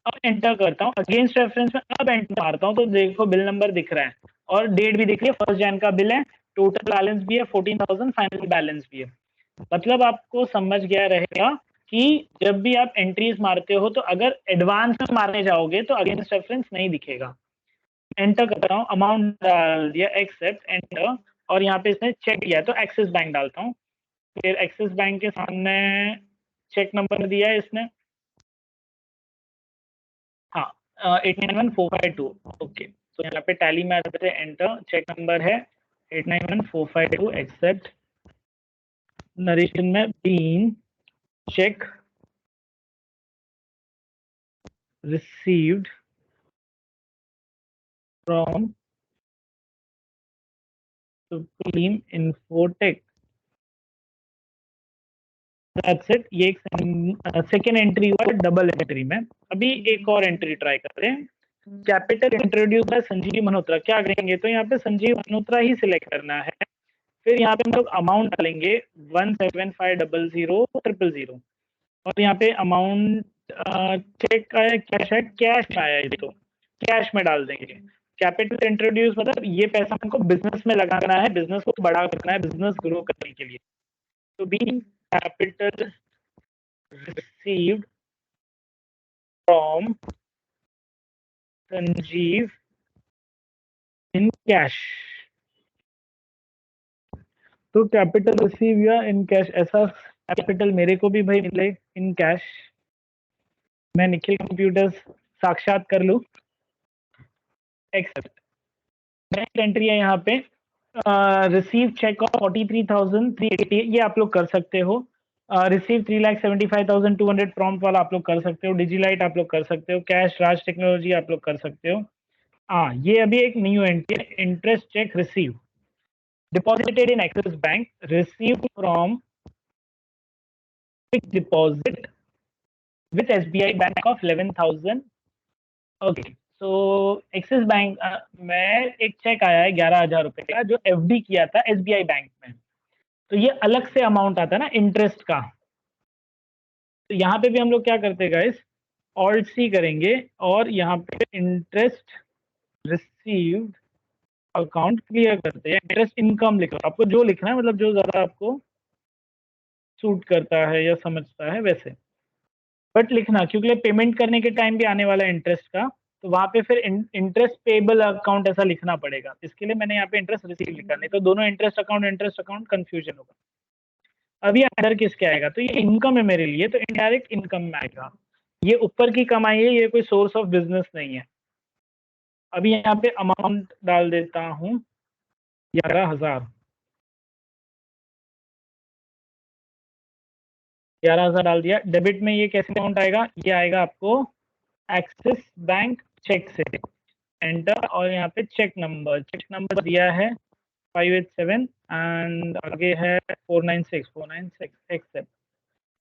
अब एंटर करता हूँ अगेंस्ट रेफरेंस में, अब एंटर मारता हूँ, तो देखो बिल नंबर दिख रहा है और डेट भी दिख रही है, 1 जैन का बिल है, टोटल बैलेंस भी है 14,000, फाइनल बैलेंस भी है। मतलब आपको समझ गया रहेगा कि जब भी आप एंट्रीज मारते हो, तो अगर एडवांस में मारने जाओगे तो अगेंस्ट रेफरेंस नहीं दिखेगा। एंटर कर रहा हूँ, अमाउंट डाल दिया, एक्सेप्ट, एंटर, और यहाँ पे इसने चेक किया तो एक्सिस बैंक डालता हूँ। फिर एक्सिस बैंक के सामने चेक नंबर दिया है इसने, हाँ, 891452। ओके, तो यहाँ पे टैली में आ जाते हैं, एंटर, चेक नंबर है 891452, एक्सेप्ट। नरेशन में being check received from supreme infotech, that's it. ये एक सेकेंड एंट्री हुआ डबल एंट्री में। अभी एक और एंट्री ट्राई करते हैं। Capital introduce by Sanjeev Malhotra, क्या करेंगे, तो यहाँ पे संजीव मल्होत्रा ही सिलेक्ट करना है। फिर यहाँ पे हम लोग अमाउंट डालेंगे 1750000, और यहाँ पे अमाउंट चेक का है, कैश है, कैश आया है, तो कैश में डाल देंगे। कैपिटल इंट्रोड्यूस मतलब ये पैसा हमको बिजनेस में लगाना है, बिजनेस को बड़ा करना है, बिजनेस ग्रो करने के लिए। तो being capital received from Sanjeev in cash. तो कैपिटल रिसीव या इन कैश, ऐसा कैपिटल मेरे को भी भाई मिले इन कैश। मैं निखिल कंप्यूटर्स साक्षात कर लूं, एक्सेप्ट। नेक्स्ट एंट्री है यहाँ पे रिसीव चेक ऑफ 43,380, ये आप लोग कर सकते हो। रिसीव 3,75,200 प्रॉम्प्ट वाला आप लोग कर सकते हो। डिजीलाइट आप लोग कर सकते हो। कैश राज टेक्नोलॉजी आप लोग कर सकते हो। हाँ, ये अभी एक न्यू एंट्री है, interest check receive deposited in axis bank, receive from fix deposit with SBI bank of 11,000। Okay, so axis bank में एक चेक आया है 11,000 रुपए का, जो FD किया था SBI बैंक में। तो ये अलग से अमाउंट आता है ना इंटरेस्ट का। तो यहाँ पे भी हम लोग क्या करते हैं गाइस, ऑल्ट सी करेंगे और यहाँ पे इंटरेस्ट रिसीव्ड अकाउंट क्लियर करते हैं। इंटरेस्ट इनकम लिखो, आपको जो लिखना है, मतलब जो ज्यादा आपको सूट करता है या समझता है वैसे बट लिखना, क्योंकि पेमेंट करने के टाइम भी आने वाला है इंटरेस्ट का। तो वहां पे फिर इंटरेस्ट पेबल अकाउंट ऐसा लिखना पड़ेगा। इसके लिए मैंने यहाँ पे इंटरेस्ट रिसीव लिखा, नहीं तो दोनों इंटरेस्ट अकाउंट कंफ्यूजन होगा। अभी अंडर किसके आएगा, तो ये इनकम है मेरे लिए, तो इनडायरेक्ट इनकम में आएगा। ये ऊपर की कमाई है, ये कोई सोर्स ऑफ बिजनेस नहीं है। अभी यहाँ पे अमाउंट डाल देता हूँ 11,000। 11,000 डाल दिया। डेबिट में ये कैसे अमाउंट आएगा, ये आएगा आपको एक्सिस बैंक चेक से, एंटर। और यहाँ पे चेक नंबर दिया है 587 एंड आगे है 496 एक्सेप्ट।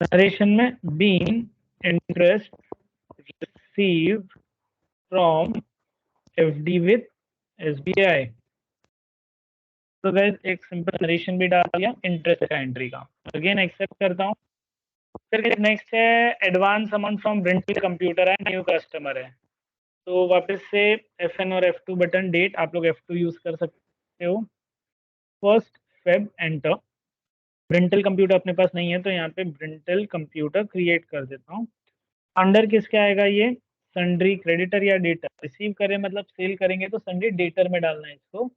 नरेशन में being interest receive from FD with SBI। तो गाइस एक सिंपल नरेशन भी डाल दिया इंटरेस्ट का एंट्री का। अगेन एक्सेप्ट करता हूँ। फिर नेक्स्ट है advance amount from rental computer है, न्यू कस्टमर है। तो वापस से FN और F2 बटन, डेट आप लोग F2 यूज कर सकते हो। 1 Feb एंटर। ब्रिंटल कंप्यूटर अपने पास नहीं है, तो यहाँ पे ब्रिंटल कंप्यूटर क्रिएट कर देता हूँ। अंडर किसके आएगा ये, सन्ड्री क्रेडिटर या डेटर। रिसीव करें मतलब सेल करेंगे तो सन्ड्री डेटर में डालना है इसको।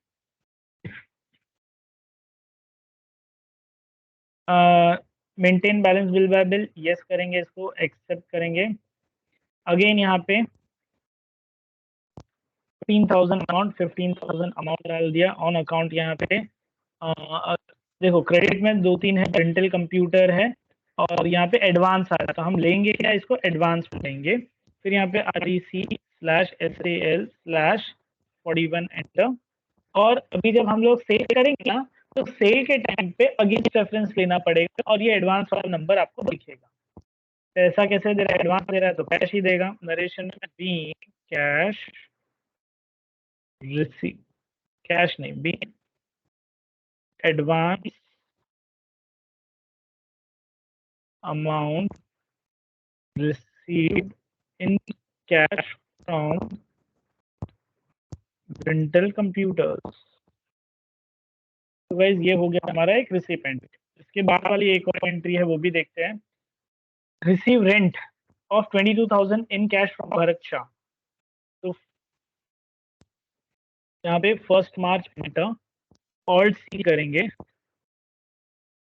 Maintain balance bill by bill, yes करेंगे इसको, एक्सेप्ट करेंगे। अगेन यहाँ पे 15,000 अमाउंट डाल दिया ऑन अकाउंट। यहाँ पे देखो क्रेडिट में 2-3 है, रेंटल कंप्यूटर है और यहाँ पे एडवांस आ रहा है, तो हम लेंगे क्या, इसको एडवांस में लेंगे। फिर यहाँ पे REC/SAL/41 एंटर। और अभी जब हम लोग सेल करेंगे ना, तो सेल के टाइम पे अगेंस्ट रेफरेंस लेना पड़ेगा और ये एडवांस वाला नंबर आपको दिखेगा। पैसा कैसे दे रहा है, एडवांस दे रहा है तो कैश ही देगा। नरेशन में बी कैश रिसीव, कैश नहीं, be advance amount received in cash from Brintal computers. तो गाइस ये हो गया हमारा एक रिसीप एंट्री। इसके बाद वाली एक और एंट्री है, वो भी देखते हैं। Receive rent of 22,000 in cash from Bharat Shah. तो यहाँ पे 1 मार्च एंटर, ऑल्ट सी करेंगे,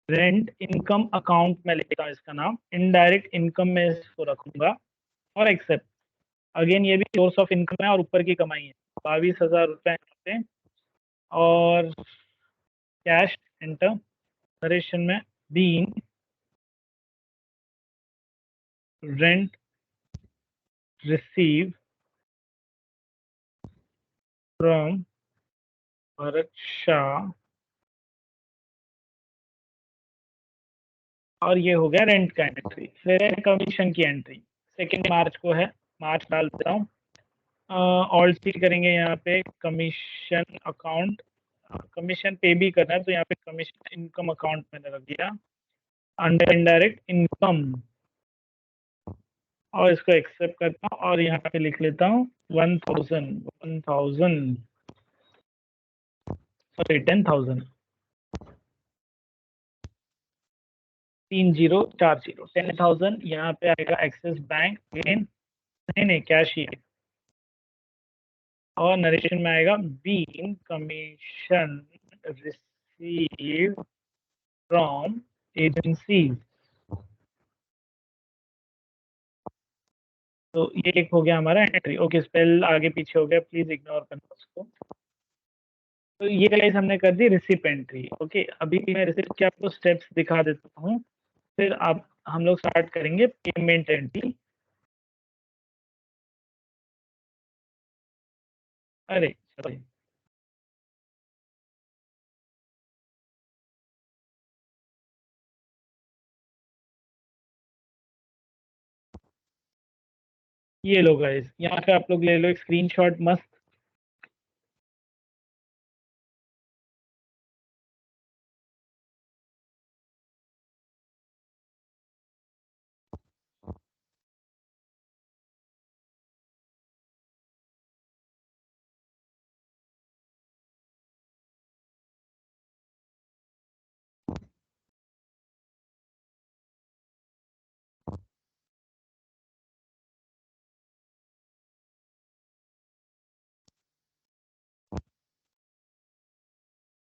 रेंट इनकम अकाउंट में लेता हूँ इसका नाम, इनडायरेक्ट इनकम में इसको रखूंगा और एक्सेप्ट। अगेन ये भी सोर्स ऑफ इनकम है और ऊपर की कमाई है 22,000 रुपए यहाँ पे। और कैश एंटर। नरेशन में being rent receive from Bharat Shah. और ये हो गया रेंट का एंट्री। फिर कमीशन की एंट्री 2 मार्च को है, मार्च डाल देता हूँ। ऑल्ट सी करेंगे यहाँ पे कमीशन अकाउंट, कमीशन पे भी करना है तो यहाँ पे कमीशन इनकम अकाउंट मैंने रख दिया। अंडर इनडायरेक्ट इनकम और इसको एक्सेप्ट करता हूँ और यहाँ पे लिख लेता हूँ 1000 सॉरी 10,000 3040 10,000 यहाँ पे आएगा एक्सिस बैंक लेन नहीं कैश ही है और नरेशन में आएगा been commission receive from agencies. तो ये एक हो गया हमारा एंट्री। ओके स्पेल आगे पीछे हो गया, प्लीज इग्नोर करना उसको। तो ये गाइस हमने कर दी रिसिप्ट एंट्री। ओके अभी मैं रिसिप्ट के आपको स्टेप्स दिखा देता हूँ, फिर आप हम लोग स्टार्ट करेंगे पेमेंट एंट्री। अरे सॉरी ये लो गाइस, यहाँ पे आप लोग ले लो एक स्क्रीनशॉट मस्त।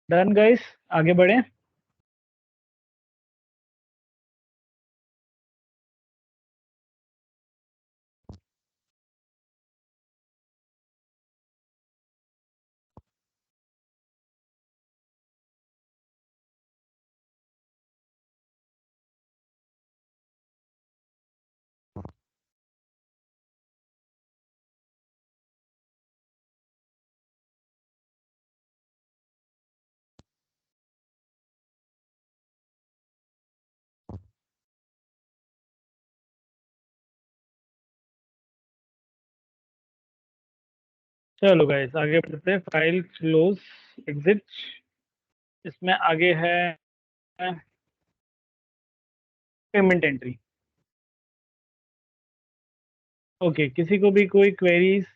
डन गाइस, आगे बढ़े। चलो गाइस आगे बढ़ते हैं। फाइल क्लोज एग्जिट, इसमें आगे है पेमेंट एंट्री। ओके किसी को भी कोई क्वेरीज?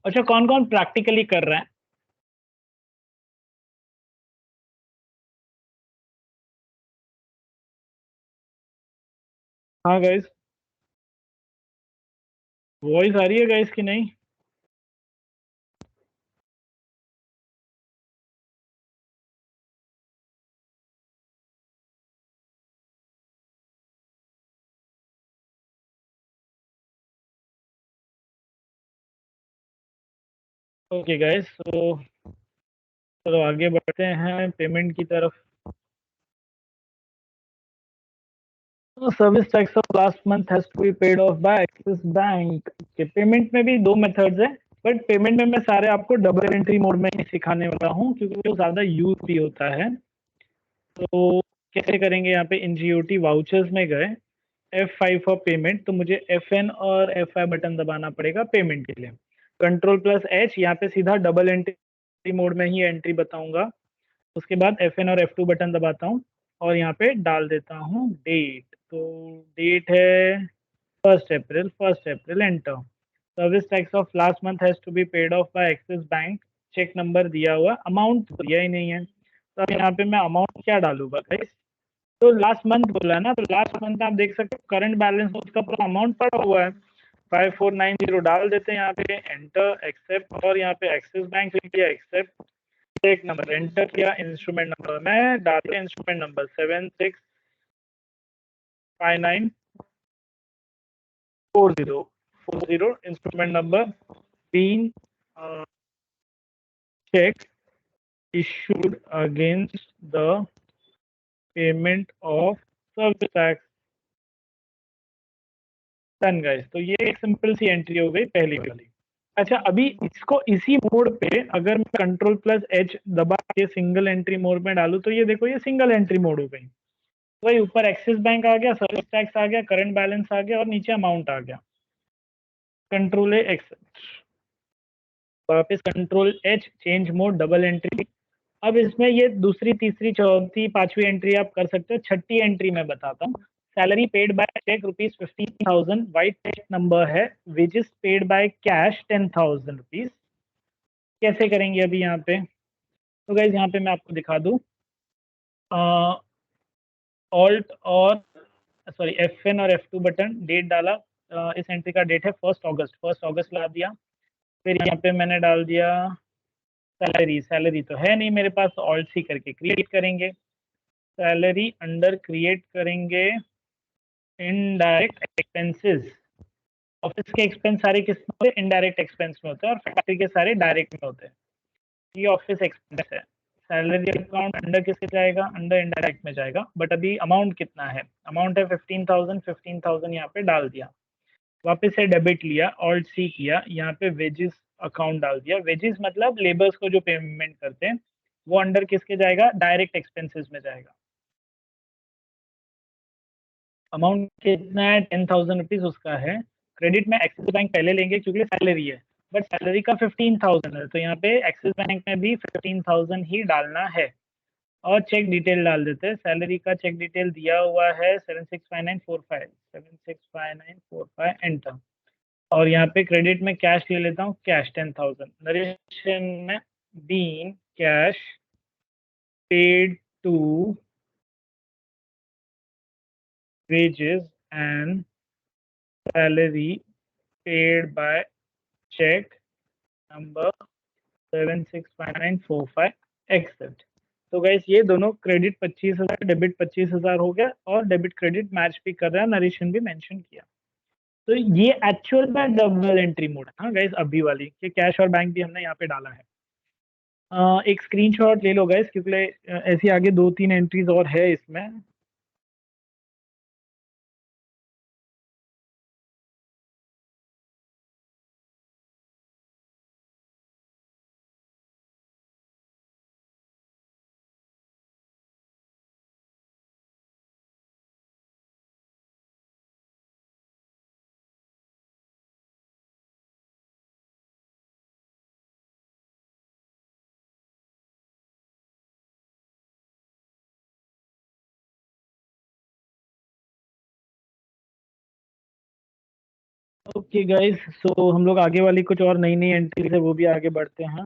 अच्छा कौन कौन प्रैक्टिकली कर रहा है? हाँ गाइस, वॉइस आ रही है गाइस कि नहीं? ओके गाइस तो चलो आगे बढ़ते हैं पेमेंट की तरफ। Service tax of last month has to be paid off by axis bank. के पेमेंट में भी दो मेथड्स है, बट पेमेंट में मैं सारे आपको डबल एंट्री मोड में ही सिखाने वाला हूँ क्योंकि वो ज़्यादा यूज भी होता है। तो कैसे करेंगे, यहाँ पे इन वाउचर्स में गए F5 फॉर पेमेंट, तो मुझे FN और F5 बटन दबाना पड़ेगा पेमेंट के लिए। Ctrl+H यहाँ पे सीधा डबल एंट्री मोड में ही एंट्री बताऊंगा। उसके बाद FN और F2 बटन दबाता हूँ और यहाँ पे डाल देता हूँ डेट। तो डेट है 1 April enter. Service tax of last month has to be paid off by axis bank. Cheque number दिया हुआ, अमाउंट तो दिया ही नहीं है, तो अब यहाँ पे मैं अमाउंट क्या डालूंगा गाइस? तो लास्ट मंथ बोला है ना, तो लास्ट मंथ आप देख सकते हो करंट बैलेंस उसका पूरा अमाउंट पड़ा हुआ है 5490 डाल देते हैं यहाँ पे, एंटर एक्सेप्ट और यहाँ पे एक्सिस बैंक लिख दिया एक्सेप्ट। एक नंबर एंटर किया, इंस्ट्रूमेंट नंबर मैं डाल दिया, instrument number 765940 instrument number being check issued against the payment of service tax। Done guys, तो ये एक सिंपल सी एंट्री हो गई पहली वाली। अच्छा अभी इसको इसी मोड पे अगर मैं Ctrl+H दबा के सिंगल एंट्री मोड में डालूं तो ये देखो ये सिंगल एंट्री मोड हो गई। वही ऊपर एक्सिस बैंक आ गया, सर्विस टैक्स आ गया, करंट बैलेंस आ गया और नीचे अमाउंट आ गया। Ctrl+A एक्सेप्ट, वापस Ctrl+H change mode double entry. अब इसमें ये दूसरी तीसरी चौथी पांचवी एंट्री आप कर सकते हो, छठी एंट्री मैं बताता हूँ। Salary paid by cheque ₹15,000, white cheque number है, wages paid by cash 10,000 rupees. कैसे करेंगे अभी यहाँ पे? तो गाइज यहाँ पे मैं आपको दिखा दूँ, ऑल्ट और सॉरी F1 और F2 बटन, डेट डाला, इस एंट्री का डेट है 1 अगस्त ला दिया। फिर यहाँ पे मैंने डाल दिया सैलरी तो है नहीं मेरे पास, ऑल्ट सी करके क्रिएट करेंगे, सैलरी अंडर क्रिएट करेंगे इनडायरेक्ट एक्सपेंसेस। ऑफिस के एक्सपेंस सारे किस में होते हैं? इनडायरेक्ट एक्सपेंस में होते हैं, और फैक्ट्री के सारे डायरेक्ट में होते हैं। ये ऑफिस एक्सपेंस है। सैलरी अकाउंट अंडर किसके जाएगा? अंडर इनडायरेक्ट में जाएगा। बट अभी अमाउंट कितना है? अमाउंट है 15,000 यहाँ पे डाल दिया, वापस से डेबिट लिया, ऑल्ट सी किया, यहाँ पे वेजेस अकाउंट डाल दिया। वेजेस मतलब लेबर्स को जो पेमेंट करते हैं, वो अंडर किसके जाएगा? डायरेक्ट एक्सपेंसेस में जाएगा। अमाउंट कितना है? 10,000 रुपीज उसका है। क्रेडिट में एक्सिस बैंक पहले लेंगे क्योंकि सैलरी है, बट सैलरी का 15,000 है, तो यहाँ पे एक्सिस बैंक में भी 15,000 ही डालना है। और चेक डिटेल डाल देते हैं। सैलरी का चेक डिटेल दिया हुआ है 765945 एंटर। और यहाँ पे क्रेडिट में कैश ले लेता हूँ, कैश 10,000। नरेशन में being cash paid to wages and salary paid by check number 765945 accept. तो गाइस ये दोनों क्रेडिट 25,000 डेबिट 25,000 हो गया, और डेबिट क्रेडिट मैच भी कर रहा है, नरेशन भी मेंशन किया। तो ये एक्चुअल में डबल एंट्री मोड है। हाँ गाइस, अभी वाली कि कैश और बैंक भी हमने यहाँ पे डाला है। एक स्क्रीनशॉट ले लो गाइस, क्योंकि ऐसी आगे 2-3 एंट्रीज और है इसमें। ओके गाइस, सो हम लोग आगे वाली कुछ और नई नई एंट्रीज है वो भी आगे बढ़ते हैं।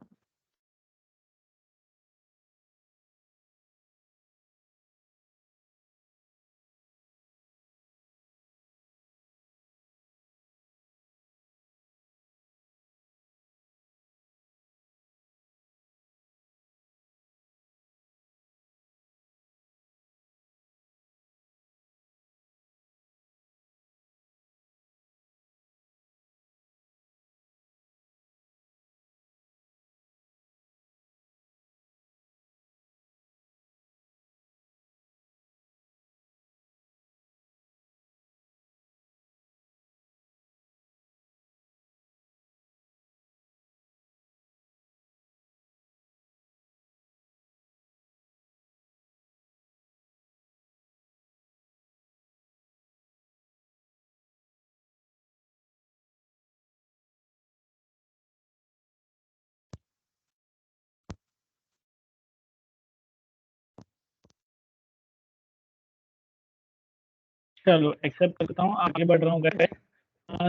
चलो एक्सेप्ट करता हूँ, आगे बढ़ रहा हूँ गाइस।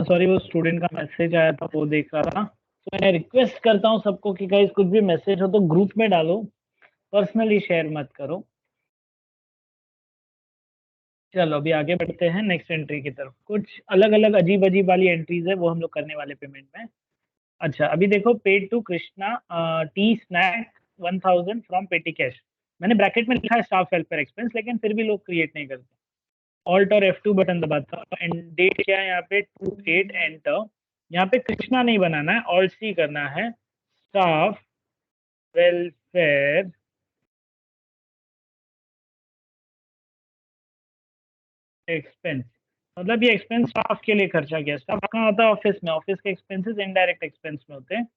सॉरी, वो स्टूडेंट का मैसेज आया था, वो देख रहा था। तो मैं रिक्वेस्ट करता हूँ सबको कि गाइस कुछ भी मैसेज हो तो ग्रुप में डालो, पर्सनली शेयर मत करो। चलो अभी आगे बढ़ते हैं नेक्स्ट एंट्री की तरफ। कुछ अलग अलग अजीब अजीब वाली एंट्रीज है, वो हम लोग करने वाले पेमेंट में। अच्छा अभी देखो, paid to Krishna tea snack 1,000 from petty cash. मैंने ब्रैकेट में लिखा है स्टाफ वेलफेयर एक्सपेंस, लेकिन फिर भी लोग क्रिएट नहीं करते। ऑल्ट और F2 बटन दबाता हूँ, एंड डेट क्या है यहाँ पे? 28 एंटर। यहाँ पे कृष्णा नहीं बनाना है, ऑल्ट सी करना है, स्टाफ वेलफेयर एक्सपेंस। मतलब ये एक्सपेंस स्टाफ के लिए खर्चा गया। स्टाफ कहाँ होता है? ऑफिस में। ऑफिस के एक्सपेंसेस इनडायरेक्ट एक्सपेंस में होते हैं।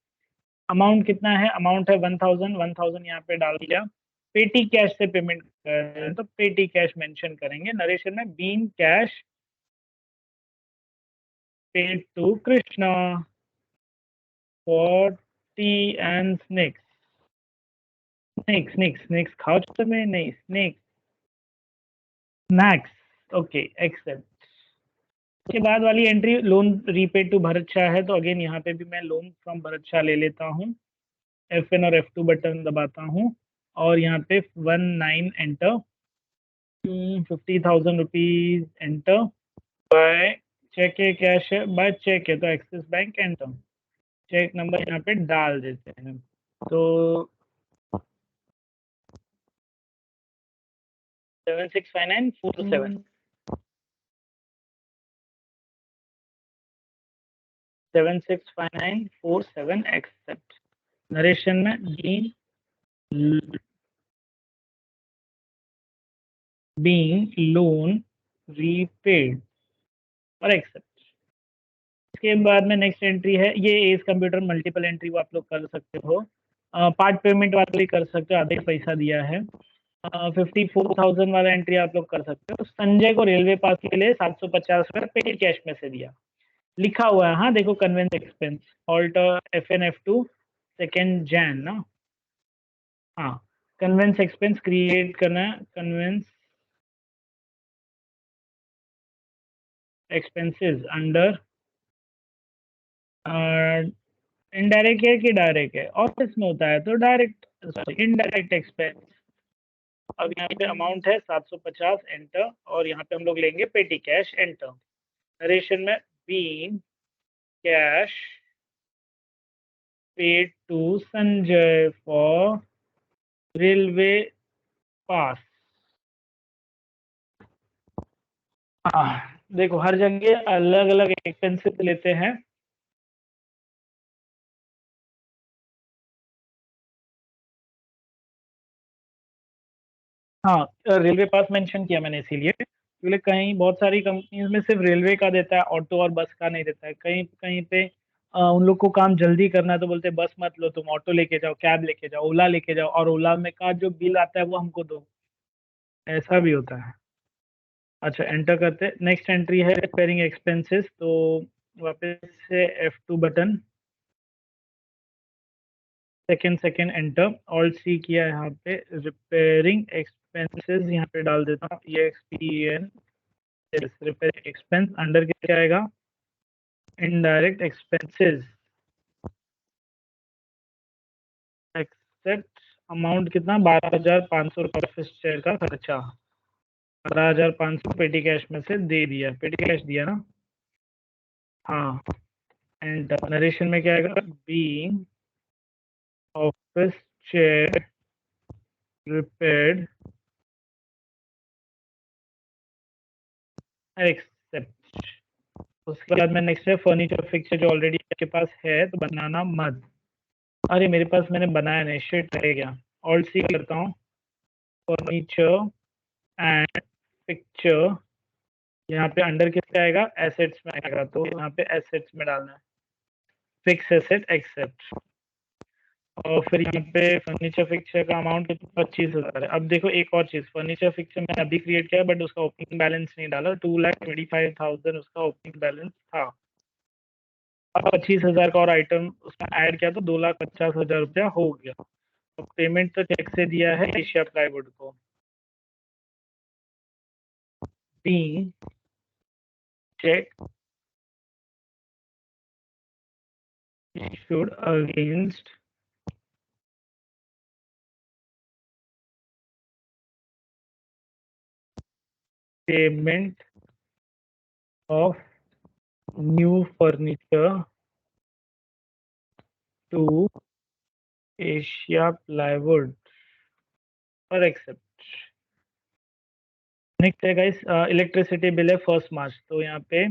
अमाउंट कितना है? अमाउंट है 1,000 यहाँ पे डाल दिया। पेटी कैश से पेमेंट कर रहे हैं तो पेटी कैश मेंशन करेंगे। नरेशन में being cash paid to Krishna for tea and snacks. Snacks खाओ तो में नहीं, स्नैक्स ओके एक्सेप्ट। उसके बाद वाली entry loan repaid to Bharat Shah है, तो अगेन यहाँ पे भी मैं लोन फ्रॉम भरत शाह ले लेता हूँ। F1 और F2 बटन दबाता हूँ और यहाँ पे 19 enter, 50,000 rupees enter, by check है कैश है, बाय चेक है तो axis bank enter, check number यहाँ पे डाल देते हैं। तो 765947 765947 एक्सेप्ट। नरेशन में being loan repaid और एक्सेप्ट। इसके बाद में नेक्स्ट एंट्री है, ये एज कंप्यूटर मल्टीपल एंट्री वो आप लोग कर सकते हो, पार्ट पेमेंट वाला भी कर सकते हो, आधे पैसा दिया है। 54,000 वाला एंट्री आप लोग कर सकते हो। संजय को रेलवे पास के लिए 750 रुपये पेड कैश में से दिया, लिखा हुआ है, हाँ देखो conveyance expense alter FN F2 2 जैन ना, हाँ कन्वेंस एक्सपेंस क्रिएट करना है, कन्वेंस एक्सपेंसेस अंडर इनडायरेक्ट है कि डायरेक्ट है, ऑफिस में होता है तो डायरेक्ट, सॉरी इनडायरेक्ट एक्सपेंस। अब यहाँ पे अमाउंट है 750 एंटर, और यहाँ पे हम लोग लेंगे पेटी कैश एंटर। नरेशन में being cash paid to Sanjay for railway pass. देखो हर जगह अलग अलग एक्सपेंसेस लेते हैं। हाँ रेलवे पास मेंशन किया मैंने इसीलिए, क्योंकि कहीं बहुत सारी कंपनीज में सिर्फ रेलवे का देता है, ऑटो और बस का नहीं देता है। कहीं कहीं पे उन लोग को काम जल्दी करना है तो बोलते हैं बस मत लो, तुम ऑटो लेके जाओ, कैब लेके जाओ, ओला लेके जाओ, और ओला में का जो बिल आता है वो हमको दो, ऐसा भी होता है। अच्छा एंटर करते, नेक्स्ट एंट्री है रिपेयरिंग एक्सपेंसेस, तो वापस से F2 button, second enter, alt C किया यहाँ पे, रिपेयरिंग एक्सपेंसेस यहाँ पे डाल देता हूँ, EXPEN रिपेयरिंग एक्सपेंस अंडर क्या आएगा, इनडायरेक्ट एक्सपेंसेस, एक्सेप्ट अमाउंट कितना, 12,500 रुपये ऑफिस शेयर का खर्चा, 12,500 पेटी कैश में से दे दिया, पेटी कैश दिया ना, हाँ एंड नरेशन में क्या आएगा, being office share repaired accept. उसके बाद में नेक्स्ट है फर्नीचर फिक्सचर, जो ऑलरेडी आपके पास है तो बनाना मत, अरे मेरे पास मैंने बनाया नहीं, शिट रह गया, ऑल्ट सी करता हूँ, फर्नीचर एंड पिक्चर, यहाँ पे अंडर किसका आएगा, एसेट्स में आएगा, तो यहाँ पे एसेट्स में डालना है, फिक्स एसेट एक्सेप्ट। और फिर यहाँ पे फर्नीचर फिक्सचर का अमाउंट कितना, 25,000 है। अब देखो एक और चीज, फर्नीचर फिक्सचर मैंने अभी क्रिएट किया बट उसका ओपनिंग बैलेंस नहीं डाला, 2,25,000 उसका ओपनिंग बैलेंस था। अब 25,000 का और आइटम उसमें ऐड किया तो 2,50,000 रुपया हो गया। तो पेमेंट तो चेक से दिया है एशिया प्लाईवुड को, being check issued against payment of new furniture to Asia Plywood और एक्सेप्ट। नेक्स्ट है गाइस इलेक्ट्रिसिटी बिल है 1 मार्च, तो यहाँ पे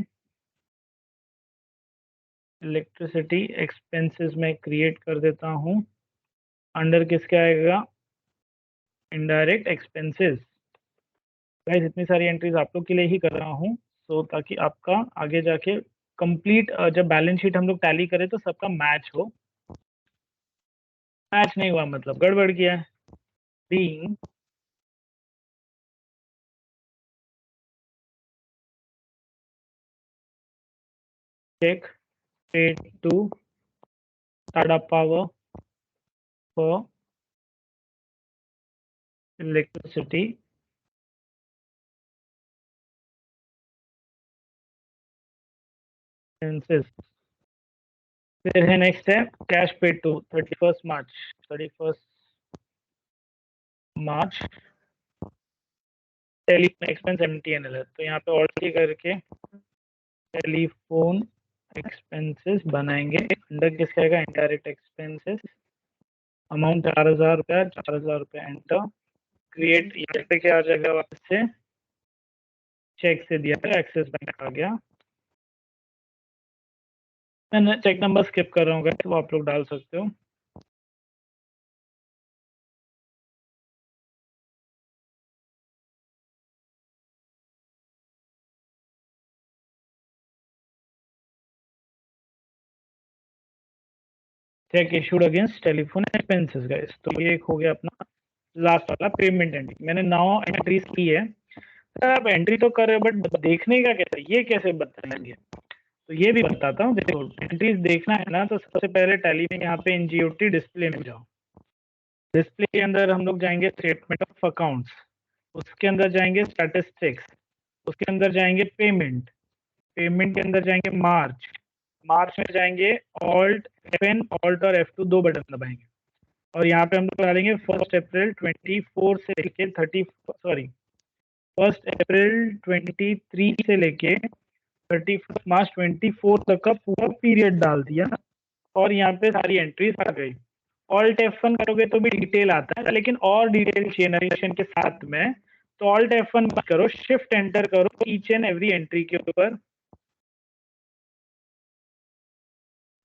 इलेक्ट्रिसिटी एक्सपेंसेस में क्रिएट कर देता हूँ, अंडर किसके आएगा, इनडायरेक्ट एक्सपेंसेस। गाइस इतनी सारी एंट्रीज आप लोग के लिए ही कर रहा हूँ, तो ताकि आपका आगे जाके कंप्लीट जब बैलेंस शीट हम लोग टैली करें तो सबका मैच हो, मैच नहीं हुआ मतलब गड़बड़ किया है। Being check paid to Tata Power for electricity expenses. फिर है नेक्स्ट है cash paid to 31 March telephone expense MTNL है, तो यहाँ पे ऑलरेडी करके टेलीफोन एक्सपेंसेस बनाएंगे। अंडर किसका आएगा? Indirect expenses. अमाउंट 4,000 रुपया, 4,000 रुपया एंटर। क्रिएट, यहाँ पे क्या आ जाएगा? वापस से चेक से दिया है, एक्सिस बैंक आ गया। मैं चेक नंबर स्किप कर रहा हूँ, तो आप लोग डाल सकते हो। Check issued against telephone expenses guys. तो ये एक हो गया अपना लास्ट वाला पेमेंट एंट्री। मैंने 9 एंट्रीज की है। सर आप एंट्री तो कर रहे हो बट देखने का कैसे, ये कैसे बताएंगे? तो ये भी बताता हूँ। देखो एंट्रीज देखना है ना, तो सबसे पहले टैली में यहाँ पे NGOT डिस्प्ले में जाओ। डिस्प्ले के अंदर हम लोग जाएंगे स्टेटमेंट ऑफ अकाउंट्स, उसके अंदर जाएंगे स्टैटिस्टिक्स, उसके अंदर जाएंगे पेमेंट, पेमेंट के अंदर जाएंगे मार्च, मार्च में जाएंगे ऑल्ट F1 ऑल्ट और F2 दो बटन दबाएंगे और यहाँ पे हम लोग डालेंगे 1 अप्रैल 24 से लेके 1 अप्रैल 23 से लेके 31 मार्च 24 तक का पूरा पीरियड डाल दिया और यहाँ पे सारी एंट्रीज आ गई। ऑल्ट F1 करोगे तो भी डिटेल आता है, लेकिन और डिटेल चाहिए नरेशन के साथ में, तो ऑल्ट F1 मत करो, शिफ्ट एंटर करो ईच एंड एवरी एंट्री के ऊपर।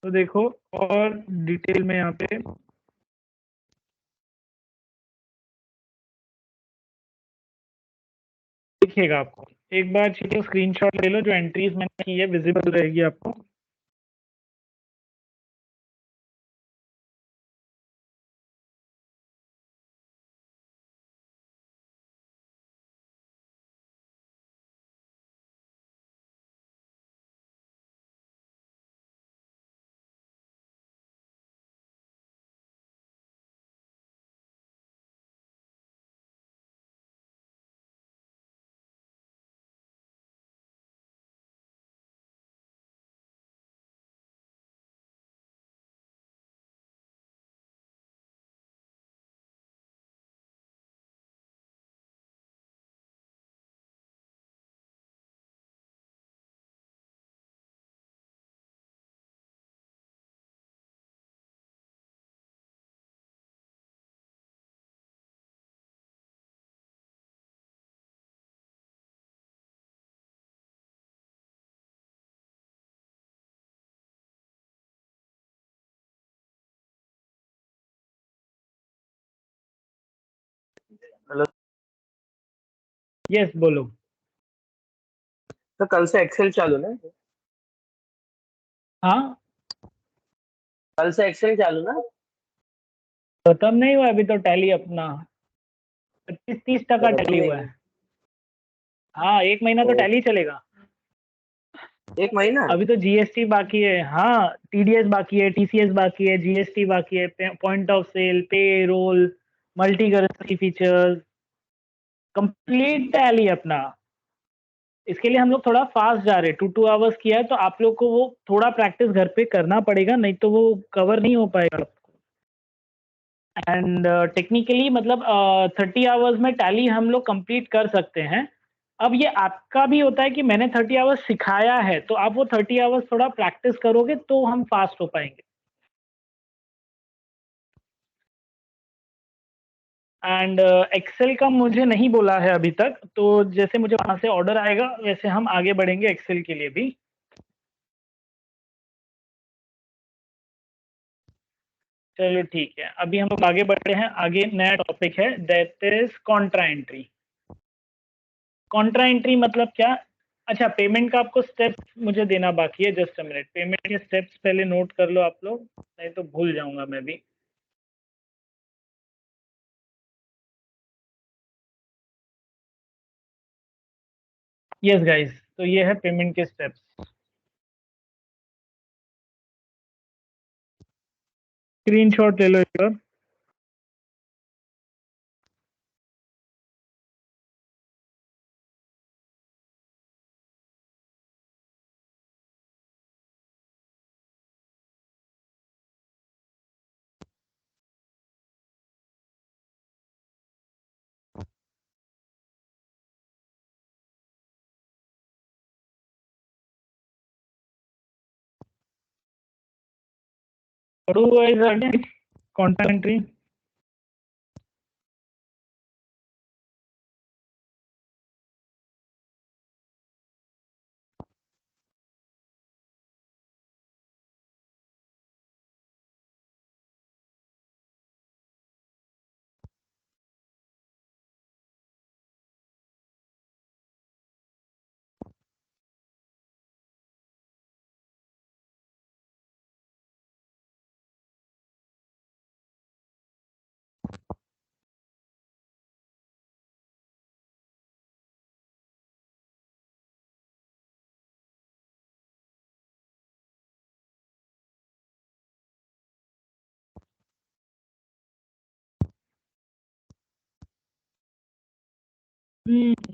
तो देखो और डिटेल में यहाँ पे दिखेगा आपको। एक बार चलिए स्क्रीनशॉट ले लो, जो एंट्रीज मैंने की है विजिबल रहेगी आपको। हेलो। यस बोलो। तो कल से एक्सेल चालू ना? हाँ कल से एक्सेल चालू ना? खत्म नहीं हुआ अभी तो टैली अपना 25-30% खत्म टैली हुआ नहीं। है। हाँ 1 महीना तो तो टैली चलेगा। 1 महीना। अभी तो GST बाकी है, हाँ TDS बाकी है, TCS बाकी है, GST बाकी है, point of sale, payroll, multi currency features, complete Tally अपना। इसके लिए हम लोग थोड़ा फास्ट जा रहे हैं, 2 आवर्स किया है, तो आप लोग को वो थोड़ा प्रैक्टिस घर पे करना पड़ेगा, नहीं तो वो कवर नहीं हो पाएगा। एंड टेक्निकली मतलब 30 आवर्स में टैली हम लोग कंप्लीट कर सकते हैं। अब ये आपका भी होता है कि मैंने 30 आवर्स सिखाया है, तो आप वो 30 आवर्स थोड़ा प्रैक्टिस करोगे तो हम फास्ट हो पाएंगे। एंड एक्सेल का मुझे नहीं बोला है अभी तक, तो जैसे मुझे वहां से ऑर्डर आएगा वैसे हम आगे बढ़ेंगे एक्सेल के लिए भी। चलो ठीक है, अभी हम लोग आगे बढ़ रहे हैं। आगे नया टॉपिक है, that is Contra entry. Contra entry मतलब क्या? अच्छा पेमेंट का आपको स्टेप्स मुझे देना बाकी है, जस्ट अ मिनट। पेमेंट के स्टेप्स पहले नोट कर लो आप लोग, नहीं तो भूल जाऊंगा मैं भी। यस गाइस, तो ये है पेमेंट के स्टेप्स। स्क्रीनशॉट ले लो एक बार। What do guys again? Contact entry.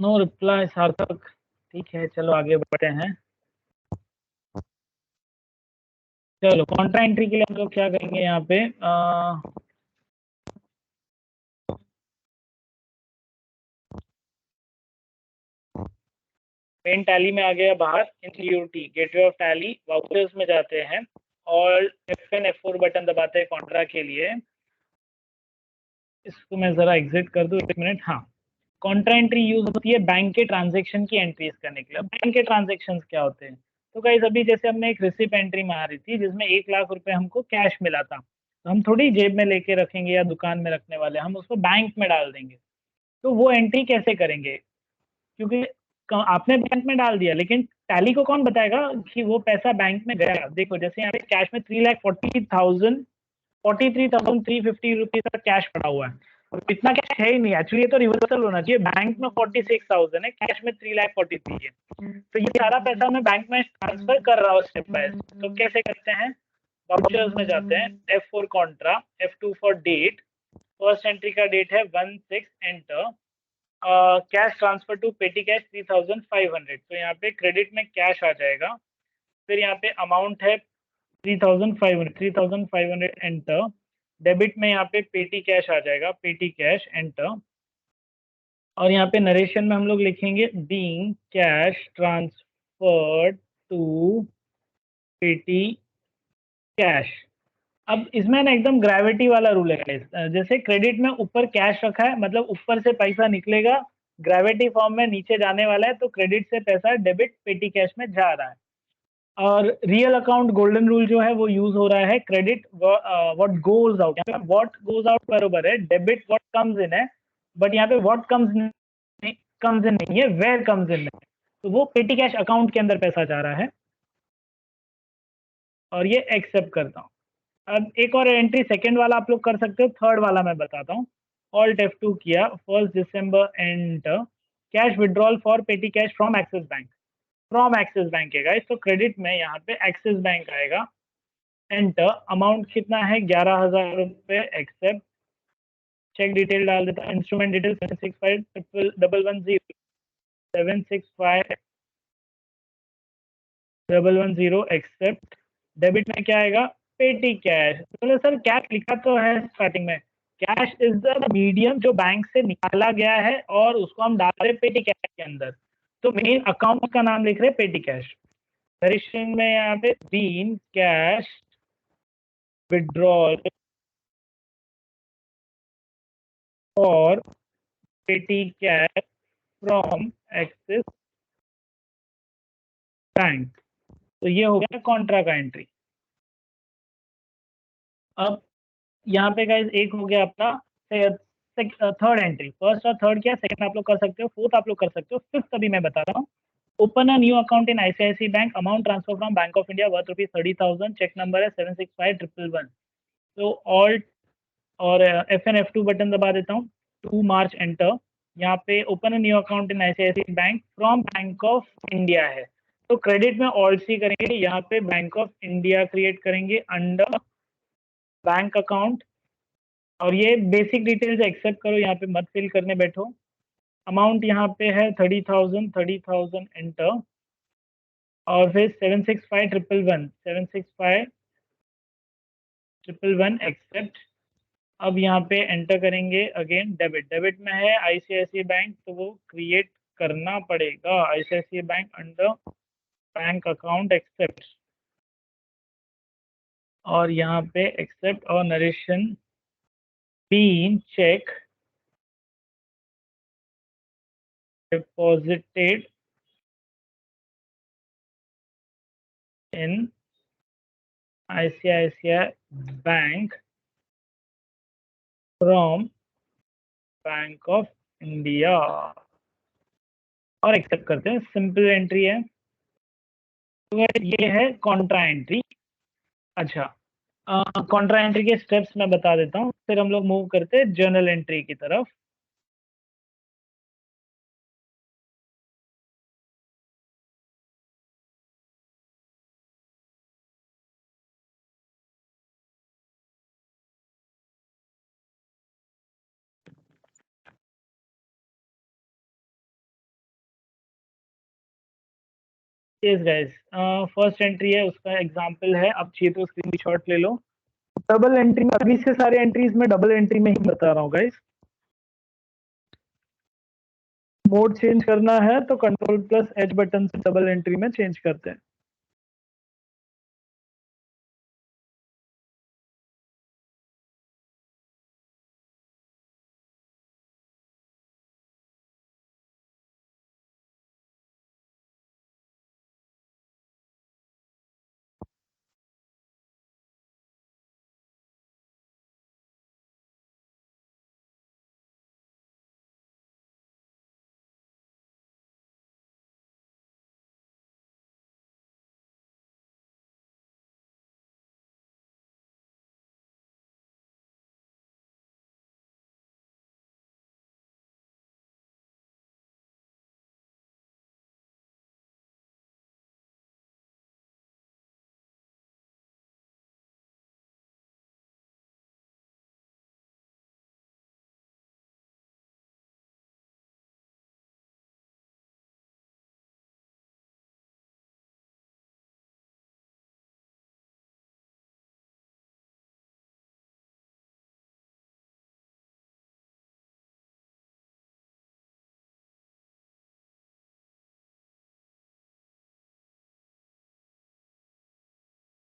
No reply Sarthak. ठीक है, चलो आगे बढ़ते हैं। चलो कॉन्ट्रा एंट्री के लिए हम लोग क्या करेंगे यहाँ पे मेन टैली में आ गया बाहर, इंक्लूटी गेटवे ऑफ टैली, वाउचर्स में जाते हैं और F1 F4 बटन दबाते हैं कॉन्ट्रा के लिए। इसको मैं जरा एग्जिट कर दूं, 1 मिनट। हाँ, कॉन्ट्रा एंट्री यूज होती है बैंक के ट्रांजेक्शन की एंट्रीज करने के लिए। बैंक के ट्रांजेक्शन क्या होते हैं? तो गाइस अभी जैसे हमने एक रिसिप्ट एंट्री मारी थी जिसमें 1 लाख रुपए हमको कैश मिला था, तो हम थोड़ी जेब में लेके रखेंगे या दुकान में रखने वाले, हम उसको बैंक में डाल देंगे। तो वो एंट्री कैसे करेंगे? क्योंकि आपने बैंक में डाल दिया, लेकिन टैली को कौन बताएगा कि वो पैसा बैंक में गया? देखो जैसे यहाँ पे कैश में 3,43,350 रुपीज का कैश पड़ा हुआ है, और इतना कैश है ही नहीं एक्चुअली, ये तो रिवर्सल होना चाहिए। बैंक में 46,000 है, कैश में 3,43,000 है, तो ये सारा पैसा मैं बैंक में ट्रांसफर कर रहा हूँ स्टेप बाय स्टेप। तो कैसे करते हैं? वाउचर्स में जाते हैं, F4 contra, F2 for date, first entry का डेट है 1/6, enter, cash transfer to petty cash 3,500। तो यहाँ पे क्रेडिट में कैश आ जाएगा, फिर यहाँ पे अमाउंट है 3,500 एंटर, डेबिट में यहाँ पे पेटी कैश आ जाएगा, पेटी कैश एंटर, और यहाँ पे नरेशन में हम लोग लिखेंगे being cash transferred to petty cash. अब इसमें ना एकदम ग्रेविटी वाला रूल है, जैसे क्रेडिट में ऊपर कैश रखा है मतलब ऊपर से पैसा निकलेगा, ग्रेविटी फॉर्म में नीचे जाने वाला है, तो क्रेडिट से पैसा डेबिट पेटी कैश में जा रहा है। और रियल अकाउंट गोल्डन रूल जो है वो यूज हो रहा है, क्रेडिट व्हाट गोज आउट, यहाँ पे व्हाट गोज आउट बरोबर है डेबिट व्हाट कम्स इन है, बट यहाँ पे व्हाट कम्स इन नहीं है, वेयर कम्स इन है, तो वो पेटी कैश अकाउंट के अंदर पैसा जा रहा है, और ये एक्सेप्ट करता हूँ। अब एक और एंट्री सेकंड वाला आप लोग कर सकते हो, थर्ड वाला मैं बताता हूँ। ऑल्ट F2 किया, 1 December enter, cash withdrawal for petty cash from Axis bank, from Axis bank है गाइस, तो क्रेडिट में यहाँ पे एक्सिस बैंक आएगा, एंटर, अमाउंट कितना है 11,000 रुपये, एक्सेप्ट, चेक डिटेल डाल देता हूँ, इंस्ट्रूमेंट डिटेल 7651110, एक्सेप्ट, डेबिट में क्या आएगा? पेटी कैश। बोले सर कैश लिखा तो है स्टार्टिंग में, कैश इज द मीडियम जो बैंक से निकाला गया है और उसको हम डाल रहे पेटी कैश के अंदर, तो मेन अकाउंट का नाम लिख रहे पेटी कैश। नरेशन में यहाँ पे been cash withdrawal for petty cash from Axis bank, तो ये हो गया कॉन्ट्रा का एंट्री। अब यहाँ पे गाइस एक हो गया अपना थर्ड एंट्री, फर्स्ट और थर्ड क्या, सेकंड आप लोग कर सकते हो, फोर्थ आप लोग कर सकते हो, फिफ्थ अभी मैं बता रहा हूँ। Open a new account in ICICI bank, amount transfer from bank of India worth ₹30,000, cheque number है 76511। तो ऑल्ट और F1 F2 बटन दबा देता हूँ, 2 मार्च एंटर, यहाँ पे open a new account in ICICI bank from bank of India है, तो क्रेडिट में ऑल्ट सी करेंगे, यहाँ पे बैंक ऑफ इंडिया क्रिएट करेंगे अंडर बैंक अकाउंट, और ये बेसिक डिटेल्स एक्सेप्ट करो, यहाँ पे मत फिल करने बैठो। अमाउंट यहाँ पे है 30,000 एंटर, और फिर 76511 एक्सेप्ट। अब यहाँ पे एंटर करेंगे अगेन, डेबिट, डेबिट में है ICICI बैंक, तो वो क्रिएट करना पड़ेगा, ICICI bank under bank account accept. और यहाँ पे एक्सेप्ट और narration been cheque deposited in ICICI bank from bank of India और एक्सेप्ट करते हैं। सिंपल एंट्री है। तो ये है कॉन्ट्रा एंट्री। अच्छा, कॉन्ट्रा एंट्री के स्टेप्स मैं बता देता हूँ, फिर हम लोग मूव करते हैं जर्नल एंट्री की तरफ। यस गाइस, फर्स्ट एंट्री है, उसका एग्जांपल है, आप चाहिए तो स्क्रीनशॉट ले लो। डबल एंट्री में अभी से सारे एंट्रीज में डबल एंट्री में ही बता रहा हूँ गाइस। मोड चेंज करना है तो Ctrl+H बटन से डबल एंट्री में चेंज करते हैं।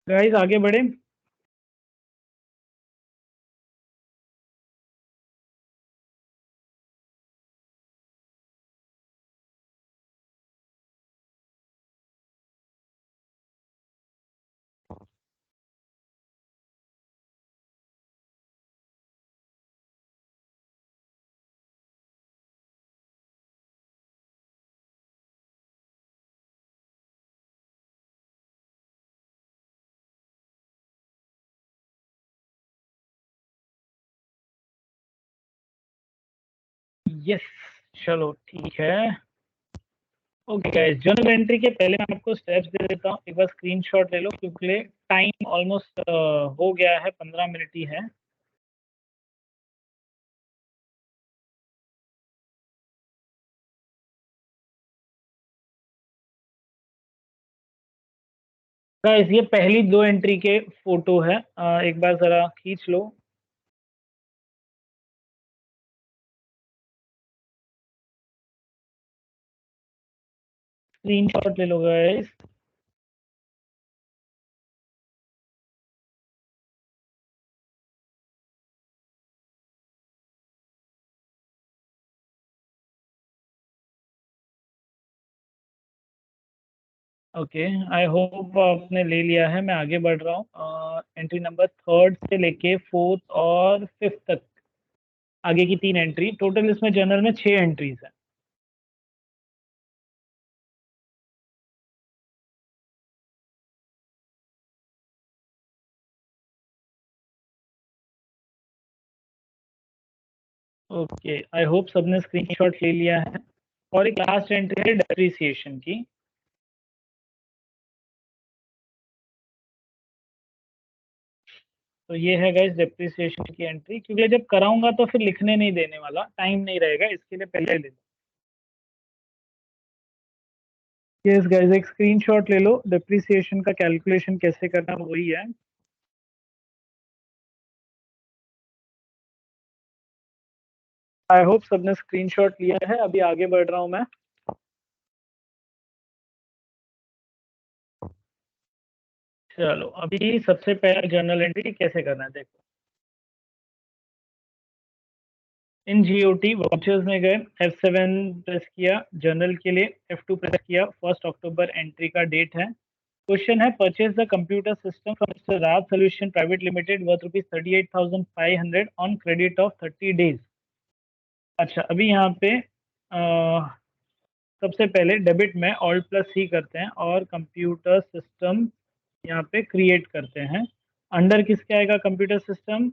गाइस आगे बढ़े। यस, चलो ठीक है। ओके गाइस, जर्नल एंट्री के पहले मैं आपको स्टेप्स दे देता हूँ, एक बार स्क्रीनशॉट ले लो क्योंकि टाइम ऑलमोस्ट हो गया है, 15 मिनट ही है। गाइस ये पहली दो एंट्री के फोटो है, एक बार जरा खींच लो। स्क्रीनशॉट ले लो गाइस। ओके, आई होप आपने ले लिया है। मैं आगे बढ़ रहा हूँ, एंट्री नंबर थर्ड से लेके फोर्थ और फिफ्थ तक आगे की 3 एंट्री, टोटल इसमें जर्नल में 6 एंट्रीज है। ओके, आई होप सबने स्क्रीनशॉट ले लिया है। और एक लास्ट एंट्री है डेप्रिसिएशन की। तो ये है गाइस डेप्रिसिएशन की एंट्री, क्योंकि जब कराऊंगा तो फिर लिखने नहीं देने वाला, टाइम नहीं रहेगा, इसके लिए पहले ले लो। यस गाइस, एक स्क्रीनशॉट ले लो, डेप्रिसिएशन का कैलकुलेशन कैसे करना वही है। आई होप सबने स्क्रीनशॉट लिया है। अभी आगे बढ़ रहा हूँ मैं। चलो अभी सबसे पहला जर्नल एंट्री कैसे करना है देखो। इन जीओटी वाउचर्स में गए, F7 प्रेस किया जर्नल के लिए, F2 प्रेस किया, 1 अक्टूबर एंट्री का डेट है। क्वेश्चन है purchase the computer system from mister Raj solution private limited worth ₹38,500 on credit of 30 days. अच्छा अभी यहाँ पे सबसे पहले डेबिट में Alt+C करते हैं और कंप्यूटर सिस्टम यहाँ पे क्रिएट करते हैं। अंडर किसके आएगा computer system?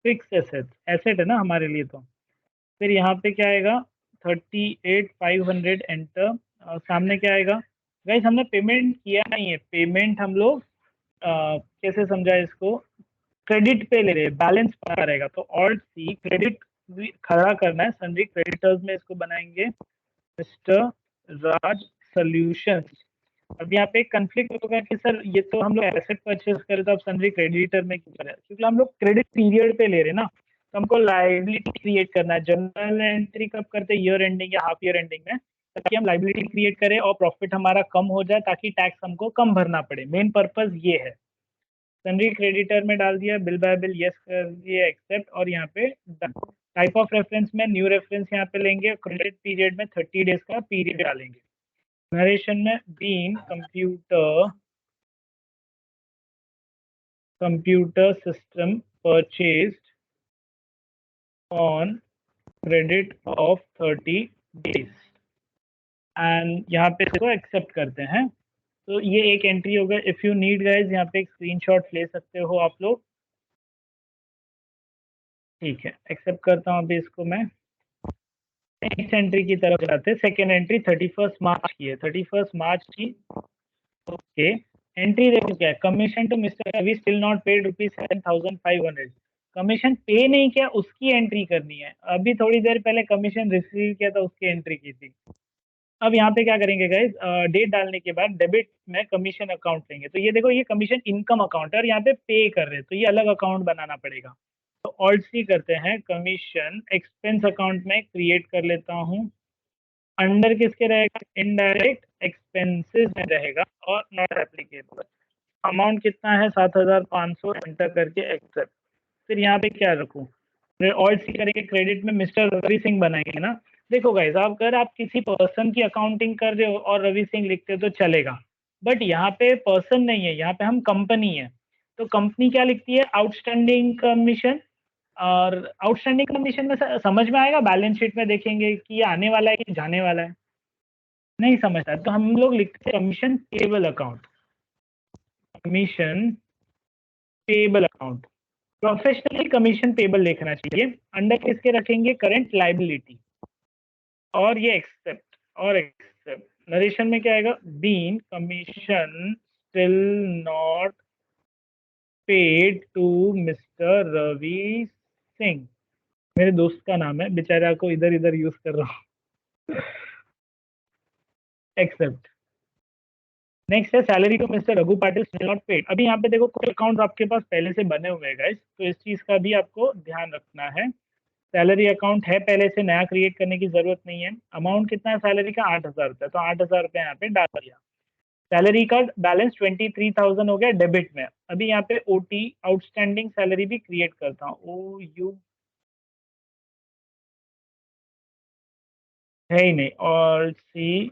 Fix asset, asset है ना हमारे लिए। तो फिर यहाँ पे क्या आएगा 38,500 एंटर, सामने क्या आएगा गाइस? हमने पेमेंट किया नहीं है, पेमेंट हम लोग कैसे समझा इसको, क्रेडिट पे ले रहे, बैलेंस पड़ा रहेगा। तो Alt+C क्रेडिट खड़ा करना है, सन्ड्री क्रेडिटर्स में इसको बनाएंगे मिस्टर राज सॉल्यूशंस। अब यहाँ पे कंफ्लिक्ट होगा कि सर ये तो हम लोग एसेट परचेज करें तो अब सन्ड्री क्रेडिटर में क्यों करें, क्योंकि हम लोग क्रेडिट पीरियड पे ले रहे हैं ना, तो हमको लायबिलिटी क्रिएट करना है। जर्नल एंट्री कब करते हैं? ईयर एंडिंग या हाफ ईयर एंडिंग में, ताकि हम लायबिलिटी क्रिएट करें और प्रॉफिट हमारा कम हो जाए, ताकि टैक्स हमको कम भरना पड़े। मेन पर्पज ये है। सन्ड्री क्रेडिटर में डाल दिया, बिल बाय बिल यस कर दिए, एक्सेप्ट, और यहाँ पे डन। टाइप ऑफ रेफरेंस में न्यू रेफरेंस यहाँ पे लेंगे, क्रेडिट पीरियड में 30 डेज का पीरियड डालेंगे। नरेशन में been computer system purchased on credit of 30 days and यहाँ पे इसको एक्सेप्ट करते हैं। तो ये एक एंट्री होगा। इफ यू नीड गाइज यहाँ पे एक स्क्रीनशॉट ले सकते हो आप लोग। ठीक है, एक्सेप्ट करता हूँ अभी इसको मैं। नेक्स्ट एंट्री की तरफ जाते हैं। सेकेंड एंट्री 31 मार्च की है, 31 मार्च की। ओके, एंट्री देखो क्या है, commission to mister Ravi still not paid ₹7,500। Commission pay नहीं किया उसकी एंट्री करनी है। अभी थोड़ी देर पहले कमीशन रिसीव किया था उसकी एंट्री की थी। अब यहाँ पे क्या करेंगे गाइज, डेट डालने के बाद डेबिट में कमीशन अकाउंट लेंगे। तो ये देखो ये कमीशन इनकम अकाउंट है और यहाँ पे पे कर रहे हैं, तो ये अलग अकाउंट बनाना पड़ेगा। तो Alt+C करते हैं, कमीशन एक्सपेंस अकाउंट में क्रिएट कर लेता हूँ। अंडर किसके रहेगा? इनडायरेक्ट एक्सपेंसेस में रहेगा और नॉट एप्लीकेबल। अमाउंट कितना है? 7,500, एंटर करके एक्सेप्ट। फिर यहाँ पे क्या रखूँ? Alt+C करेंगे, क्रेडिट में मिस्टर रवि सिंह बनाएंगे ना। देखो गाइस, अगर आप किसी पर्सन की अकाउंटिंग कर रहे हो और रवि सिंह लिखते हो तो चलेगा, बट यहाँ पे पर्सन नहीं है, यहाँ पे हम कंपनी है। तो कंपनी क्या लिखती है? Outstanding commission. और आउटस्टैंडिंग कमीशन में समझ में आएगा, बैलेंस शीट में देखेंगे कि ये आने वाला है कि जाने वाला है। नहीं समझता तो हम लोग लिखते हैं commission payable account, commission payable account. Professionally commission payable लिखना चाहिए। अंडर किसके रखेंगे? करंट लाइबिलिटी, और ये एक्सेप्ट और एक्सेप्ट। नरेशन में क्या आएगा? Been commission still not paid to mister Ravi Singh. मेरे दोस्त का नाम है, बेचारा को इधर इधर यूज कर रहा हूँ। एक्सेप्ट। नेक्स्ट है salary to mister Raghu Patil still not paid. अभी यहाँ पे देखो कुछ अकाउंट आपके पास पहले से बने हुए हैं गाइस, तो इस चीज का भी आपको ध्यान रखना है। सैलरी अकाउंट है पहले से, नया क्रिएट करने की जरूरत नहीं है। अमाउंट कितना है सैलरी का? 8,000 रुपये, तो 8,000 रुपये यहाँ पे डाल दिया। सैलरी का बैलेंस 23,000 हो गया डेबिट में। अभी यहाँ पे ओटी आउटस्टैंडिंग सैलरी भी क्रिएट करता हूँ। OU है ही नहीं, और C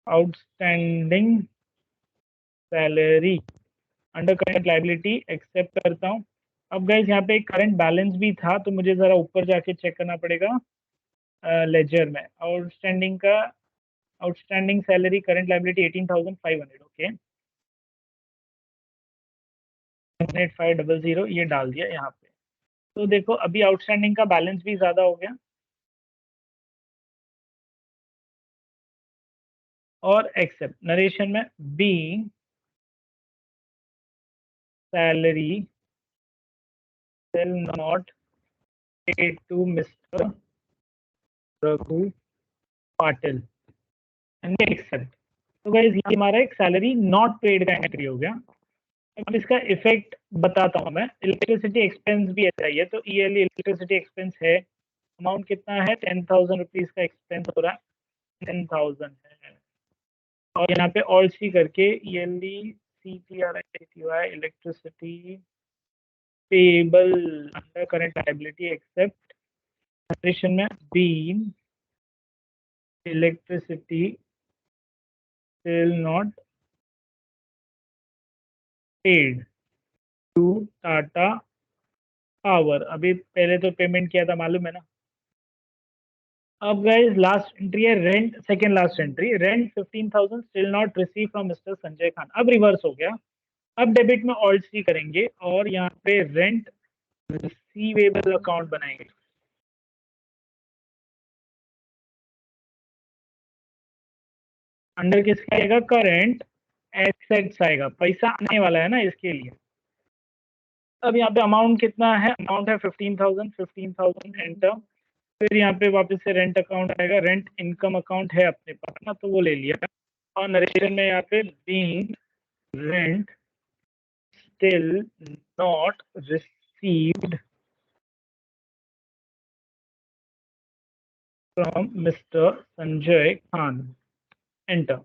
outstanding salary under current liability accept करता हूँ। अब गाइस यहाँ पे एक करंट बैलेंस भी था, तो मुझे जरा ऊपर जाके चेक करना पड़ेगा लेजर में। Outstanding salary current liability 18,500। Okay, 8500 ये डाल दिया यहाँ पे। तो देखो अभी आउटस्टैंडिंग का बैलेंस भी ज्यादा हो गया। और एक्सेप्ट। नरेशन में be salary still not paid to mister Raghu Patil and accept. तो गाइस ये हमारा एक सैलरी नॉट पेड का एंट्री हो गया। अब इसका इफेक्ट बताता हूँ मैं। इलेक्ट्रिसिटी एक्सपेंस भी ऐसा ही है, तो ईयरली इलेक्ट्रिसिटी एक्सपेंस है। अमाउंट कितना है? 10,000 रुपीज का एक्सपेंस हो रहा है, 10,000 है। और यहाँ पे Alt+C करके yearly CTRITY electricity payable under current liability except generation में being electricity still not paid to Tata power. अभी पहले तो पेमेंट किया था मालूम है ना। अब गाइस लास्ट एंट्री है rent, second last entry, rent 15,000 still not receive from mister Sanjay Khan. अब रिवर्स हो गया, अब डेबिट में ऑल्ट सी करेंगे और यहाँ पे रेंट रिसीवेबल अकाउंट बनाएंगे। अंडर किसका आएगा? करंट एसेट्स आएगा, पैसा आने वाला है ना इसके लिए। अब यहाँ पे अमाउंट कितना है? अमाउंट है 15,000 एंटर। फिर यहाँ पे वापस से रेंट अकाउंट आएगा, रेंट इनकम अकाउंट है अपने पास ना, तो वो ले लिया। और नरेशन में यहाँ पे being rent still not received from mister Sanjay Khan, enter.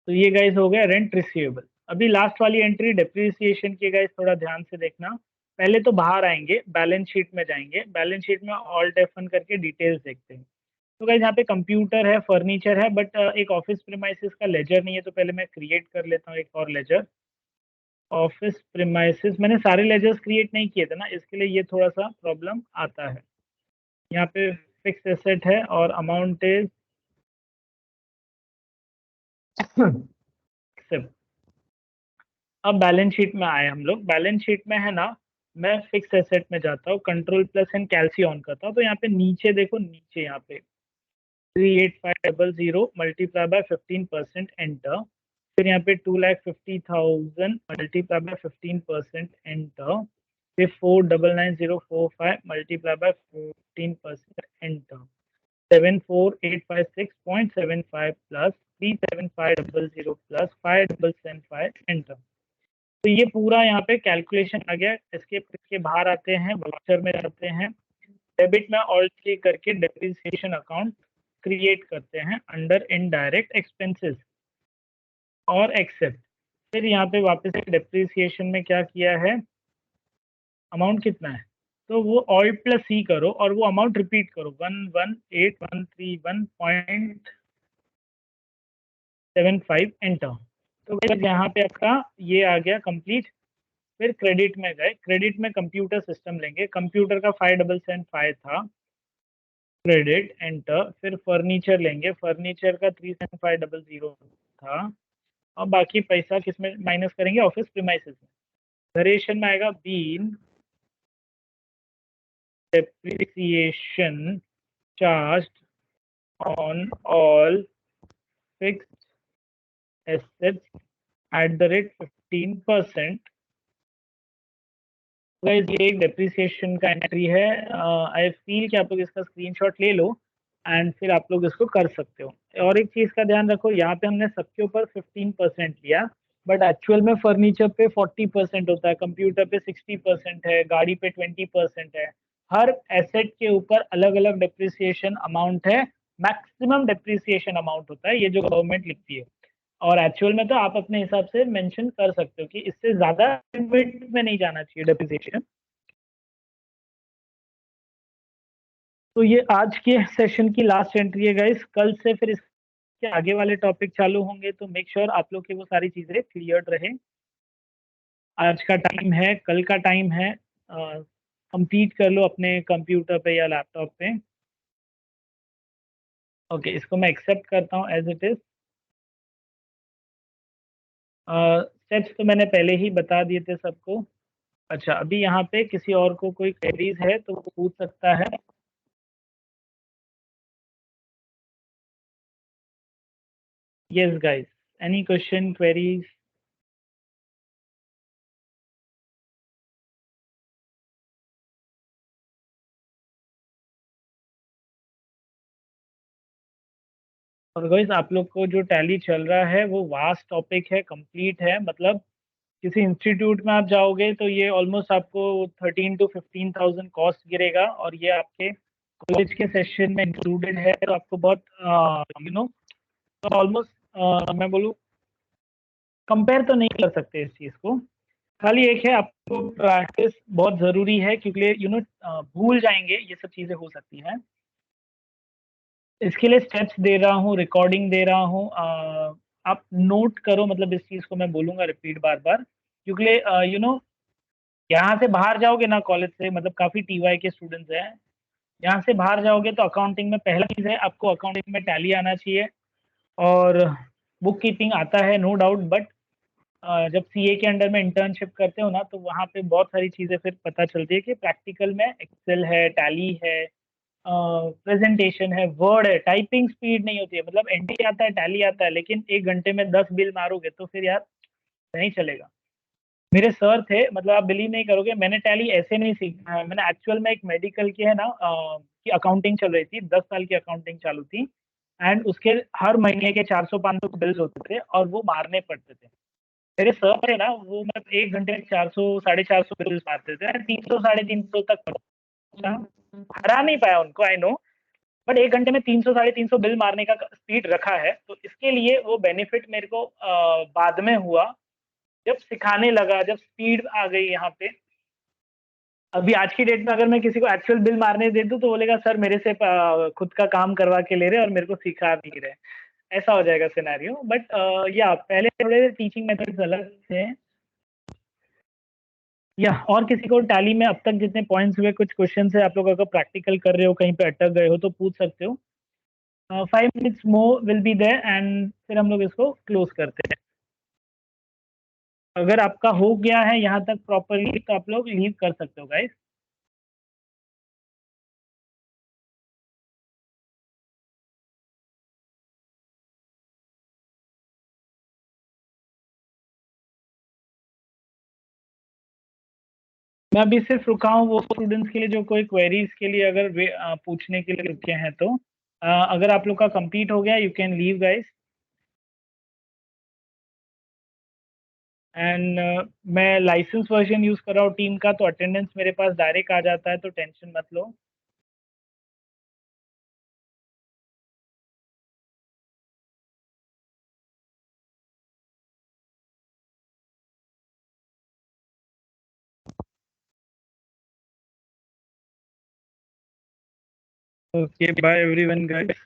तो ये गाइस हो गया रेंट रिसीवेबल। अभी लास्ट वाली एंट्री डेप्रिसिएशन की गाइस, थोड़ा ध्यान से देखना। पहले तो बाहर आएंगे, बैलेंस शीट में जाएंगे, बैलेंस शीट में ऑल्ट F1 करके डिटेल्स देखते हैं। तो गाइस यहाँ पे कंप्यूटर है, फर्नीचर है, बट एक ऑफिस प्रीमाइसेस का लेजर नहीं है, तो पहले मैं क्रिएट कर लेता हूँ एक और लेजर। ऑफिस प्रीमाइसेस मैंने सारे लेजर्स क्रिएट नहीं किए थे ना, इसके लिए ये थोड़ा सा प्रॉब्लम आता है। यहाँ पे फिक्स एसेट है और अमाउंट इज अब बैलेंस शीट में आए हम लोग। बैलेंस शीट में है ना, मैं फिक्स एसेट में जाता हूँ, कंट्रोल प्लस एंड कैल्सी ऑन करता हूँ। तो यहाँ पे नीचे देखो, नीचे यहाँ पे 38500 मल्टीप्लाई बाय 15% एंटर। फिर यहाँ पे 2,50,000 मल्टीप्लाई बाय 15% एंटर। फिर 4,99,045 multiply by 15% enter. 74,856.75 plus 37500 plus 5,775 enter. तो ये पूरा यहाँ पे कैलकुलेशन आ गया। इसके बाहर आते हैं, वाउचर में जाते हैं, डेबिट में ऑल्ट क्लिक करके डेप्रिसिएशन अकाउंट क्रिएट करते हैं अंडर इनडायरेक्ट एक्सपेंसेस और एक्सेप्ट। फिर यहाँ पे वापस से डेप्रिसिएशन में क्या किया है, अमाउंट कितना है, तो वो ऑल्ट प्लस सी करो और वो अमाउंट रिपीट करो, 118,131.75 एंटर। तो यहाँ पे आपका ये आ गया कंप्लीट। फिर क्रेडिट में गए, क्रेडिट में कंप्यूटर सिस्टम लेंगे, कंप्यूटर का 5,775 था, क्रेडिट एंटर। फिर फर्नीचर लेंगे, फर्नीचर का 37500 था, और बाकी पैसा किसमें माइनस करेंगे? ऑफिस प्रीमाइसेस में। नरेशन में आएगा been depreciation charged on all fixed assets at the rate 15%। Guys ये एक डेप्रिसिएशन का एंट्री है। आई फील कि आप लोग इसका स्क्रीनशॉट ले लो एंड फिर आप लोग इसको कर सकते हो। और एक चीज़ का ध्यान रखो, यहाँ पे हमने सबके ऊपर 15% लिया, बट एक्चुअल में फर्नीचर पे 40% होता है, कंप्यूटर पे 60% है, गाड़ी पे 20% है। हर एसेट के ऊपर अलग अलग डेप्रिसिएशन अमाउंट है, मैक्सिमम डेप्रिसिएशन अमाउंट होता है, ये जो गवर्नमेंट लिखती है। और एक्चुअल में तो आप अपने हिसाब से मेंशन कर सकते हो कि इससे ज्यादा लिमिट में नहीं जाना चाहिए डेप्रिसिएशन। तो ये आज के सेशन की लास्ट एंट्री है गाइस। कल से फिर इसके आगे वाले टॉपिक चालू होंगे, तो मेक श्योर आप लोग के वो सारी चीजें क्लियर रहे। आज का टाइम है, कल का टाइम है, कंप्लीट कर लो अपने कंप्यूटर पे या लैपटॉप पे। ओके, इसको मैं एक्सेप्ट करता हूँ एज इट इज। स्टेप्स तो मैंने पहले ही बता दिए थे सबको। अच्छा, अभी यहाँ पे किसी और को कोई क्वेरीज है तो वो पूछ सकता है। Yes guys, any question, queries? और गाइस आप लोग को जो टैली चल रहा है वो वास्ट टॉपिक है, कंप्लीट है। मतलब किसी इंस्टीट्यूट में आप जाओगे तो ये ऑलमोस्ट आपको 13 to 15,000 कॉस्ट गिरेगा, और ये आपके कॉलेज के सेशन में इंक्लूडेड है। तो आपको बहुत ऑलमोस्ट मैं बोलूँ कंपेयर तो नहीं कर सकते इस चीज़ को। खाली एक है, आपको प्रैक्टिस बहुत ज़रूरी है, क्योंकि भूल जाएँगे, ये सब चीज़ें हो सकती हैं। इसके लिए स्टेप्स दे रहा हूँ, रिकॉर्डिंग दे रहा हूँ, आप नोट करो, मतलब इस चीज़ को मैं बोलूँगा रिपीट बार-बार, क्योंकि यहाँ से बाहर जाओगे ना कॉलेज से, मतलब काफ़ी टीवाई के स्टूडेंट्स हैं, यहाँ से बाहर जाओगे तो अकाउंटिंग में पहला चीज़ है, आपको अकाउंटिंग में टैली आना चाहिए और बुक कीपिंग आता है, नो डाउट, बट जब सीए के अंडर में इंटर्नशिप करते हो ना, तो वहाँ पे बहुत सारी चीज़ें फिर पता चलती है कि प्रैक्टिकल में एक्सेल है, टैली है, प्रेजेंटेशन है, वर्ड है, टाइपिंग स्पीड नहीं होती है, मतलब एनटी आता है, टैली आता है, लेकिन 1 घंटे में 10 बिल मारोगे तो फिर यार नहीं चलेगा। मेरे सर थे, मतलब आप बिलीव नहीं करोगे, मैंने टैली ऐसे नहीं सीखा है, मैंने एक्चुअल में एक मेडिकल की है ना की अकाउंटिंग चल रही थी, 10 साल की अकाउंटिंग चालू थी एंड उसके हर महीने के 400-500 बिल्स होते थे और वो मारने पड़ते थे। मेरे सर थे ना, वो मतलब 1 घंटे में 400 साढ़े 400 बिल्स मारते थे, 300 साढ़े 300 तक पहुँचा। हरा नहीं पाया उनको, आई नो, बट 1 घंटे में 300 साढ़े 300 बिल मारने का स्पीड रखा है, तो इसके लिए वो बेनिफिट मेरे को बाद में हुआ, जब सिखाने लगा, जब स्पीड आ गई यहाँ पे। अभी आज की डेट में अगर मैं किसी को एक्चुअल बिल मारने दे दूँ, तो बोलेगा सर मेरे से खुद का काम करवा के ले रहे हैं और मेरे को सिखा नहीं रहे। ऐसा हो जाएगा सिनेरियो, बट या पहले थोड़े टीचिंग मेथड्स अलग थे। या और किसी को टैली में अब तक जितने पॉइंट्स हुए, कुछ क्वेश्चन है, आप लोग अगर प्रैक्टिकल कर रहे हो, कहीं पे अटक गए हो तो पूछ सकते हो। 5 minutes more will be there and फिर हम लोग इसको क्लोज करते हैं। अगर आपका हो गया है यहाँ तक प्रॉपरली, तो आप लोग लीव कर सकते हो गाइस। मैं अभी सिर्फ रुका हूँ वो स्टूडेंट्स के लिए जो कोई क्वेरीज के लिए अगर पूछने के लिए रुके हैं, तो अगर आप लोग का कंप्लीट हो गया, you can leave guys. And मैं लाइसेंस वर्जन यूज़ कर रहा हूँ टीम का, तो अटेंडेंस मेरे पास डायरेक्ट आ जाता है, तो टेंशन मत लो। Okay, bye everyone guys.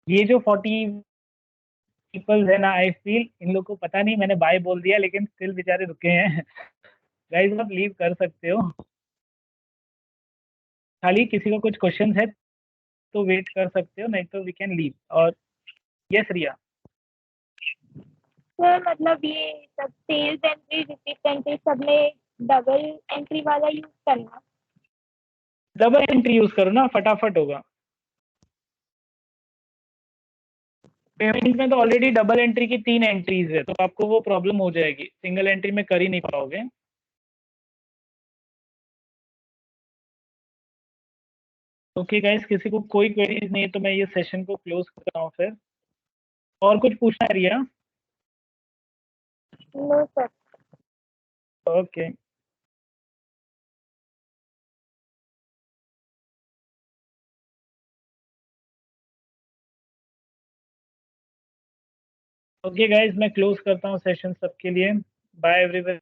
ये जो 40 पीपल है ना, आई फील इन लोग को पता नहीं मैंने बाय बोल दिया, लेकिन स्टिल बेचारे रुके हैं। गाइस आप लीव कर सकते हो, खाली किसी को कुछ क्वेश्चन है तो वेट कर सकते हो, नहीं तो वी कैन लीव। और यस रिया। सर मतलब ये सब सेल्स एंट्री रिसिप्ट एंट्री सब में डबल एंट्री वाला यूज करना। डबल एंट्री यूज करो ना, फटाफट होगा। पेमेंट में तो ऑलरेडी डबल एंट्री की 3 एंट्रीज है, तो आपको वो प्रॉब्लम हो जाएगी, सिंगल एंट्री में कर ही नहीं पाओगे। ओके गाइस, किसी को कोई क्वेरीज नहीं है तो मैं ये सेशन को क्लोज कर रहा हूँ फिर। और कुछ पूछना है Riya? No sir. Okay. Okay guys, मैं क्लोज करता हूँ सेशन सबके लिए। Bye everyone.